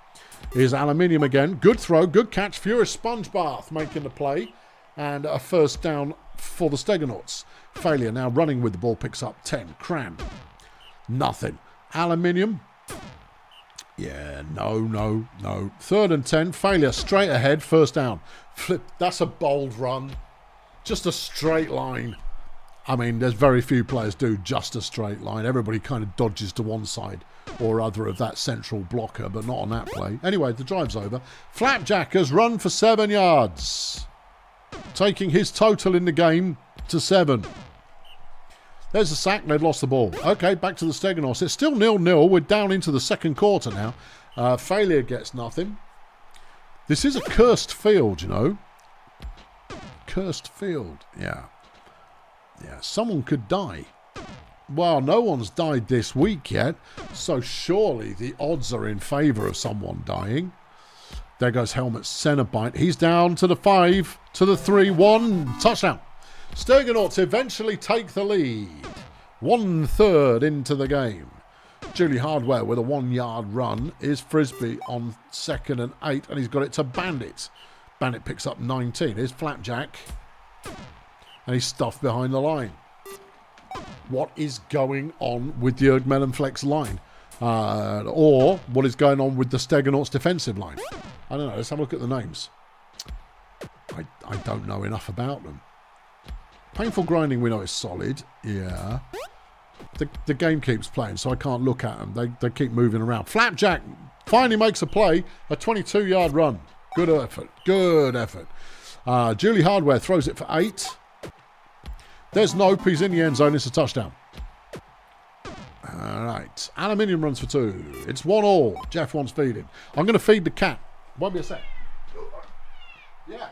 Here's Aluminium again. Good throw, good catch. Furious Sponge Bath making the play, and a first down for the Steganauts. Failure now running with the ball, picks up 10. Cram, nothing. Aluminium, yeah, no. 3rd and 10. Failure straight ahead, first down. Flip, that's a bold run. Just a straight line. I mean, there's very few players do just a straight line. Everybody kind of dodges to one side or other of that central blocker, but not on that play. Anyway, the drive's over. Flapjack has run for 7 yards, taking his total in the game to 7. There's a sack. They've lost the ball. Okay, back to the Steganauts. It's still 0-0. We're down into the second quarter now. Failure gets nothing. This is a cursed field, you know. Cursed field. Yeah. Yeah, someone could die. Well, no one's died this week yet, so surely the odds are in favour of someone dying. There goes Helmet Cenobite. He's down to the 5, to the 3, 1. Touchdown. Steganauts eventually take the lead. 1/3 into the game. Julie Hardware with a 1-yard run. Is Frisbee on 2nd and 8, and he's got it to Bandit. Bandit picks up 19. Here's Flapjack. And he's stuffed behind the line. What is going on with the Ergmelon Flex line? Or what is going on with the Steganauts defensive line? I don't know. Let's have a look at the names. I don't know enough about them. Painful Grinding we know is solid. Yeah. The game keeps playing, so I can't look at them. They keep moving around. Flapjack finally makes a play. A 22-yard run. Good effort. Good effort. Julie Hardware throws it for 8. There's Nope. He's in the end zone. It's a touchdown. All right. Aluminium runs for 2. It's 1-1. Jeff wants feeding. I'm going to feed the cat. Won't be a sec. Yeah.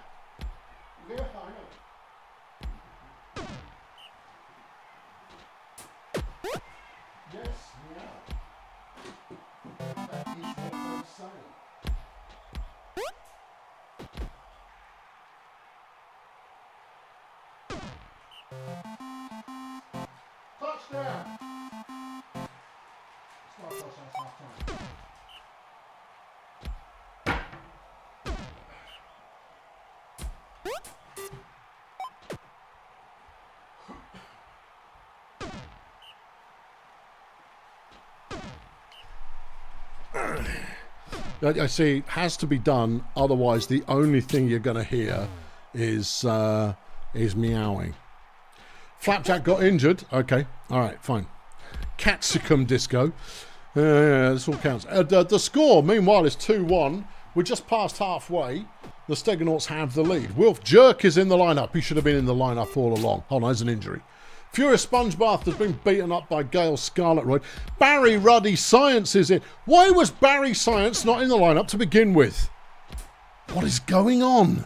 touchdown. I see, it has to be done. Otherwise, the only thing you're going to hear is meowing. Flapjack got injured. Okay, all right, fine. Capsicum disco. This all counts. The score, meanwhile, is 2-1. We're just past halfway. The Stegonauts have the lead. Wilf Jerk is in the lineup. He should have been in the lineup all along. Hold on, there's an injury. Furious Spongebath has been beaten up by Gale Scarletroyd. Barry Ruddy Science is in. Why was Barry Science not in the lineup to begin with? What is going on?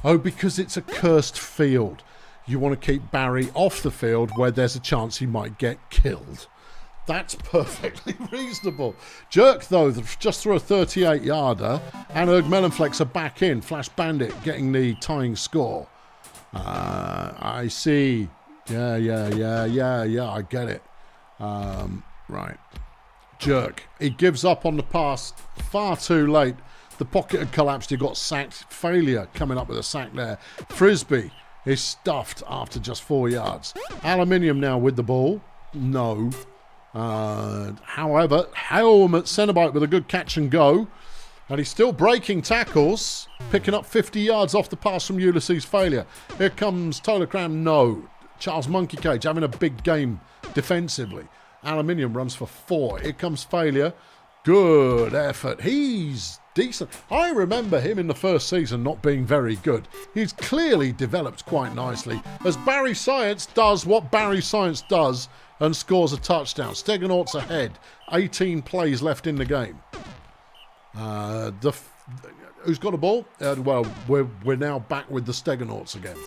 Oh, because it's a cursed field. You want to keep Barry off the field where there's a chance he might get killed. That's perfectly reasonable. Jerk, though, just threw a 38-yarder, and Erg Melonflex are back in. Flash Bandit getting the tying score. I see. Yeah, I get it. Right. Jerk. He gives up on the pass far too late. The pocket had collapsed. He got sacked. Failure coming up with a sack there. Frisbee is stuffed after just 4 yards. Aluminium now with the ball. No. However, Helmet Cenobite with a good catch and go. And he's still breaking tackles. Picking up 50 yards off the pass from Ulysses Failure. Here comes Tolocram. No. Charles Monkey Cage having a big game defensively. Aluminium runs for 4. Here comes Failure. Good effort. He's decent. I remember him in the first season not being very good. He's clearly developed quite nicely as Barry Science does what Barry Science does and scores a touchdown. Stegonauts ahead. 18 plays left in the game. Who's got a ball? Well, we're now back with the Stegonauts again.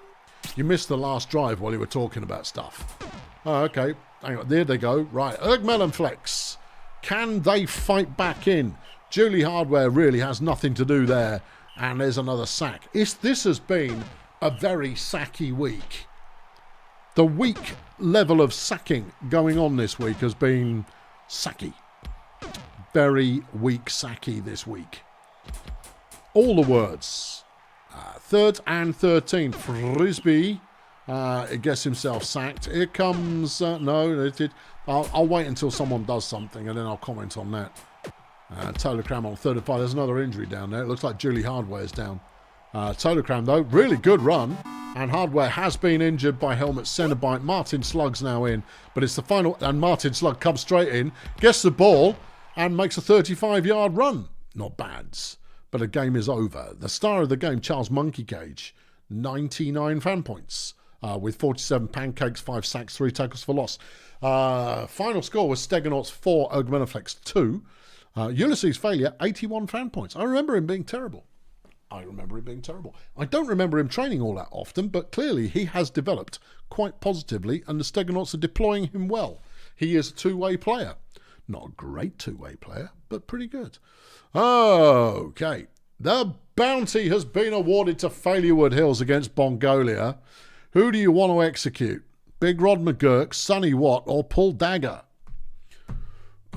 You missed the last drive while you were talking about stuff. Oh, okay. Hang on. There they go. Right. Erg Melonflex. Can they fight back in? Julie Hardware really has nothing to do there. And there's another sack. This has been a very sacky week. The weak level of sacking going on this week has been sacky. Very weak sacky this week. All the words. 3rd and 13. Frisbee gets himself sacked. Here comes... I'll wait until someone does something and then I'll comment on that. Tolocram on 3rd and 5. There's another injury down there. It looks like Julie Hardware's down. Tolocram, though, really good run. And Hardware has been injured by Helmet Cenobite. Martin Slug's now in. But it's the final... And Martin Slug comes straight in, gets the ball, and makes a 35-yard run. Not bad. But the game is over. The star of the game, Charles Monkey Cage, 99 fan points with 47 pancakes, 5 sacks, 3 tackles for loss. Final score was Stegonauts 4, Erg Melonflex 2. Ulysses Failure, 81 fan points. I remember him being terrible. I don't remember him training all that often, but clearly he has developed quite positively and the Stegonauts are deploying him well. He is a two-way player. Not a great two-way player, but pretty good. Okay. The bounty has been awarded to Failurewood Hills against Bongolia. Who do you want to execute? Big Rod McGurk, Sonny Watt, or Paul Dagger?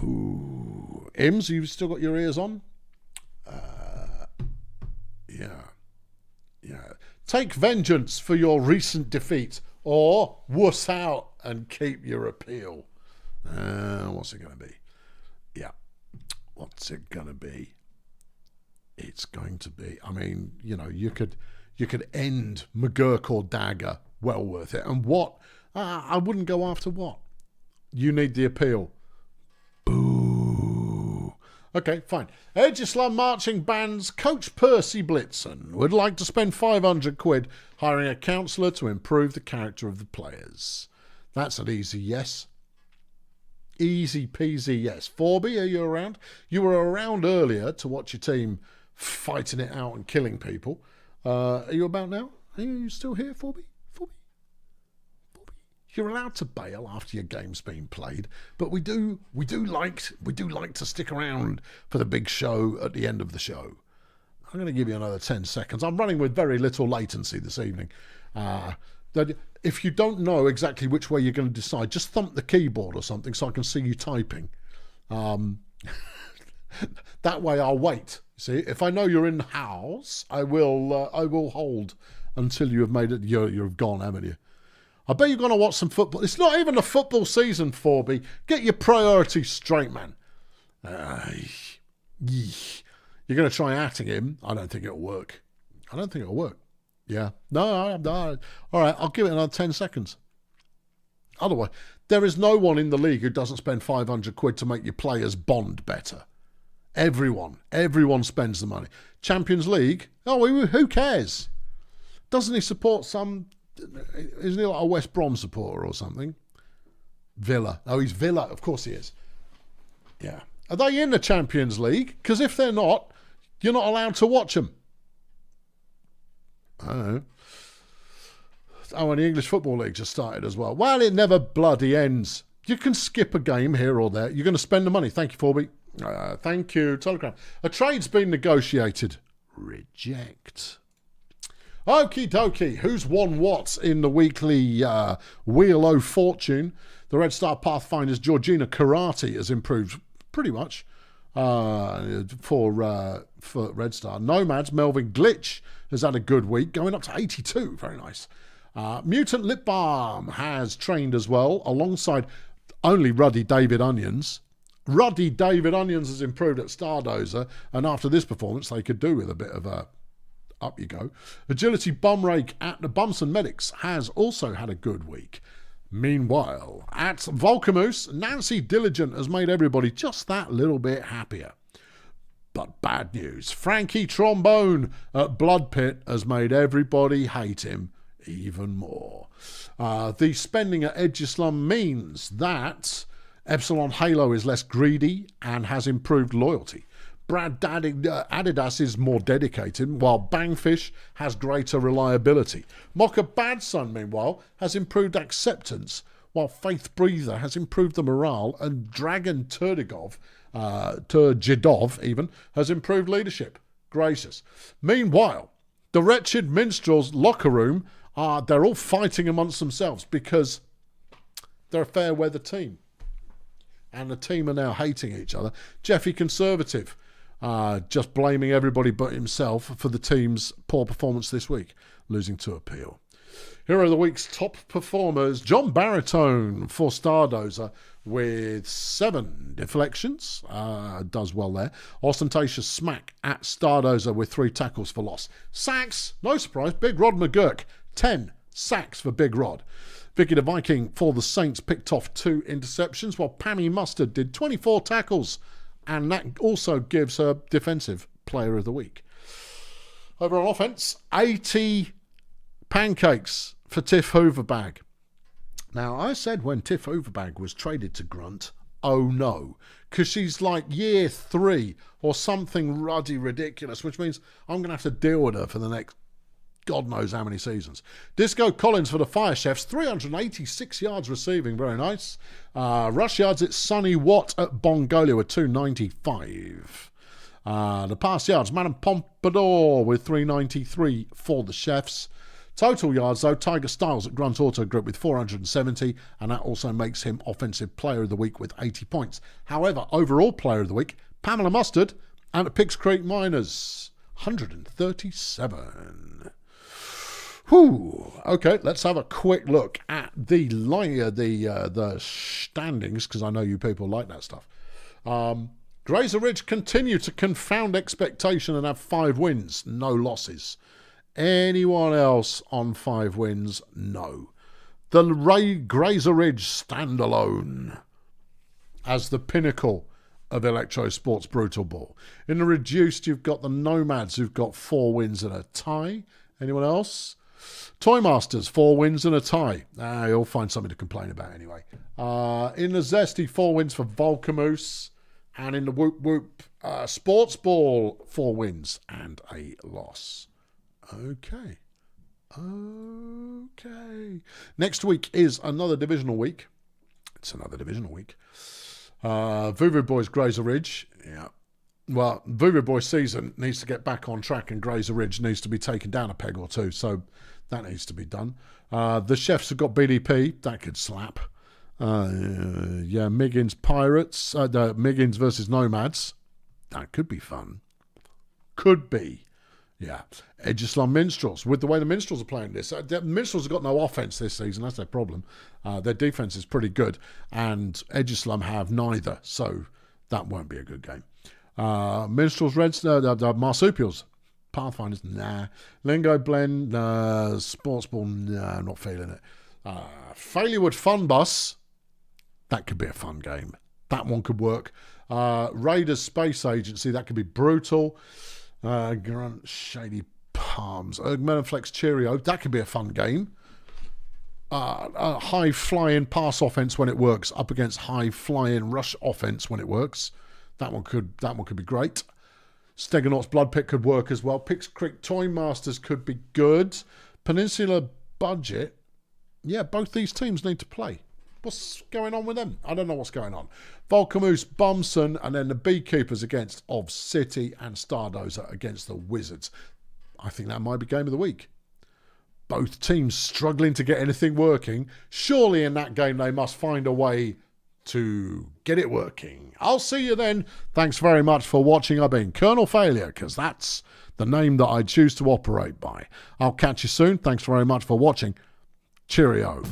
Ooh. Ims, you've still got your ears on? Yeah. Take vengeance for your recent defeat, or wuss out and keep your appeal. What's it going to be? Yeah. What's it going to be? It's going to be, I mean, you could end McGurk or Dagger, well worth it. And what? I wouldn't go after what? You need the appeal. Boo. Okay, fine. Edge Islam Marching Band's Coach Percy Blitzen would like to spend 500 quid hiring a counsellor to improve the character of the players. That's an easy yes. Easy peasy yes. Forby, are you around? You were around earlier to watch your team fighting it out and killing people. Are you about now? Are you still here, Forby? You're allowed to bail after your game's been played, but we do like to stick around for the big show at the end of the show. I'm going to give you another 10 seconds. I'm running with very little latency this evening. if you don't know exactly which way you're going to decide, just thump the keyboard or something so I can see you typing. That way I'll wait. See, if I know you're in the house, I will hold until you have made it. You've gone, haven't you? I bet you're going to watch some football. It's not even a football season, Forby. Get your priorities straight, man. You're going to try atting him. I don't think it'll work. Yeah. No. All right, I'll give it another 10 seconds. Otherwise, there is no one in the league who doesn't spend £500 to make your players bond better. Everyone spends the money. Champions League, who cares? Doesn't he support some, isn't he like a West Brom supporter or something? Villa. Oh, he's Villa. Of course he is. Yeah. Are they in the Champions League? Because if they're not, you're not allowed to watch them. I don't know. Oh, and the English Football League just started as well. Well, it never bloody ends. You can skip a game here or there. You're going to spend the money. Thank you, Forby. Thank you, Telegram. A trade's been negotiated. Reject. Okie dokie. Who's won what in the weekly Wheel o' Fortune? The Red Star Pathfinder's Georgina Karate has improved pretty much for Red Star. Nomad's Melvin Glitch has had a good week, going up to 82. Very nice. Mutant Lip Balm has trained as well, alongside only Ruddy David Onions. Ruddy David Onions has improved at Stardozer, and after this performance, they could do with a bit of a up you go. Agility Bumrake at the Bumson Medics has also had a good week. Meanwhile, at Volcamoose, Nancy Diligent has made everybody just that little bit happier. But bad news, Frankie Trombone at Blood Pit has made everybody hate him even more. The spending at Edgeslum means that Epsilon Halo is less greedy and has improved loyalty. Brad Adidas is more dedicated, while Bangfish has greater reliability. Mocha Badson, meanwhile, has improved acceptance, while Faith Breather has improved the morale, and Dragon Turjidov even, has improved leadership. Gracious. Meanwhile, the Wretched Minstrels locker room, they're all fighting amongst themselves because they're a fair weather team. And the team are now hating each other. Jeffy Conservative, just blaming everybody but himself for the team's poor performance this week, losing to Appeal. Here are the week's top performers. John Baritone for Stardozer with 7 deflections. Does well there. Ostentatious Smack at Stardozer with 3 tackles for loss. Sacks, no surprise, Big Rod McGurk, 10 sacks for Big Rod. Vicky the Viking for the Saints picked off 2 interceptions, while Pammy Mustard did 24 tackles, and that also gives her Defensive Player of the Week. Over on offense, 80 pancakes for Tiff Hooverbag. Now, I said when Tiff Hooverbag was traded to Grunt, oh no, because she's like year 3 or something ruddy ridiculous, which means I'm going to have to deal with her for the next God knows how many seasons. Disco Collins for the Fire Chefs, 386 yards receiving, very nice. Rush yards, it's Sonny Watt at Bongolia with 295. The pass yards, Madame Pompadour with 393 for the Chefs. Total yards, though, Tiger Styles at Grunt Auto Group with 470, and that also makes him Offensive Player of the Week with 80 points. However, overall Player of the Week, Pamela Mustard and the Picks Creek Miners, 137. Whew. Okay, let's have a quick look at the standings, because I know you people like that stuff. Grazer Ridge continue to confound expectation and have 5 wins, no losses. Anyone else on 5 wins? No. The Grazer Ridge standalone as the pinnacle of Electrosports Brutalball. In the reduced, you've got the Nomads who've got 4 wins and a tie. Anyone else? Toy Masters, 4 wins and a tie. You'll find something to complain about anyway. In the Zesty, 4 wins for Volcamoose. And in the Whoop Whoop Sports Ball, 4 wins and a loss. Okay. Next week is another divisional week. It's another divisional week. Voodoo Boys Grazer Ridge. Yeah. Well, Voodoo Boy season needs to get back on track, and Grazer Ridge needs to be taken down a peg or two. So that needs to be done. The Chefs have got BDP. That could slap. Yeah, Miggins Pirates. Miggins versus Nomads. That could be fun. Could be. Yeah. Edgeslum Minstrels. With the way the Minstrels are playing this, the Minstrels have got no offence this season. That's their problem. Their defence is pretty good, and Edgeslum have neither. So that won't be a good game. Minstrels Reds, Marsupials. Pathfinders, nah. Lingo Blend, Sports Ball, nah, I'm not feeling it. Failurewood Fun Bus. That could be a fun game. That one could work. Raiders Space Agency, that could be brutal. Grunt Shady Palms. Menaflex Cheerio, that could be a fun game. High flying pass offense when it works up against high flying rush offense when it works. That one could be great. Steganot's Blood Pit could work as well. Pix Creek Toy Masters could be good. Peninsula Budget. Yeah, both these teams need to play. What's going on with them? I don't know what's going on. Volcamoose, Bumson, and then the Beekeepers against Of City, and Stardozer against the Wizards. I think that might be game of the week. Both teams struggling to get anything working. Surely in that game they must find a way to get it working. I'll see you then. Thanks very much for watching. I've been Colonel Failure, because that's the name that I choose to operate by. I'll catch you soon. Thanks very much for watching. Cheerio.